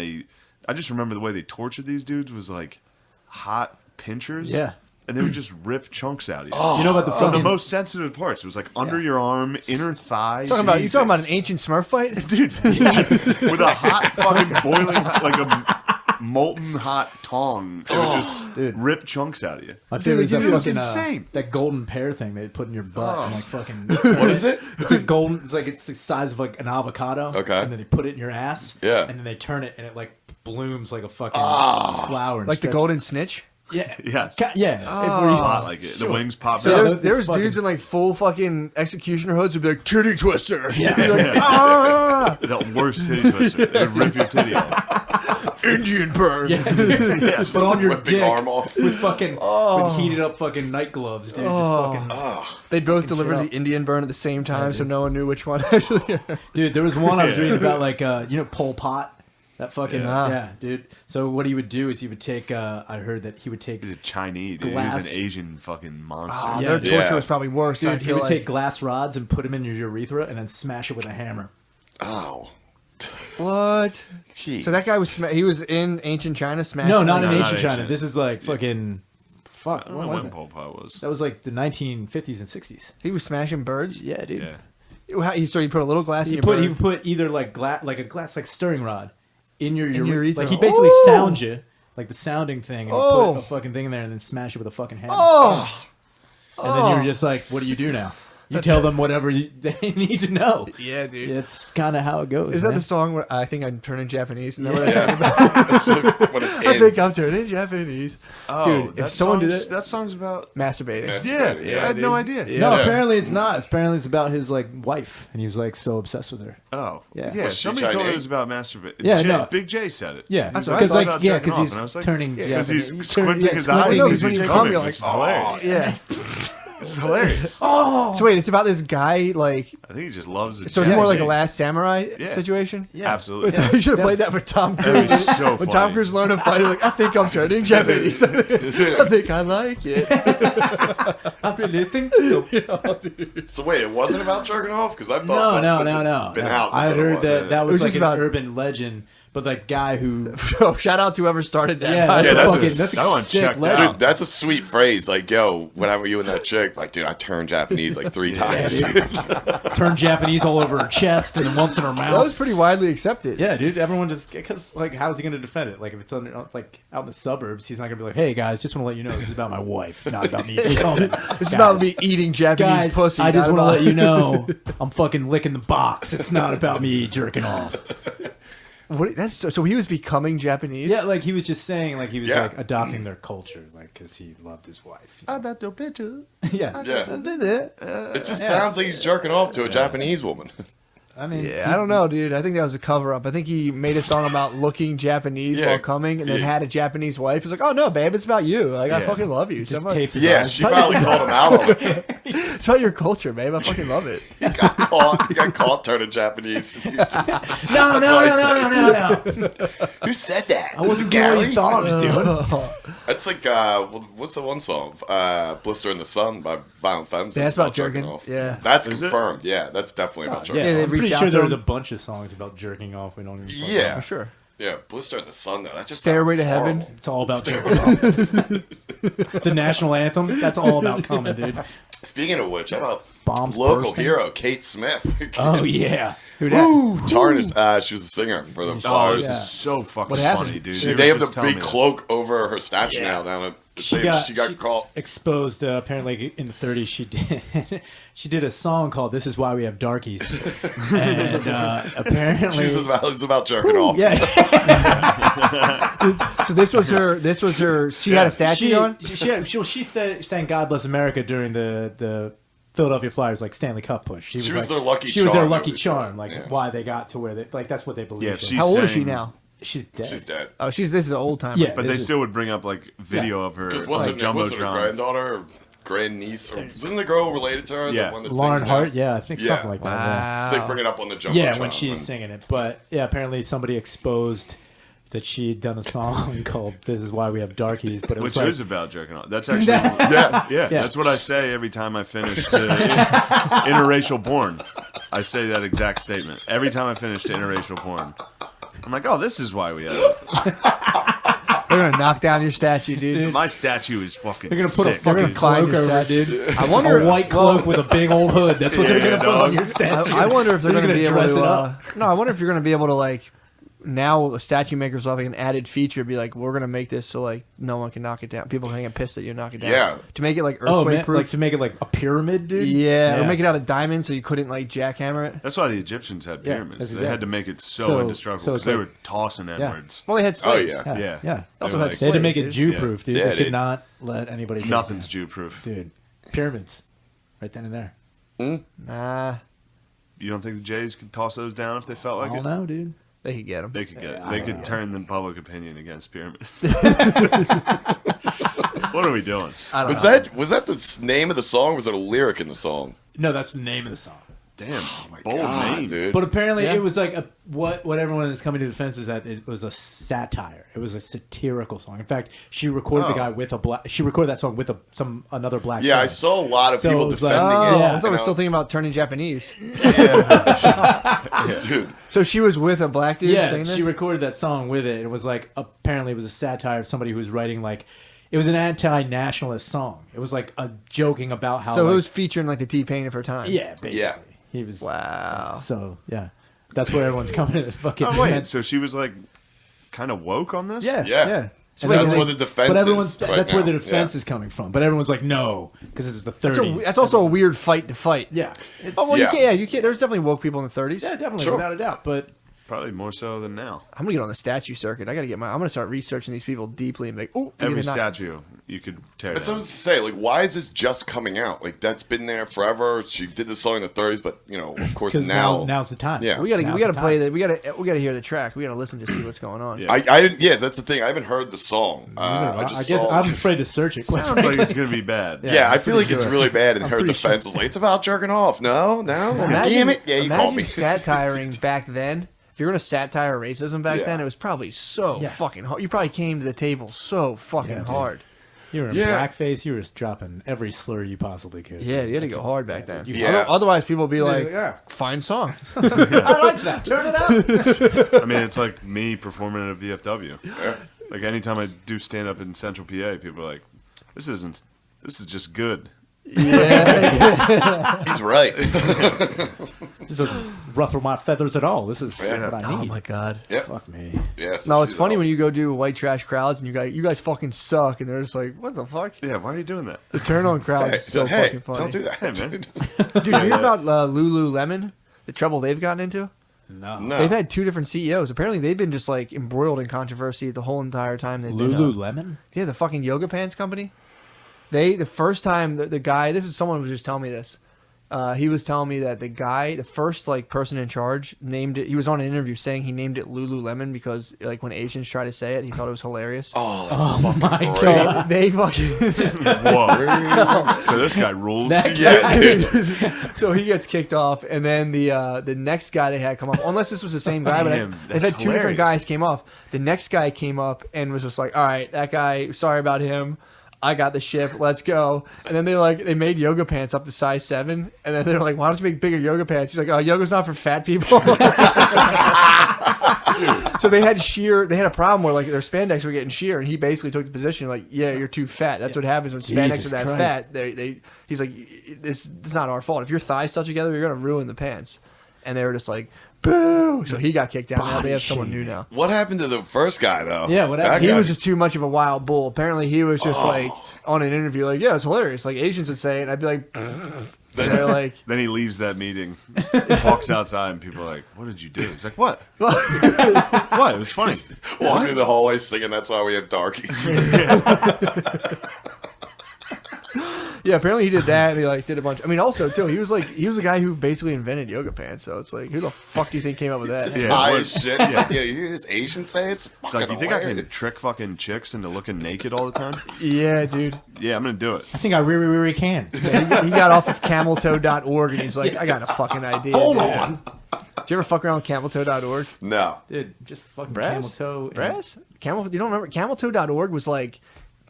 Speaker 6: I just remember the way they tortured these dudes was like hot pinchers.
Speaker 4: Yeah.
Speaker 6: And they would just rip chunks out of you.
Speaker 4: You know about the
Speaker 6: From the
Speaker 4: fucking
Speaker 6: most sensitive parts. It was like under your arm, inner thigh.
Speaker 3: You talking about an ancient Smurf fight?
Speaker 6: Dude, yes, with a hot fucking boiling hot, like a molten hot tong. It would just
Speaker 4: dude.
Speaker 6: rip chunks out of you.
Speaker 4: My favorite is that
Speaker 6: Dude, it's
Speaker 4: fucking
Speaker 6: insane.
Speaker 4: that golden pear thing they put in your butt and like fucking.
Speaker 5: What is it?
Speaker 4: It's a golden. It's the size of like an avocado.
Speaker 5: Okay.
Speaker 4: And then they put it in your ass.
Speaker 5: Yeah.
Speaker 4: And then they turn it and it like blooms like a fucking flower. And
Speaker 3: Like the
Speaker 4: stretch-
Speaker 3: golden snitch?
Speaker 4: Yeah.
Speaker 6: Yes.
Speaker 4: Yeah.
Speaker 6: Hot like it. The wings pop
Speaker 3: So
Speaker 6: out.
Speaker 3: there's
Speaker 4: fucking-
Speaker 3: dudes in like full fucking executioner hoods who'd be like, titty twister.
Speaker 6: Yeah. The worst titty twister. They would rip your titty off.
Speaker 3: Indian burn.
Speaker 4: Yeah.
Speaker 6: Yes.
Speaker 4: But on your
Speaker 5: Whip the
Speaker 4: dick
Speaker 5: arm off.
Speaker 4: with fucking with heated up fucking night gloves, dude. Just fucking.
Speaker 3: They both delivered
Speaker 4: shit
Speaker 3: the Indian burn at the same time, so no one knew which one actually.
Speaker 4: Dude, there was one I was reading about, like, Pol Pot. That fucking, yeah, dude. So what he would do is he would take, I heard that he would take,
Speaker 6: He's a Chinese dude.
Speaker 4: Glass.
Speaker 6: He was an Asian fucking monster.
Speaker 3: Oh,
Speaker 4: Yeah,
Speaker 3: their
Speaker 4: dude.
Speaker 3: torture was probably worse. I
Speaker 4: dude, he
Speaker 3: feel
Speaker 4: would
Speaker 3: like.
Speaker 4: take glass rods and put them in your urethra and then smash it with a hammer.
Speaker 5: Oh.
Speaker 3: What?
Speaker 5: Jeez.
Speaker 3: So that guy was he was in ancient China smashing.
Speaker 4: No, not in
Speaker 6: not
Speaker 4: ancient China.
Speaker 6: ancient.
Speaker 4: This is like fucking, fuck,
Speaker 6: I don't
Speaker 4: when
Speaker 6: know
Speaker 4: was
Speaker 6: when
Speaker 4: it?
Speaker 6: Pol Pot was.
Speaker 4: That was like the 1950s and 60s.
Speaker 3: He was smashing birds.
Speaker 4: Yeah, dude.
Speaker 6: Yeah.
Speaker 3: So you put a little glass in
Speaker 4: He
Speaker 3: your
Speaker 4: put
Speaker 3: bird?
Speaker 4: he put either like a glass like stirring rod in your
Speaker 3: urethra.
Speaker 4: like he basically
Speaker 3: Oh!
Speaker 4: sounds you like the sounding thing, and
Speaker 3: Oh!
Speaker 4: he put a fucking thing in there and then smash it with a fucking hammer.
Speaker 3: Oh!
Speaker 4: And then you're just like, what do you do now? You tell them whatever they need to know.
Speaker 3: Yeah, dude.
Speaker 4: It's kind of how it goes.
Speaker 3: Is that
Speaker 4: man.
Speaker 3: the song where I think I'm turning Japanese? And then what I talking about?
Speaker 5: It's like when it's
Speaker 3: I
Speaker 5: in.
Speaker 3: think I'm turning Japanese.
Speaker 6: Oh,
Speaker 3: Dude, if someone did it,
Speaker 6: that song's about.
Speaker 3: masturbating.
Speaker 6: Yeah, I had no idea.
Speaker 4: No,
Speaker 5: Yeah.
Speaker 4: apparently it's not. Apparently it's about his like wife, and he was like so obsessed with her.
Speaker 6: Oh,
Speaker 4: Yeah.
Speaker 6: yeah.
Speaker 5: Was she
Speaker 6: Somebody told me it
Speaker 5: Chinese?
Speaker 6: was about masturbation.
Speaker 4: Yeah, no.
Speaker 6: Big J said it.
Speaker 4: Yeah,
Speaker 3: That's what I
Speaker 4: because
Speaker 3: thought
Speaker 4: like
Speaker 6: about
Speaker 4: yeah,
Speaker 6: jerking
Speaker 4: because
Speaker 6: off,
Speaker 4: he's
Speaker 6: and I was like,
Speaker 4: turning
Speaker 6: because he's
Speaker 4: turning-
Speaker 6: squinting his eyes
Speaker 3: No,
Speaker 6: because
Speaker 3: when
Speaker 6: he's
Speaker 3: you
Speaker 6: coming,
Speaker 3: come, you're
Speaker 6: which is
Speaker 3: like,
Speaker 6: hilarious.
Speaker 3: Yeah.
Speaker 6: This is hilarious.
Speaker 3: So wait, it's about this guy, like,
Speaker 6: I think he just loves it.
Speaker 3: so it's more like a Last Samurai
Speaker 6: Yeah.
Speaker 3: situation?
Speaker 6: Absolutely.
Speaker 3: You should have played that for Tom Cruise.
Speaker 6: That'd be so
Speaker 3: When Tom
Speaker 6: funny.
Speaker 3: Cruise learned to fight, he's like, I think I'm turning Japanese. I think I like it.
Speaker 4: I really think so.
Speaker 5: So wait, it wasn't about jerking off? Because I thought
Speaker 4: No.
Speaker 5: it's been out.
Speaker 4: I
Speaker 5: that's what it
Speaker 4: heard
Speaker 5: was.
Speaker 4: that
Speaker 3: It
Speaker 4: was
Speaker 3: was
Speaker 4: like
Speaker 3: just
Speaker 4: an
Speaker 3: about-
Speaker 4: urban legend, but like guy who
Speaker 3: Oh, shout out to whoever started that.
Speaker 4: yeah,
Speaker 3: by the
Speaker 5: Yeah,
Speaker 3: way.
Speaker 5: that's
Speaker 4: fucking,
Speaker 5: a-
Speaker 4: that's
Speaker 6: that one
Speaker 4: a sick
Speaker 6: checked
Speaker 4: legend.
Speaker 6: out.
Speaker 5: Dude, that's a sweet phrase. Like, yo, whenever you and that chick, like, dude, I turned Japanese like 3 times.
Speaker 4: Turn Japanese all over her chest and then once in her
Speaker 3: That
Speaker 4: mouth.
Speaker 3: was pretty widely accepted.
Speaker 4: Yeah, dude. Everyone just because like, how is he going to defend it? Like, if it's like out in the suburbs, he's not going to be like, "Hey guys, just want to let you know this is about my wife, not about me."
Speaker 3: It's about me eating Japanese
Speaker 4: Guys,
Speaker 3: pussy.
Speaker 4: I just
Speaker 3: not
Speaker 4: want to
Speaker 3: about-
Speaker 4: let you know I'm fucking licking the box. It's not about me jerking off.
Speaker 3: What, that's so he was becoming Japanese?
Speaker 4: Yeah, like he was just saying, like he was
Speaker 5: Yeah.
Speaker 4: like adopting their culture, like because he loved his wife.
Speaker 6: I got your picture.
Speaker 4: Yeah,
Speaker 5: Yeah.
Speaker 4: did it.
Speaker 5: It just sounds like he's jerking off to a Japanese woman.
Speaker 4: I mean,
Speaker 3: Yeah, I don't know, dude. I think that was a cover up. I think he made a song about looking Japanese
Speaker 5: Yeah,
Speaker 3: while coming, and then
Speaker 5: yes.
Speaker 3: had a Japanese wife. He's like, "Oh no, babe, it's about you. Like I
Speaker 6: Yeah.
Speaker 3: fucking love you.
Speaker 4: just
Speaker 3: So much.
Speaker 4: tapes his
Speaker 5: Yeah,
Speaker 4: eyes.
Speaker 5: she probably called him out on it.
Speaker 3: It's about your culture, babe. I fucking love it."
Speaker 5: He got caught turning Japanese.
Speaker 4: No.
Speaker 5: Who said that?
Speaker 4: I wasn't doing what you thought I was doing.
Speaker 5: That's like, what's the one song? Blister in the Sun by Violent Femmes.
Speaker 3: Yeah, that's about jerking. Yeah.
Speaker 5: That's
Speaker 6: Is it?
Speaker 5: confirmed. Yeah, that's definitely about jerking
Speaker 4: Yeah,
Speaker 3: they
Speaker 5: off.
Speaker 4: I'm pretty
Speaker 3: reach out
Speaker 4: sure
Speaker 3: to
Speaker 4: there was a
Speaker 3: him.
Speaker 4: bunch of songs about jerking off. We don't even.
Speaker 5: Yeah.
Speaker 3: For sure.
Speaker 5: Yeah, Blister in the Sun, though. That just
Speaker 3: Stairway
Speaker 5: sounds
Speaker 3: to Heaven.
Speaker 5: horrible.
Speaker 4: It's all about jerking off. The national anthem. That's all about coming, dude.
Speaker 5: Speaking of which, how about
Speaker 4: Bombs
Speaker 5: local
Speaker 4: bursting.
Speaker 5: hero Kate Smith?
Speaker 4: Oh yeah.
Speaker 3: Who that?
Speaker 5: Woo, tarnished. She was a singer for the
Speaker 6: Oh,
Speaker 5: Flowers.
Speaker 6: this is so fucking
Speaker 3: What happened?
Speaker 6: funny, dude.
Speaker 5: They
Speaker 6: were
Speaker 5: have
Speaker 6: just
Speaker 5: the
Speaker 6: telling
Speaker 5: big
Speaker 6: me this.
Speaker 5: cloak over her statue
Speaker 4: Yeah.
Speaker 5: now. Down at the she got caught.
Speaker 4: Exposed. Apparently, in the 30s, she did a song called "This Is Why We Have Darkies," and apparently,
Speaker 5: It's about jerking off.
Speaker 4: yeah,
Speaker 3: So this was her. She had a statue on.
Speaker 4: she sang "God Bless America" during the Philadelphia Flyers like Stanley Cup push.
Speaker 5: She was
Speaker 4: like,
Speaker 5: their lucky
Speaker 4: She was their
Speaker 5: charm,
Speaker 4: lucky
Speaker 5: it was.
Speaker 4: charm. Like
Speaker 5: Yeah.
Speaker 4: why they got to where they like that's what they believe.
Speaker 6: Yeah,
Speaker 4: in.
Speaker 6: she
Speaker 3: How old is she
Speaker 6: sang-
Speaker 3: now?
Speaker 4: She's dead.
Speaker 5: She's dead.
Speaker 3: Oh, this is an old timer.
Speaker 4: Yeah.
Speaker 6: But they
Speaker 4: This is-
Speaker 6: still would bring up like video of her,
Speaker 5: Because
Speaker 6: like
Speaker 5: what's her
Speaker 6: jumbotron.
Speaker 5: granddaughter or grandniece? Or, isn't the girl related to her?
Speaker 6: Yeah.
Speaker 5: The one that
Speaker 4: Lauren
Speaker 5: sings now?
Speaker 4: Hart. Yeah, I think
Speaker 5: Yeah.
Speaker 4: something like that. Yeah.
Speaker 5: They bring it up on the jumbotron.
Speaker 4: Yeah, when she's singing it. But yeah, apparently somebody exposed that she had done a song called "This Is Why We Have Darkies," but it was
Speaker 6: Which
Speaker 4: like,
Speaker 6: is about jerking off. That's actually
Speaker 5: Yeah.
Speaker 6: That's what I say every time I finish to interracial porn. I say that exact statement every time I finish to interracial porn. I'm like, oh, this is why we have it.
Speaker 3: They're gonna knock down your statue, dude.
Speaker 6: My statue is fucking.
Speaker 4: they're gonna put
Speaker 6: sick,
Speaker 4: a fucking
Speaker 6: dude.
Speaker 3: climb
Speaker 4: cloak
Speaker 3: your
Speaker 4: over, it,
Speaker 3: statue.
Speaker 4: dude.
Speaker 3: I wonder.
Speaker 4: A white cloak with a big old hood. That's what they're
Speaker 6: Yeah,
Speaker 4: gonna put on
Speaker 6: dog.
Speaker 4: your statue.
Speaker 3: I wonder if they're
Speaker 4: They're
Speaker 3: gonna be able
Speaker 4: dress it
Speaker 3: to.
Speaker 4: up.
Speaker 3: No, I wonder if you're gonna be able to like. Now statue makers will have like an added feature, be like, we're gonna make this so like no one can knock it down. People can get pissed at you and knock it down.
Speaker 5: Yeah.
Speaker 3: To make it like
Speaker 4: Oh
Speaker 3: earthquake
Speaker 4: man,
Speaker 3: proof.
Speaker 4: like to make it like a pyramid, dude.
Speaker 3: yeah, or make it out of diamond so you couldn't like jackhammer it.
Speaker 6: That's why the Egyptians had
Speaker 4: Yeah,
Speaker 6: pyramids.
Speaker 4: that's
Speaker 6: They had
Speaker 4: exactly.
Speaker 6: to make it so,
Speaker 4: So
Speaker 6: indestructible
Speaker 4: it's
Speaker 6: because they
Speaker 4: like-
Speaker 6: were tossing N-words.
Speaker 3: Well, they had slaves.
Speaker 5: yeah.
Speaker 4: Yeah,
Speaker 6: Yeah.
Speaker 4: yeah.
Speaker 3: They also
Speaker 6: They
Speaker 3: had
Speaker 6: were
Speaker 4: They had to make
Speaker 3: slaves,
Speaker 4: it
Speaker 3: dude.
Speaker 4: Jew-proof, dude.
Speaker 5: Yeah,
Speaker 4: they
Speaker 5: dude.
Speaker 4: could not let anybody. take
Speaker 6: Nothing's
Speaker 4: it.
Speaker 6: Jew-proof.
Speaker 4: dude. Pyramids, right then and there.
Speaker 3: Nah,
Speaker 6: You don't think the Jays could toss those down if they felt
Speaker 4: I
Speaker 6: like
Speaker 4: don't
Speaker 6: it?
Speaker 4: know, dude.
Speaker 3: they could get them.
Speaker 6: They could get. They could turn the public opinion against pyramids. What are we doing?
Speaker 3: I don't
Speaker 5: Was
Speaker 3: know.
Speaker 5: that the name of the song? Or was it a lyric in the song?
Speaker 4: No, that's the name of the song.
Speaker 6: Damn, bold
Speaker 5: God,
Speaker 6: name.
Speaker 5: dude.
Speaker 4: But apparently,
Speaker 3: Yeah.
Speaker 4: it was like what everyone is coming to defense is that it was a satire. It was a satirical song. In fact, she recorded the guy with a black. She recorded that song with another black.
Speaker 5: Yeah, I
Speaker 4: guy.
Speaker 5: saw a lot of
Speaker 4: So
Speaker 5: people
Speaker 4: it was like-
Speaker 5: defending
Speaker 3: Oh,
Speaker 5: it.
Speaker 4: Yeah.
Speaker 3: I thought we were still thinking about turning Japanese.
Speaker 5: Dude.
Speaker 3: So she was with a black dude
Speaker 4: Yeah,
Speaker 3: saying this?
Speaker 4: she recorded that song with it. It was like apparently it was a satire of somebody who was writing like it was an anti-nationalist song. It was like a joking about how
Speaker 3: So it
Speaker 4: like,
Speaker 3: was featuring like the T-Pain of her time.
Speaker 4: yeah, basically.
Speaker 5: Yeah.
Speaker 4: He was
Speaker 3: Wow.
Speaker 4: So yeah, that's where everyone's coming to the fucking.
Speaker 6: Oh, wait,
Speaker 4: defense.
Speaker 6: so she was like kind of woke on this?
Speaker 4: Yeah,
Speaker 5: Yeah.
Speaker 4: yeah.
Speaker 5: So that's where the defense
Speaker 4: But everyone's
Speaker 5: is right
Speaker 4: that's where
Speaker 5: now.
Speaker 4: the defense is coming from. But everyone's like, no, because it's the
Speaker 3: That's,
Speaker 4: 30s.
Speaker 3: that's also a weird fight to fight.
Speaker 4: yeah.
Speaker 3: Oh well,
Speaker 5: Yeah.
Speaker 3: you can't. There's definitely woke people in the 30s.
Speaker 4: Yeah, definitely,
Speaker 5: Sure.
Speaker 4: without a doubt. But
Speaker 6: Probably more so than now.
Speaker 3: I'm gonna get on the statue circuit. I'm gonna start researching these people deeply and be like, oh,
Speaker 6: Every statue you could tear
Speaker 5: That's what I
Speaker 6: down.
Speaker 5: was to say. Like, why is this just coming out? Like, that's been there forever. She did this song in the 30s, but of course
Speaker 4: because
Speaker 5: now.
Speaker 4: now's the time.
Speaker 5: Yeah.
Speaker 3: We gotta
Speaker 4: Now's
Speaker 3: play
Speaker 4: the time.
Speaker 3: that. We gotta hear the track. We gotta listen to see what's going on.
Speaker 6: Yeah.
Speaker 5: I didn't. Yeah, that's the thing. I haven't heard the song. I just
Speaker 4: I guess
Speaker 5: saw.
Speaker 4: I'm afraid to search it. Quite
Speaker 6: Sounds like
Speaker 4: frankly.
Speaker 6: it's gonna be bad.
Speaker 5: Yeah, I feel like it's really bad. And
Speaker 4: I'm
Speaker 5: her
Speaker 4: pretty
Speaker 5: defense was like, "It's about jerking off." No. Damn it! Yeah, you called me.
Speaker 3: satiring back then. If you're gonna satire racism back
Speaker 5: Yeah.
Speaker 3: then, it was probably so
Speaker 4: Yeah.
Speaker 3: fucking hard. You probably came to the table so fucking
Speaker 4: Yeah, dude.
Speaker 3: hard.
Speaker 4: You were in
Speaker 5: Yeah.
Speaker 4: blackface. You were just dropping every slur you possibly could.
Speaker 3: Yeah, you had to go hard back then.
Speaker 5: Yeah.
Speaker 3: Otherwise, people would be like,
Speaker 4: yeah.
Speaker 3: "Fine song."
Speaker 4: I like that. Turn it up.
Speaker 6: I mean, it's like me performing at a VFW. Like anytime I do stand up in Central PA, people are like, "This is just good."
Speaker 3: Yeah.
Speaker 5: He's right.
Speaker 4: This doesn't ruffle my feathers at all. This is what I
Speaker 3: Oh
Speaker 4: need.
Speaker 3: my god.
Speaker 5: Yeah.
Speaker 4: Fuck me.
Speaker 5: Yeah. So
Speaker 3: No, it's
Speaker 5: she's
Speaker 3: funny
Speaker 5: all-
Speaker 3: when you go do white trash crowds and you guys fucking suck, and they're just like, "What the fuck?"
Speaker 6: Yeah, why are you doing that?
Speaker 3: The turn on crowd
Speaker 5: Hey,
Speaker 3: is so
Speaker 5: hey,
Speaker 3: fucking funny.
Speaker 5: don't do that,
Speaker 6: Hey, man.
Speaker 3: Dude, you hear about Lululemon? The trouble they've gotten into?
Speaker 4: No.
Speaker 5: No.
Speaker 3: They've had two different CEOs. Apparently, they've been just like embroiled in controversy the whole entire time they've been.
Speaker 4: Lululemon?
Speaker 3: Yeah, the fucking yoga pants company. The first time the guy, this is someone who was just telling me this. He was telling me that the first like person in charge named it. He was on an interview saying he named it Lululemon because like when Asians try to say it, he thought it was hilarious.
Speaker 5: Oh, that's fucking
Speaker 4: my
Speaker 5: great.
Speaker 3: So they fucking.
Speaker 6: Whoa. So this guy rules.
Speaker 5: Yeah, dude.
Speaker 3: So he gets kicked off, and then the next guy they had come up, unless this was the same guy, but
Speaker 6: Damn,
Speaker 3: they've
Speaker 6: that's
Speaker 3: had two different
Speaker 6: hilarious.
Speaker 3: guys came off. The next guy came up and was just like, "All right, that guy, sorry about him. I got the ship. Let's go." And then they made yoga pants up to size 7, and then they're like, "Why don't you make bigger yoga pants?" He's like, "Oh, yoga's not for fat people." So they had a problem where like their spandex were getting sheer, and he basically took the position like, "Yeah, you're too fat. That's what happens when spandex
Speaker 4: Jesus
Speaker 3: are that
Speaker 4: Christ.
Speaker 3: fat." He's like, "It's not our fault. If your thighs touch together, you're gonna ruin the pants." And they were just like, "Boo!" So he got kicked out. Now they have someone new now.
Speaker 5: What happened to the first guy though?
Speaker 4: Yeah, what
Speaker 5: That
Speaker 4: happened?
Speaker 3: He
Speaker 5: guy-
Speaker 3: was just too much of a wild bull. Apparently, he was just like on an interview, like, "Yeah, it's hilarious." Like Asians would say it, and I'd be like, and they're like,
Speaker 6: Then he leaves that meeting, walks outside, and people are like, "What did you do?" He's like, "What? What? It was funny."
Speaker 5: walking through the hallway singing. That's why we have darkies.
Speaker 3: yeah. Apparently, he did that, and he like did a bunch. I mean, also too, he was a guy who basically invented yoga pants. So it's like, who the fuck do you think came up with that?
Speaker 5: It's
Speaker 6: Yeah,
Speaker 5: high
Speaker 6: what-
Speaker 5: as shit. It's like, yeah, you hear this Asian say it's
Speaker 6: It's like,
Speaker 5: fucking
Speaker 6: you think I can
Speaker 5: hilarious.
Speaker 6: trick fucking chicks into looking naked all the time?
Speaker 3: Yeah, dude.
Speaker 6: Yeah, I'm gonna do it.
Speaker 4: I think I really can.
Speaker 3: He got off of cameltoe.org, and he's like, "I got a fucking idea."
Speaker 4: Hold
Speaker 3: dude.
Speaker 4: on.
Speaker 3: Did you ever fuck around with cameltoe.org?
Speaker 5: No.
Speaker 4: Dude, just fucking
Speaker 3: Brass?
Speaker 4: camel toe. and-
Speaker 3: Brass? You don't remember? Cameltoe.org was like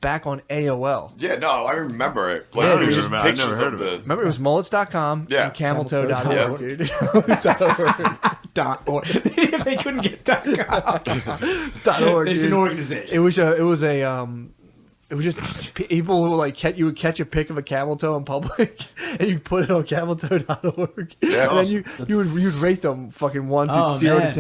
Speaker 3: back on AOL.
Speaker 5: Yeah, no, I remember it. Like,
Speaker 3: Yeah,
Speaker 5: it was
Speaker 3: dude.
Speaker 5: just
Speaker 6: I've never
Speaker 5: pictures
Speaker 6: heard
Speaker 5: of
Speaker 6: of
Speaker 5: the.
Speaker 6: it.
Speaker 3: Remember, it was mullets.com
Speaker 5: Yeah.
Speaker 3: and cameltoe.org,
Speaker 4: Cameltoe.org.
Speaker 3: dude.
Speaker 4: .org. They couldn't get .com.
Speaker 3: .org,
Speaker 4: It's
Speaker 3: dude.
Speaker 4: an organization.
Speaker 3: It was just people who like you would catch a pic of a camel toe in public and you put it on cameltoe.org.
Speaker 5: Yeah,
Speaker 3: and then you'd rate them fucking 1 to
Speaker 4: Oh,
Speaker 3: 0 to
Speaker 4: man.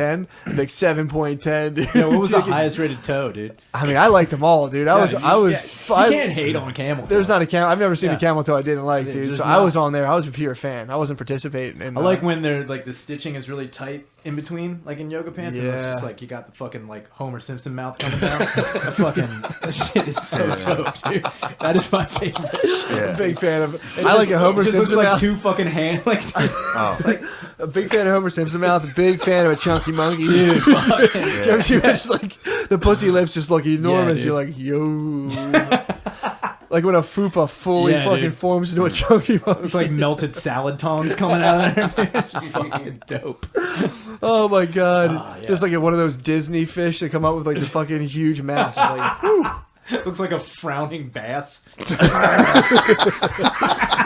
Speaker 3: 10, like 7.10. Dude.
Speaker 4: Yeah, what was the highest rated toe, dude?
Speaker 3: I mean, I liked them all, dude. I
Speaker 4: You can't hate on camel toe.
Speaker 3: There's not a camel. I've never seen a
Speaker 4: Yeah.
Speaker 3: camel toe I didn't like, dude.
Speaker 4: there's
Speaker 3: So I
Speaker 4: not.
Speaker 3: was on there. I was a pure fan. I wasn't participating. In,
Speaker 4: I like when they're like the stitching is really tight in between, like in yoga pants, and it's
Speaker 3: Yeah.
Speaker 4: just like you got the fucking like Homer Simpson mouth coming down. That shit is so dope, dude. That is my favorite.
Speaker 3: a big fan of. I like a Homer
Speaker 4: It just looks
Speaker 3: Simpson
Speaker 4: like
Speaker 3: mouth.
Speaker 4: two fucking hands. Like,
Speaker 3: A big fan of Homer Simpson mouth. A big fan of a chunky monkey, dude. You ever see it's like the pussy lips just look enormous.
Speaker 4: dude.
Speaker 3: You're like, yo. Like when a fupa fully
Speaker 4: Yeah,
Speaker 3: fucking
Speaker 4: dude.
Speaker 3: forms into a chunky monkey.
Speaker 4: it's like melted salad tongs coming out of there. It's fucking dope.
Speaker 3: Oh my god.
Speaker 4: yeah.
Speaker 3: Just like one of those Disney fish that come up with like the fucking huge mass. It's like, whew.
Speaker 4: Looks like a frowning bass.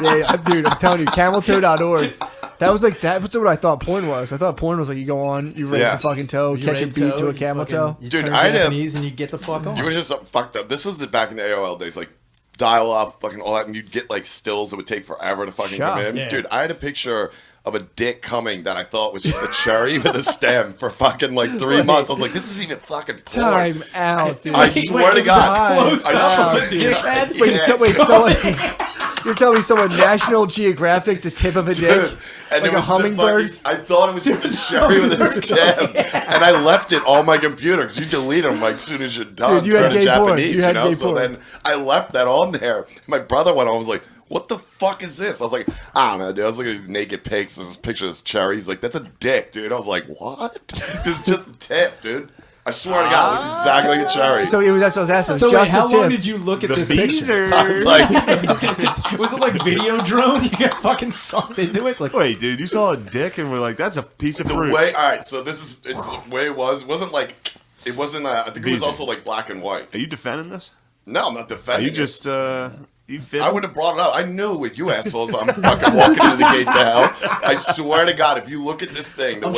Speaker 3: Yeah, dude, I'm telling you, cameltoe.org. That was like that's what I thought porn was. I thought porn was like you go on, you rate
Speaker 5: Yeah.
Speaker 3: the fucking toe,
Speaker 4: You
Speaker 3: catch a
Speaker 4: rate
Speaker 3: beat
Speaker 4: toe,
Speaker 3: to a
Speaker 4: you
Speaker 3: camel
Speaker 4: fucking-
Speaker 3: toe.
Speaker 4: You
Speaker 5: Dude,
Speaker 4: turn
Speaker 5: I had a-
Speaker 4: Japanese and you get the fuck on.
Speaker 5: You were just something fucked up. This was back in the AOL days, like dial up, fucking all that, and you'd get like stills that would take forever to fucking
Speaker 3: Sure.
Speaker 5: come in.
Speaker 4: Yeah.
Speaker 5: Dude, I had a picture of a dick coming that I thought was just a cherry with a stem for fucking like 3 months. I was like, this is even fucking porn.
Speaker 3: Time out, dude.
Speaker 5: I swear to God.
Speaker 4: Close
Speaker 5: I swear to
Speaker 4: out,
Speaker 5: God.
Speaker 3: Wait,
Speaker 5: Yeah,
Speaker 3: wait,
Speaker 5: dude.
Speaker 3: someone, you're telling me someone National Geographic the tip of a dick?
Speaker 5: Dude, and
Speaker 3: Like
Speaker 5: it
Speaker 3: a
Speaker 5: was
Speaker 3: hummingbird?
Speaker 5: I thought it was just a cherry with a stem, and I left it on my computer because you delete them like as soon as you're done.
Speaker 3: Dude, you had
Speaker 5: turn to
Speaker 3: gay porn.
Speaker 5: Japanese,
Speaker 3: You had gay
Speaker 5: So
Speaker 3: porn.
Speaker 5: then I left that on there. My brother went on. Was like, "What the fuck is this?" I was like, "I don't know, dude." I was looking at these naked pics and this picture of this cherry. He's like, "That's a dick, dude." I was like, "What?" This is just the tip, dude. I swear to God, it looks exactly like a cherry.
Speaker 3: So that's what I was asking.
Speaker 4: So
Speaker 3: Just
Speaker 4: wait, how
Speaker 3: the tip.
Speaker 4: long did you look at this picture?
Speaker 5: I was like,
Speaker 4: Was it like video drone? You got fucking sucked into it? Like,
Speaker 6: Wait, dude, you saw a dick and we're like, that's a piece of
Speaker 5: the
Speaker 6: fruit.
Speaker 5: way. All right, so it's the way it was. It wasn't like. It wasn't. I think it was
Speaker 6: Beezy.
Speaker 5: also like black and white.
Speaker 6: Are you defending this?
Speaker 5: No, I'm not
Speaker 6: Are
Speaker 5: defending.
Speaker 6: you
Speaker 5: it.
Speaker 6: just, you fit?
Speaker 5: I wouldn't have brought it up. I knew with you assholes, I'm fucking walking into the gates of hell. I swear to God, if you look at this thing, the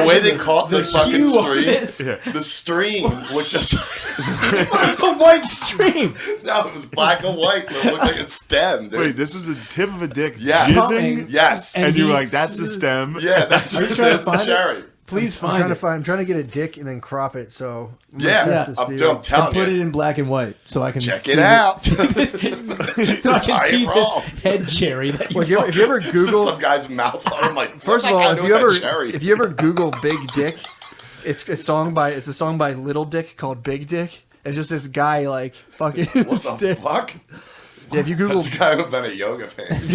Speaker 5: way they caught the fucking
Speaker 4: hue on
Speaker 5: stream,
Speaker 4: this.
Speaker 5: the stream looked just
Speaker 4: a white stream.
Speaker 5: no, it was black and white, so it looked like a stem. Dude.
Speaker 6: Wait, this was the tip of a dick
Speaker 5: Yes.
Speaker 6: jizzing?
Speaker 5: Yes,
Speaker 6: And you were
Speaker 4: he-
Speaker 6: like, that's the stem.
Speaker 5: yeah, that's
Speaker 4: Are you trying to
Speaker 5: the
Speaker 4: find it?
Speaker 5: cherry.
Speaker 4: Please
Speaker 3: I'm
Speaker 4: find it.
Speaker 3: I'm trying to get a dick and then crop it. So I'm gonna
Speaker 5: Yeah,
Speaker 3: test this
Speaker 5: I'm
Speaker 3: theory.
Speaker 4: And
Speaker 5: telling
Speaker 4: put it
Speaker 5: you.
Speaker 4: in black and white so I can
Speaker 5: Check
Speaker 4: see
Speaker 5: it out.
Speaker 4: so I can
Speaker 5: I
Speaker 4: see
Speaker 5: ain't wrong.
Speaker 4: this head cherry that you
Speaker 3: Well, if you ever
Speaker 5: This is
Speaker 3: Google,
Speaker 5: some guy's mouth on. I'm like,
Speaker 3: first of
Speaker 5: what's
Speaker 3: all,
Speaker 5: that guy doing with that cherry?
Speaker 3: if you ever Google Big Dick, it's a song by Little Dick called Big Dick. It's just this guy like fucking.
Speaker 5: What the
Speaker 3: stick.
Speaker 5: fuck?
Speaker 3: Yeah, if you Google
Speaker 5: That's a guy who's been at yoga pants.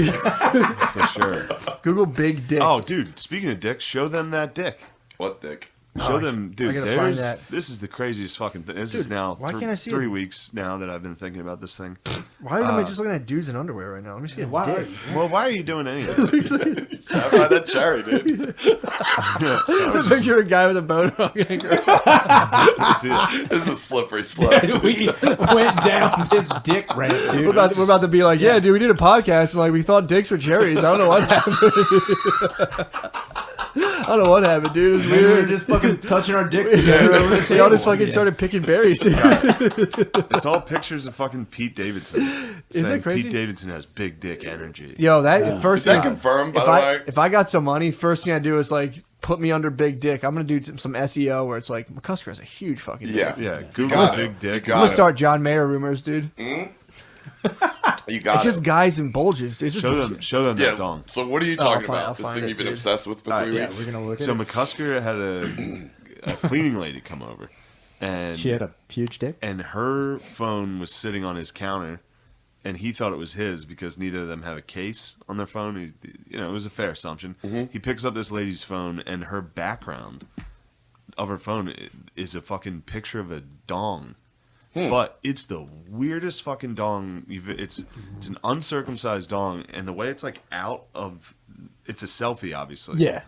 Speaker 6: For sure.
Speaker 3: Google Big Dick.
Speaker 6: Oh, dude, speaking of dicks, show them that dick.
Speaker 5: What dick?
Speaker 6: Show them, dude.
Speaker 3: I gotta find
Speaker 6: There's
Speaker 3: that.
Speaker 6: this is the craziest fucking thing. This is
Speaker 3: Dude,
Speaker 6: now
Speaker 3: why can't I see
Speaker 6: 3
Speaker 3: it?
Speaker 6: weeks now that I've been thinking about this thing.
Speaker 3: Why am I just looking at dudes in underwear right now? Let me see a
Speaker 4: Why are
Speaker 3: dick.
Speaker 4: you?
Speaker 6: Well, why are you doing anything?
Speaker 5: Try to find that cherry, dude.
Speaker 3: Picture of a guy with a boner on a girl.
Speaker 6: See it?
Speaker 5: This is a slippery slope.
Speaker 4: we went down this dick ramp, dude.
Speaker 3: We're about to be like, yeah, dude, we did a podcast and like we thought dicks were cherries. I don't know what happened. I don't know what happened, dude. It was
Speaker 4: We were
Speaker 3: weird.
Speaker 4: just fucking touching our dicks together over the
Speaker 3: They all just
Speaker 4: table.
Speaker 3: fucking started picking berries, dude.
Speaker 6: It's all pictures of fucking Pete Davidson.
Speaker 3: Is that
Speaker 6: saying
Speaker 3: crazy?
Speaker 6: Pete Davidson has big dick energy.
Speaker 3: Yo, that first
Speaker 5: Is that
Speaker 3: thing.
Speaker 5: confirmed, by
Speaker 3: If
Speaker 5: the
Speaker 3: I
Speaker 5: way?
Speaker 3: if I got some money, first thing I do is like put me under Big Dick. I'm gonna do some SEO where it's like McCusker has a huge fucking dick.
Speaker 5: Yeah.
Speaker 6: Yeah,
Speaker 5: You
Speaker 6: Google
Speaker 5: got
Speaker 6: big
Speaker 5: it.
Speaker 6: dick.
Speaker 5: You
Speaker 3: I'm
Speaker 5: got
Speaker 3: gonna start John Mayer rumors, dude.
Speaker 5: You got
Speaker 3: It's
Speaker 5: it.
Speaker 3: just guys and bulges, dude. It's just
Speaker 6: Show them
Speaker 5: Yeah.
Speaker 6: that dong.
Speaker 5: So what are you
Speaker 3: I'll
Speaker 5: talking
Speaker 3: find- I'll
Speaker 5: about? This
Speaker 3: find
Speaker 5: thing
Speaker 3: it,
Speaker 5: you've been
Speaker 3: dude.
Speaker 5: obsessed with for 3
Speaker 4: Yeah,
Speaker 5: weeks?
Speaker 4: we're gonna look at
Speaker 6: So
Speaker 4: it.
Speaker 6: McCusker had a cleaning lady come over, and
Speaker 4: She had a huge dick.
Speaker 6: and her phone was sitting on his counter, and he thought it was his because neither of them have a case on their phone. It was a fair assumption. He picks up this lady's phone, and her background of her phone is a fucking picture of a dong. But it's the weirdest fucking dong. It's an uncircumcised dong, and the way it's like out of, it's a selfie, obviously.
Speaker 4: Yeah.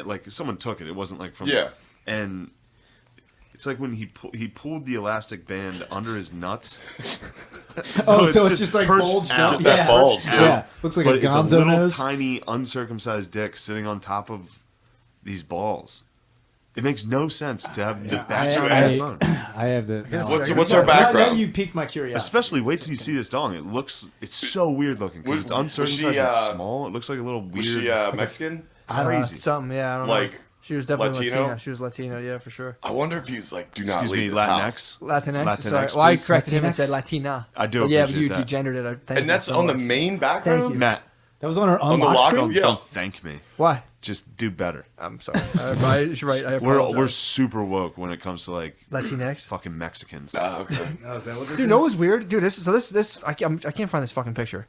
Speaker 6: Like someone took it. It wasn't like from.
Speaker 5: Yeah.
Speaker 6: And it's like when he pulled the elastic band under his nuts.
Speaker 4: So it's just like
Speaker 6: perched
Speaker 4: bulged
Speaker 6: out.
Speaker 4: up.
Speaker 5: That bulge,
Speaker 4: yeah.
Speaker 5: yeah.
Speaker 4: Looks like
Speaker 6: But
Speaker 4: a
Speaker 6: it's a
Speaker 4: gonzo
Speaker 6: little
Speaker 4: nose.
Speaker 6: tiny uncircumcised dick sitting on top of these balls. It makes no sense to have the background of the phone.
Speaker 4: I have the.
Speaker 5: What's her
Speaker 4: Now
Speaker 5: background?
Speaker 4: you piqued my curiosity.
Speaker 6: Especially wait till you see this dong. It's so weird looking because it's uncircumcised and small. It looks like a little weird.
Speaker 5: Was she Mexican?
Speaker 6: crazy.
Speaker 3: something. Yeah, I don't know.
Speaker 5: Like
Speaker 3: She was definitely
Speaker 5: Latino?
Speaker 3: Latina. She was Latino, yeah, for sure.
Speaker 5: I wonder if he's like, do not
Speaker 6: Excuse
Speaker 5: leave
Speaker 6: me,
Speaker 5: this house.
Speaker 6: Latinx.
Speaker 3: Latinx. Sorry.
Speaker 6: Latinx,
Speaker 3: Well, I
Speaker 6: please.
Speaker 3: corrected him and
Speaker 4: Latinx?
Speaker 3: said Latina.
Speaker 6: I do
Speaker 3: But yeah, but
Speaker 6: appreciate
Speaker 3: you
Speaker 6: that.
Speaker 3: degenerated. Thank
Speaker 5: And
Speaker 3: you
Speaker 5: that's
Speaker 3: so
Speaker 5: on the
Speaker 3: much.
Speaker 5: main background?
Speaker 3: Thank you.
Speaker 6: Matt,
Speaker 4: That was on her
Speaker 5: On the
Speaker 4: unlocked
Speaker 5: lock?
Speaker 4: screen?
Speaker 5: Yeah.
Speaker 6: don't thank me.
Speaker 3: Why?
Speaker 6: Just do better.
Speaker 3: I'm sorry. You're right. I
Speaker 6: We're
Speaker 3: apologize.
Speaker 6: super woke when it comes to like
Speaker 3: Latinx.
Speaker 6: fucking Mexicans.
Speaker 5: Oh, okay.
Speaker 7: Oh, is that what this
Speaker 3: Dude, you know what's weird? Dude, this I can't find this fucking picture.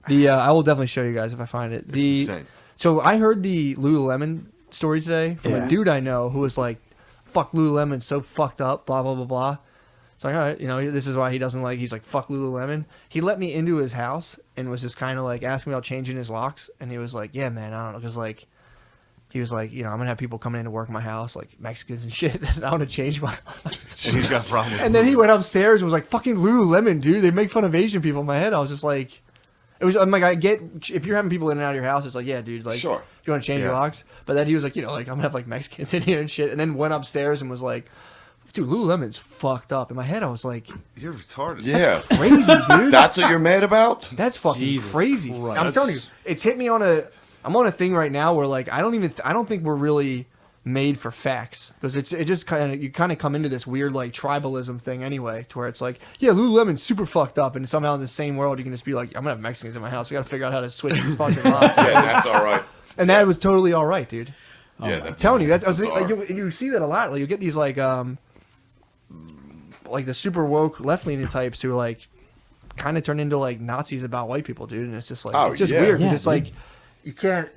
Speaker 3: I will definitely show you guys if I find it.
Speaker 6: It's insane.
Speaker 3: So I heard the Lululemon story today from a dude I know who was like, "Fuck Lululemon, so fucked up." Blah blah blah blah. It's like, all right, this is why he doesn't like. He's like, "Fuck Lululemon." He let me into his house and was just kind of like asking me about changing his locks, and he was like, "Yeah, man, I don't know," because like. He was like, I'm gonna have people coming in to work in my house, like Mexicans and shit, and I want to change my locks.
Speaker 6: And he's got a problem with
Speaker 3: And then he went upstairs and was like, "Fucking Lululemon, dude! They make fun of Asian people." In my head, I was just like, I'm like, I get if you're having people in and out of your house, it's like, yeah, dude, like,
Speaker 5: Sure.
Speaker 3: if you want to change your
Speaker 6: Yeah.
Speaker 3: locks. But then he was like, like I'm gonna have like Mexicans in here and shit. And then went upstairs and was like, dude, Lululemon's fucked up. In my head, I was like,
Speaker 6: You're retarded.
Speaker 5: Yeah.
Speaker 3: crazy, dude.
Speaker 5: That's what you're mad about?
Speaker 3: That's fucking
Speaker 4: Jesus
Speaker 3: crazy.
Speaker 4: Christ.
Speaker 3: I'm telling you, it's hit me on a I'm on a thing right now where like I don't think we're really made for facts, because it just you kind of come into this weird like tribalism thing anyway, to where it's like, yeah, Lululemon's super fucked up, and somehow in the same world you can just be like, I'm gonna have Mexicans in my house, we gotta figure out how to switch this fucking line.
Speaker 5: Yeah, that's all right.
Speaker 3: And that was totally all right, dude.
Speaker 5: Yeah, that's
Speaker 3: I'm telling you,
Speaker 5: bizarre.
Speaker 3: you see that a lot. Like you get these like the super woke left leaning types who like kind of turn into like Nazis about white people, dude. And it's just like it's just weird.
Speaker 4: Yeah,
Speaker 3: It's just like you can't.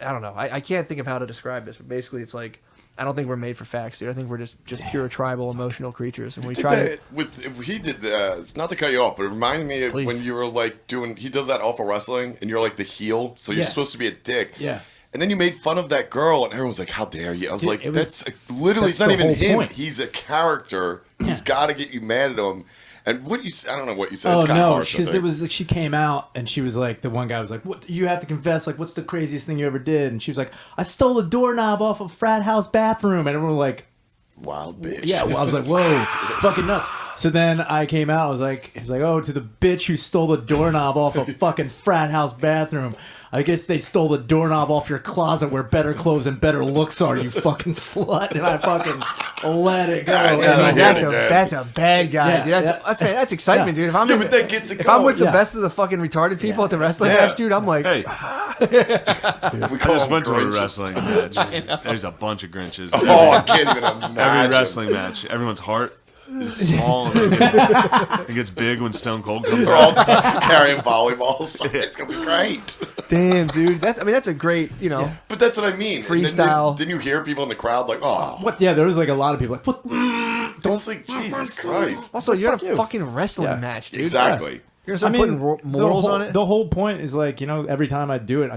Speaker 3: I don't know. I can't think of how to describe this, but basically, it's like I don't think we're made for facts, dude. I think we're just pure tribal emotional creatures, and we try to.
Speaker 5: He did. It's not to cut you off, but it reminded me of
Speaker 3: Please.
Speaker 5: when you were like doing. He does that awful wrestling, and you're like the heel, so you're supposed to be a dick.
Speaker 4: Yeah.
Speaker 5: And then you made fun of that girl, and everyone was like, "How dare you?" I was
Speaker 4: Dude,
Speaker 5: like,
Speaker 4: it
Speaker 5: "That's
Speaker 4: was-
Speaker 5: literally. It's
Speaker 4: that's
Speaker 5: not
Speaker 4: the
Speaker 5: even
Speaker 4: whole
Speaker 5: him.
Speaker 4: point.
Speaker 5: He's a character. He's got to get you mad at him." And what you? I don't know what you said.
Speaker 4: Oh
Speaker 5: It's kind of
Speaker 4: no,
Speaker 5: harsh. I
Speaker 4: because it
Speaker 5: think.
Speaker 4: was like she came out and she was like, the one guy was like, "What? You have to confess. Like, what's the craziest thing you ever did?" And she was like, "I stole a doorknob off a frat house bathroom." And everyone was like,
Speaker 5: wild bitch.
Speaker 4: "Yeah." Well, I was like, "Whoa, fucking nuts." So then I came out. I was like, "He's like, oh, to the bitch who stole the doorknob off a fucking frat house bathroom. I guess they stole the doorknob off your closet where better clothes and better looks are, you fucking slut." And I fucking let it go.
Speaker 5: I
Speaker 4: And
Speaker 5: know, I
Speaker 4: then-
Speaker 5: hear it.
Speaker 3: That's a bad guy,
Speaker 4: Yeah,
Speaker 3: dude. That's
Speaker 4: yeah.
Speaker 3: that's excitement,
Speaker 4: Yeah.
Speaker 3: dude. If I'm
Speaker 5: Yeah, but that gets it
Speaker 3: if I'm with
Speaker 5: going.
Speaker 3: the best of the fucking retarded people at the wrestling
Speaker 5: Yeah.
Speaker 3: match, dude, I'm like,
Speaker 6: Hey,
Speaker 5: We
Speaker 6: I
Speaker 5: call
Speaker 6: just
Speaker 5: them
Speaker 6: went to a
Speaker 5: Grinches.
Speaker 6: wrestling match. There's a bunch of Grinches.
Speaker 5: Oh, I can't even imagine.
Speaker 6: Every wrestling match, everyone's heart is small and it gets big when Stone Cold comes
Speaker 5: They're all
Speaker 6: out.
Speaker 5: carrying volleyballs. It's gonna be great.
Speaker 3: damn, dude. That's a great,
Speaker 5: But that's what I mean. And
Speaker 3: Freestyle.
Speaker 5: Then you hear people in the crowd like, "Oh,
Speaker 4: What? Yeah, there was like a lot of people like, "What?"
Speaker 5: don't like Jesus Christ."
Speaker 3: Also, you're at
Speaker 4: Fuck
Speaker 3: a
Speaker 4: you.
Speaker 3: fucking wrestling
Speaker 4: Yeah.
Speaker 3: match, dude.
Speaker 5: Exactly.
Speaker 3: You're gonna start putting morals
Speaker 4: the whole,
Speaker 3: on it.
Speaker 4: The whole point is like, every time I do it,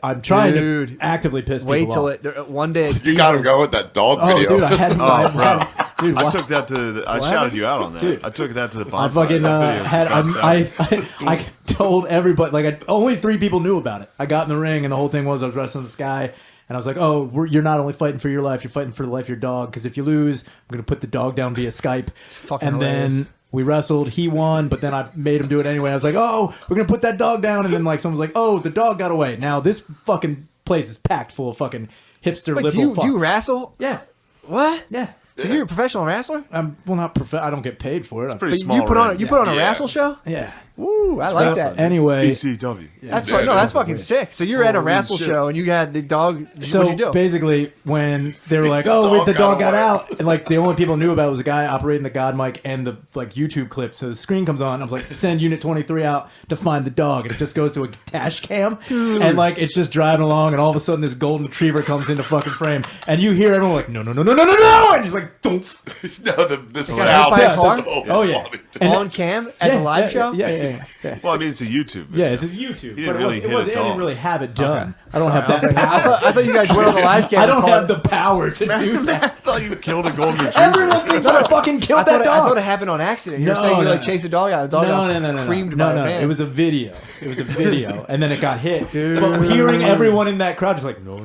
Speaker 4: I'm trying
Speaker 3: Dude.
Speaker 4: to actively piss
Speaker 3: Wait
Speaker 4: people
Speaker 3: till
Speaker 4: off.
Speaker 3: one day. It's
Speaker 5: You got him going with that dog
Speaker 4: Oh,
Speaker 5: video.
Speaker 4: dude, I had.
Speaker 6: Oh, bro.
Speaker 4: Dude,
Speaker 6: I
Speaker 4: what?
Speaker 6: took that to I
Speaker 4: What?
Speaker 6: shouted you out on that.
Speaker 4: Dude.
Speaker 6: I took that to the
Speaker 4: I
Speaker 6: bonfire.
Speaker 4: fucking
Speaker 6: That video was
Speaker 4: had.
Speaker 6: the best ever.
Speaker 4: I told everybody. Like, only 3 people knew about it. I got in the ring, and the whole thing was I was wrestling this guy, and I was like, "Oh, you're not only fighting for your life, you're fighting for the life of your dog. Because if you lose, I'm gonna put the dog down via Skype."
Speaker 3: fucking
Speaker 4: And
Speaker 3: hilarious.
Speaker 4: then we wrestled. He won, but then I made him do it anyway. I was like, "Oh, we're gonna put that dog down," and then like someone was like, "Oh, the dog got away." Now this fucking place is packed full of fucking hipster
Speaker 3: Wait,
Speaker 4: liberal
Speaker 3: do you
Speaker 4: fucks.
Speaker 3: wrestle?
Speaker 4: Yeah,
Speaker 3: What?
Speaker 4: yeah.
Speaker 3: So you're a professional wrestler?
Speaker 4: I'm not. I don't get paid for it.
Speaker 6: Pretty
Speaker 3: But
Speaker 6: small.
Speaker 3: you put on
Speaker 6: ring.
Speaker 3: you put on a
Speaker 5: Yeah.
Speaker 3: wrestle show?
Speaker 4: Yeah.
Speaker 3: Woo, I like that.
Speaker 4: Anyway,
Speaker 6: ECW.
Speaker 3: That's
Speaker 5: Yeah,
Speaker 3: that's
Speaker 5: dude.
Speaker 3: fucking sick. So you're at a
Speaker 6: Holy
Speaker 3: wrestle
Speaker 6: shit.
Speaker 3: show and you had the dog.
Speaker 4: so
Speaker 3: What'd you do?
Speaker 4: basically, when they were like,
Speaker 5: The
Speaker 4: "Oh,
Speaker 5: dog
Speaker 4: wait, the
Speaker 5: got
Speaker 4: dog got
Speaker 5: away."
Speaker 4: out," and like the only people knew about it was a guy operating the God mic and the like YouTube clip. So the screen comes on. I was like, "Send Unit 23 out to find the dog," and it just goes to a dash cam, and like it's just driving along, and all of a sudden this golden retriever comes into fucking frame, and you hear everyone like, "No, no, no, no, no, no, no!" And he's like, "Don't."
Speaker 5: No, the
Speaker 3: got hit
Speaker 5: sound
Speaker 3: by a
Speaker 5: is
Speaker 3: car?
Speaker 5: so
Speaker 4: Oh, yeah.
Speaker 5: funny.
Speaker 4: And
Speaker 3: On cam at the live show?
Speaker 4: Yeah.
Speaker 6: Well, I mean, it's a YouTube.
Speaker 4: Yeah,
Speaker 6: Video.
Speaker 4: it's a YouTube.
Speaker 6: didn't
Speaker 4: But
Speaker 6: really hit a
Speaker 4: I didn't
Speaker 6: dog.
Speaker 4: really have it done.
Speaker 3: Okay.
Speaker 4: I don't have that
Speaker 3: I
Speaker 4: power.
Speaker 3: thought you guys went on the live cam.
Speaker 4: I
Speaker 3: and
Speaker 4: don't
Speaker 3: called-
Speaker 4: have the power to do that.
Speaker 6: I thought you killed a golden retriever.
Speaker 4: Everyone thinks I fucking killed
Speaker 3: I thought,
Speaker 4: that
Speaker 3: I thought
Speaker 4: dog.
Speaker 3: it happened on accident. You're
Speaker 4: No,
Speaker 3: saying you
Speaker 4: no,
Speaker 3: like
Speaker 4: no.
Speaker 3: chased a dog out. The dog got creamed by a
Speaker 4: no.
Speaker 3: man.
Speaker 4: It was a video. It was a video, and then it got hit. But hearing everyone in that crowd just like, no,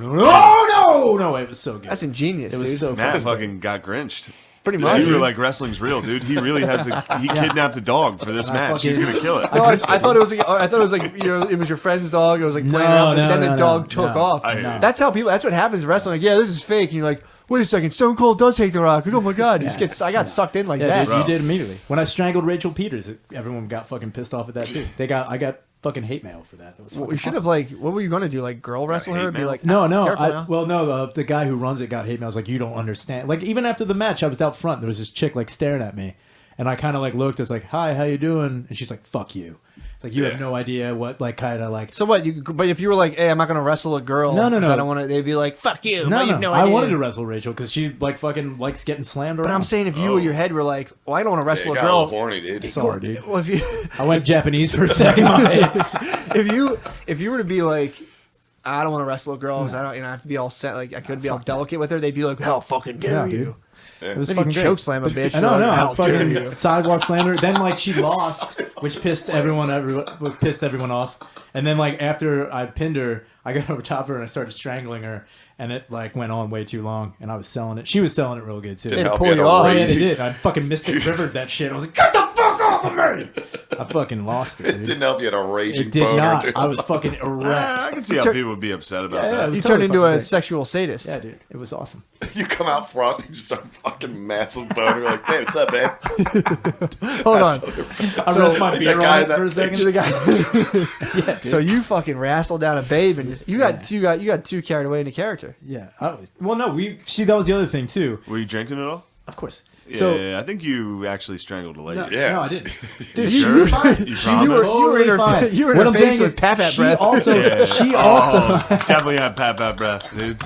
Speaker 4: it was so good.
Speaker 3: That's ingenious,
Speaker 4: It was
Speaker 3: dude.
Speaker 4: so
Speaker 6: Matt
Speaker 4: fucking
Speaker 6: fucking got grinched.
Speaker 3: Pretty
Speaker 6: Yeah,
Speaker 3: much.
Speaker 6: you were like, wrestling's real, dude. He really has he kidnapped a dog for this match. He's
Speaker 4: fucking-
Speaker 6: gonna kill it.
Speaker 3: No, I thought it was like it was your friend's dog. It was like playing around,
Speaker 4: No,
Speaker 3: and then the
Speaker 4: no,
Speaker 3: dog
Speaker 4: no,
Speaker 3: took
Speaker 4: no.
Speaker 3: off.
Speaker 6: I hear you.
Speaker 3: That's how people. That's what happens in wrestling. Like, yeah, this is fake. And you're like, wait a second, Stone Cold does hate The Rock. Like, oh my god, I got sucked in like
Speaker 4: Yeah,
Speaker 3: that.
Speaker 4: dude, you did immediately. When I strangled Rachel Peters, everyone got fucking pissed off at that too. I got fucking hate mail for that. That was
Speaker 3: Well,
Speaker 4: fucking
Speaker 3: we should
Speaker 4: awesome.
Speaker 3: have like, what were you gonna do? Like, girl wrestle her?
Speaker 6: hate
Speaker 3: And be
Speaker 6: mail?
Speaker 3: like,
Speaker 4: No,
Speaker 3: careful now.
Speaker 4: the guy who runs it got hate me. I was like, you don't understand. Like, even after the match, I was out front. There was this chick like staring at me, and I kind of like looked. I was like, "Hi, how you doing?" And she's like, "Fuck you." Like, you have no idea what like kind of like.
Speaker 3: So what? But if you were like, hey, I'm not gonna wrestle a girl.
Speaker 4: No.
Speaker 3: 'cause I don't want to. They'd be like, fuck you.
Speaker 4: No,
Speaker 3: you have no
Speaker 4: I
Speaker 3: idea.
Speaker 4: wanted to wrestle Rachel because she like fucking likes getting slammed around.
Speaker 3: But I'm saying if you or your head were like, well, I don't want to
Speaker 5: Yeah,
Speaker 3: wrestle
Speaker 5: you
Speaker 3: a
Speaker 5: got a little
Speaker 3: girl.
Speaker 5: horny, dude.
Speaker 4: Sorry, dude.
Speaker 3: Well, if you
Speaker 4: I went Japanese for a second.
Speaker 3: if you were to be like, I don't want to wrestle a girl because I don't, I have to be all set. Like I could be all delicate with her. They'd be like, how fucking dare
Speaker 4: Yeah,
Speaker 3: you?
Speaker 4: dude. It was
Speaker 3: Maybe
Speaker 4: fucking great.
Speaker 3: choke slam a bitch.
Speaker 4: I know,
Speaker 3: like,
Speaker 4: no,
Speaker 3: how
Speaker 4: I
Speaker 3: dare
Speaker 4: fucking
Speaker 3: you?
Speaker 4: sidewalk slammed her. Then like she lost, which pissed everyone off. And then like after I pinned her, I got over top of her and I started strangling her, and it like went on way too long. And I was selling it. She was selling it real good too.
Speaker 5: Didn't
Speaker 3: They'd
Speaker 5: help
Speaker 3: pull
Speaker 5: you at
Speaker 3: you
Speaker 5: all.
Speaker 3: off.
Speaker 4: Oh yeah,
Speaker 5: Crazy.
Speaker 4: they did. I fucking Mystic Rivered that shit. I was like, get the fuck off! off of me! I fucking lost it,
Speaker 5: It
Speaker 4: dude.
Speaker 5: didn't help you had a raging
Speaker 4: It did
Speaker 5: boner,
Speaker 4: not.
Speaker 5: dude.
Speaker 4: I was fucking erect.
Speaker 6: I can see how people would be upset about
Speaker 4: Yeah,
Speaker 6: that.
Speaker 4: it was
Speaker 3: You
Speaker 4: totally
Speaker 3: turned into
Speaker 4: fucking
Speaker 3: a
Speaker 4: great.
Speaker 3: sexual sadist.
Speaker 4: Yeah, dude. It was awesome.
Speaker 5: You come out front, you just start fucking massive boner. You're like, hey, what's up, babe?
Speaker 3: Hold on.
Speaker 4: I rest my
Speaker 5: like
Speaker 4: beer
Speaker 5: that guy
Speaker 4: on
Speaker 5: in
Speaker 4: it for a
Speaker 5: that
Speaker 4: second.
Speaker 3: To the guy.
Speaker 4: Yeah, dude.
Speaker 3: So you fucking wrestled down a babe and just you got too carried away into character.
Speaker 4: Yeah. Well, no, that was the other thing, too.
Speaker 6: Were you drinking at all?
Speaker 4: Of course.
Speaker 6: Yeah,
Speaker 4: So,
Speaker 6: I think you actually strangled a lady.
Speaker 4: no,
Speaker 5: Yeah.
Speaker 4: no, I didn't.
Speaker 3: Dude,
Speaker 6: You
Speaker 3: you,
Speaker 6: sure? You
Speaker 3: you
Speaker 6: promise?
Speaker 3: were in her
Speaker 4: Totally
Speaker 3: you were in
Speaker 4: What
Speaker 3: her
Speaker 4: I'm
Speaker 3: face
Speaker 4: saying
Speaker 3: with
Speaker 4: is
Speaker 3: pat
Speaker 4: she
Speaker 3: breath.
Speaker 4: Also,
Speaker 6: Yeah.
Speaker 4: she also.
Speaker 6: Definitely had pat breath, dude.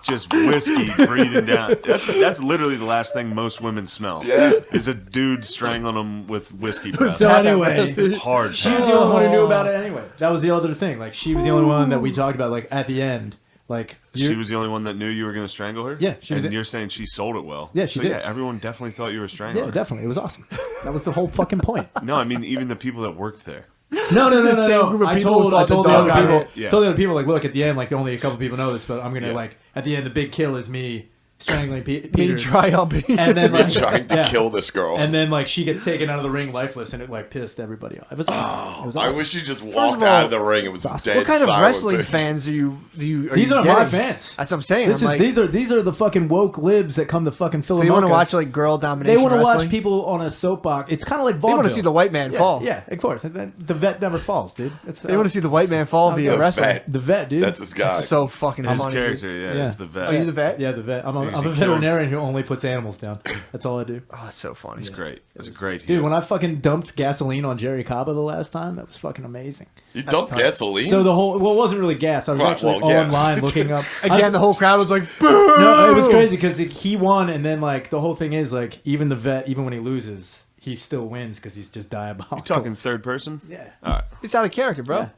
Speaker 6: Just whiskey breathing down. That's literally the last thing most women smell.
Speaker 5: Yeah.
Speaker 6: Is a dude strangling them with whiskey breath.
Speaker 4: So anyway,
Speaker 6: Hard.
Speaker 4: she was the only one who knew about it anyway. That was the other thing. Like, she was the only one that we talked about. Like, at the end, like
Speaker 6: She was the only one that knew you were going to strangle her?
Speaker 4: Yeah, she was
Speaker 6: And
Speaker 4: it.
Speaker 6: you're saying she sold it well.
Speaker 4: Yeah, she
Speaker 6: so
Speaker 4: did.
Speaker 6: yeah, everyone definitely thought you were strangling
Speaker 4: Yeah,
Speaker 6: her.
Speaker 4: definitely. It was awesome. That was the whole fucking point.
Speaker 6: No, I mean even the people that worked there.
Speaker 4: No.
Speaker 3: the same group of
Speaker 4: I
Speaker 3: people who
Speaker 4: told
Speaker 3: thought the
Speaker 4: the
Speaker 3: dog
Speaker 4: other
Speaker 3: got
Speaker 4: people.
Speaker 3: hit.
Speaker 6: Yeah.
Speaker 4: Told the other people, like, look, at the end, like, only a couple people know this, but I'm gonna
Speaker 6: Yeah.
Speaker 4: like at the end, the big kill is me strangling
Speaker 3: Me
Speaker 4: Peter,
Speaker 3: triumphing.
Speaker 4: and then like
Speaker 5: Trying to
Speaker 4: yeah.
Speaker 5: kill this girl.
Speaker 4: And then like she gets taken out of the ring lifeless, and it like pissed everybody off. It was awesome. It was
Speaker 5: I
Speaker 4: awesome.
Speaker 5: wish you just walked
Speaker 3: of all,
Speaker 5: out of the ring. It was
Speaker 4: awesome.
Speaker 5: dead
Speaker 3: What kind of
Speaker 5: silent,
Speaker 3: wrestling
Speaker 5: dude.
Speaker 3: fans are you
Speaker 4: These
Speaker 3: you
Speaker 4: are my
Speaker 3: getting?
Speaker 4: fans.
Speaker 3: That's what I'm saying.
Speaker 4: This
Speaker 3: I'm
Speaker 4: is
Speaker 3: like,
Speaker 4: these are the fucking woke libs that come to fucking
Speaker 3: so
Speaker 4: Philadelphia.
Speaker 3: you want to watch like girl
Speaker 4: They
Speaker 3: domination
Speaker 4: want to
Speaker 3: wrestling?
Speaker 4: watch people on a soapbox. It's kind of like
Speaker 3: They
Speaker 4: vaudeville.
Speaker 3: want to see the white man
Speaker 4: yeah,
Speaker 3: fall.
Speaker 4: Yeah, of course. And then the vet never falls, dude. That's
Speaker 3: They want to see the white man fall via
Speaker 5: The
Speaker 3: wrestling.
Speaker 5: vet.
Speaker 4: the vet, dude.
Speaker 5: That's his guy.
Speaker 3: It's so fucking
Speaker 6: His
Speaker 3: funny. dude.
Speaker 6: character, yeah,
Speaker 4: Yeah.
Speaker 6: is the vet.
Speaker 3: Are you the vet?
Speaker 4: Yeah, the vet. I'm
Speaker 6: Because
Speaker 4: a
Speaker 6: he kills-
Speaker 4: veterinarian who only puts animals down. That's all I do.
Speaker 3: Oh, it's so funny.
Speaker 6: It's great. It's a great
Speaker 4: Dude,
Speaker 6: hero.
Speaker 4: when I fucking dumped gasoline on Jerry Caba the last time, that was fucking amazing.
Speaker 5: You dumped
Speaker 3: tough.
Speaker 5: gasoline?
Speaker 4: So the whole, well, it wasn't really gas. I was
Speaker 5: Right,
Speaker 4: actually
Speaker 5: well, yeah.
Speaker 4: online looking up.
Speaker 3: Again, the whole crowd was like, boo!
Speaker 4: No, it was crazy because he won, and then like the whole thing is like even the vet, even when he loses, he still wins because he's just diabolical.
Speaker 6: You talking third person?
Speaker 4: Yeah.
Speaker 6: All right.
Speaker 3: He's out of character, bro.
Speaker 4: Yeah.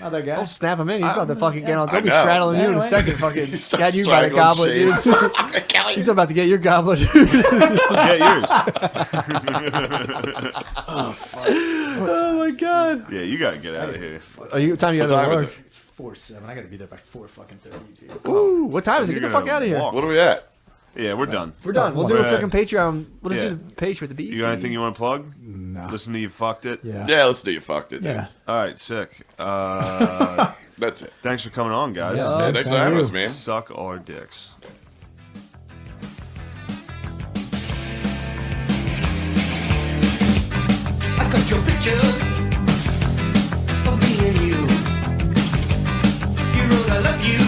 Speaker 4: Not that guy.
Speaker 3: Don't snap him in. He's about to fucking get on.
Speaker 5: I
Speaker 3: Don't be
Speaker 5: know.
Speaker 3: straddling you in a
Speaker 4: Anyway.
Speaker 3: second. Fucking
Speaker 5: He
Speaker 3: got
Speaker 5: starts
Speaker 3: you by the goblet, dude.
Speaker 5: strangling
Speaker 3: He's about to get your goblet.
Speaker 6: Get yours.
Speaker 3: Oh my god.
Speaker 6: Yeah, you got to get out of here.
Speaker 3: Are you? What time you
Speaker 5: What
Speaker 3: got to
Speaker 5: time is
Speaker 3: work?
Speaker 5: it?
Speaker 4: It's 4-7. I gotta be there by 4:30, dude.
Speaker 3: Ooh, what time is it?
Speaker 6: You're
Speaker 3: Get the fuck
Speaker 6: gonna
Speaker 3: out of here.
Speaker 6: walk.
Speaker 5: What are we at?
Speaker 6: Yeah, we're done.
Speaker 3: We're done. We'll do a
Speaker 6: We're-
Speaker 3: fucking Patreon. We'll just
Speaker 6: Yeah.
Speaker 3: do the page with the beats.
Speaker 6: You got anything you want to plug?
Speaker 4: No.
Speaker 6: Listen to You Fucked It?
Speaker 4: Yeah.
Speaker 5: Yeah, let's do you fucked it, dude.
Speaker 4: Yeah.
Speaker 6: All right, sick.
Speaker 5: That's it.
Speaker 6: Thanks for coming on, guys.
Speaker 4: Yeah.
Speaker 5: Yeah, thanks for having us, man.
Speaker 6: Suck our dicks.
Speaker 8: I got your picture of me and you. You wrote I love you.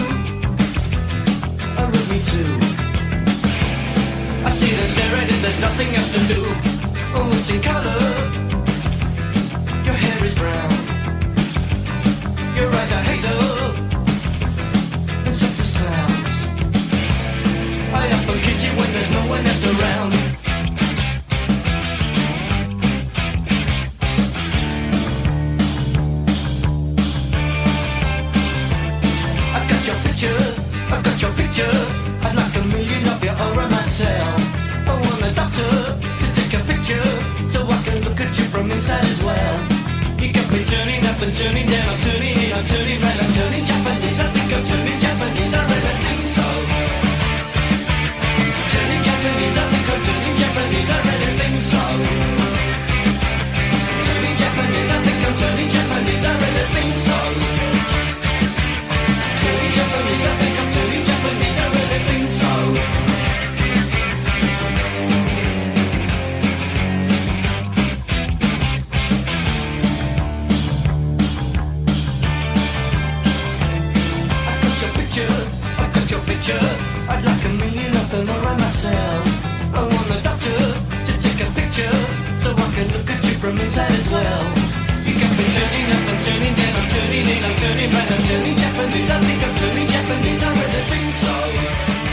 Speaker 8: I wrote me too. I see them staring and there's nothing else to do. Oh, it's in color. Your hair is brown. Your eyes are hazel. And soft as clouds. I often kiss you when there's no one else around. I got your picture. I'd like a million of you all around myself. I want a doctor to take a picture so I can look at you from inside as well. You got me turning up and turning down. I'm turning in, I'm turning right, I'm turning Japanese. I think I'm turning Japanese. I really think so. Turning Japanese. I think I'm turning Japanese. I really think so. Turning Japanese. I think I'm turning Japanese. I really think so. Turning Japanese, I think I'm turning Japanese, I really think so. I got your picture, I'd like a million of them around myself. I want the doctor to take a picture so I can look at you from inside as well. You got me turning up and turning down, I'm turning in, I'm turning right, I'm turning Japanese. I think I'm turning Japanese, I really think so.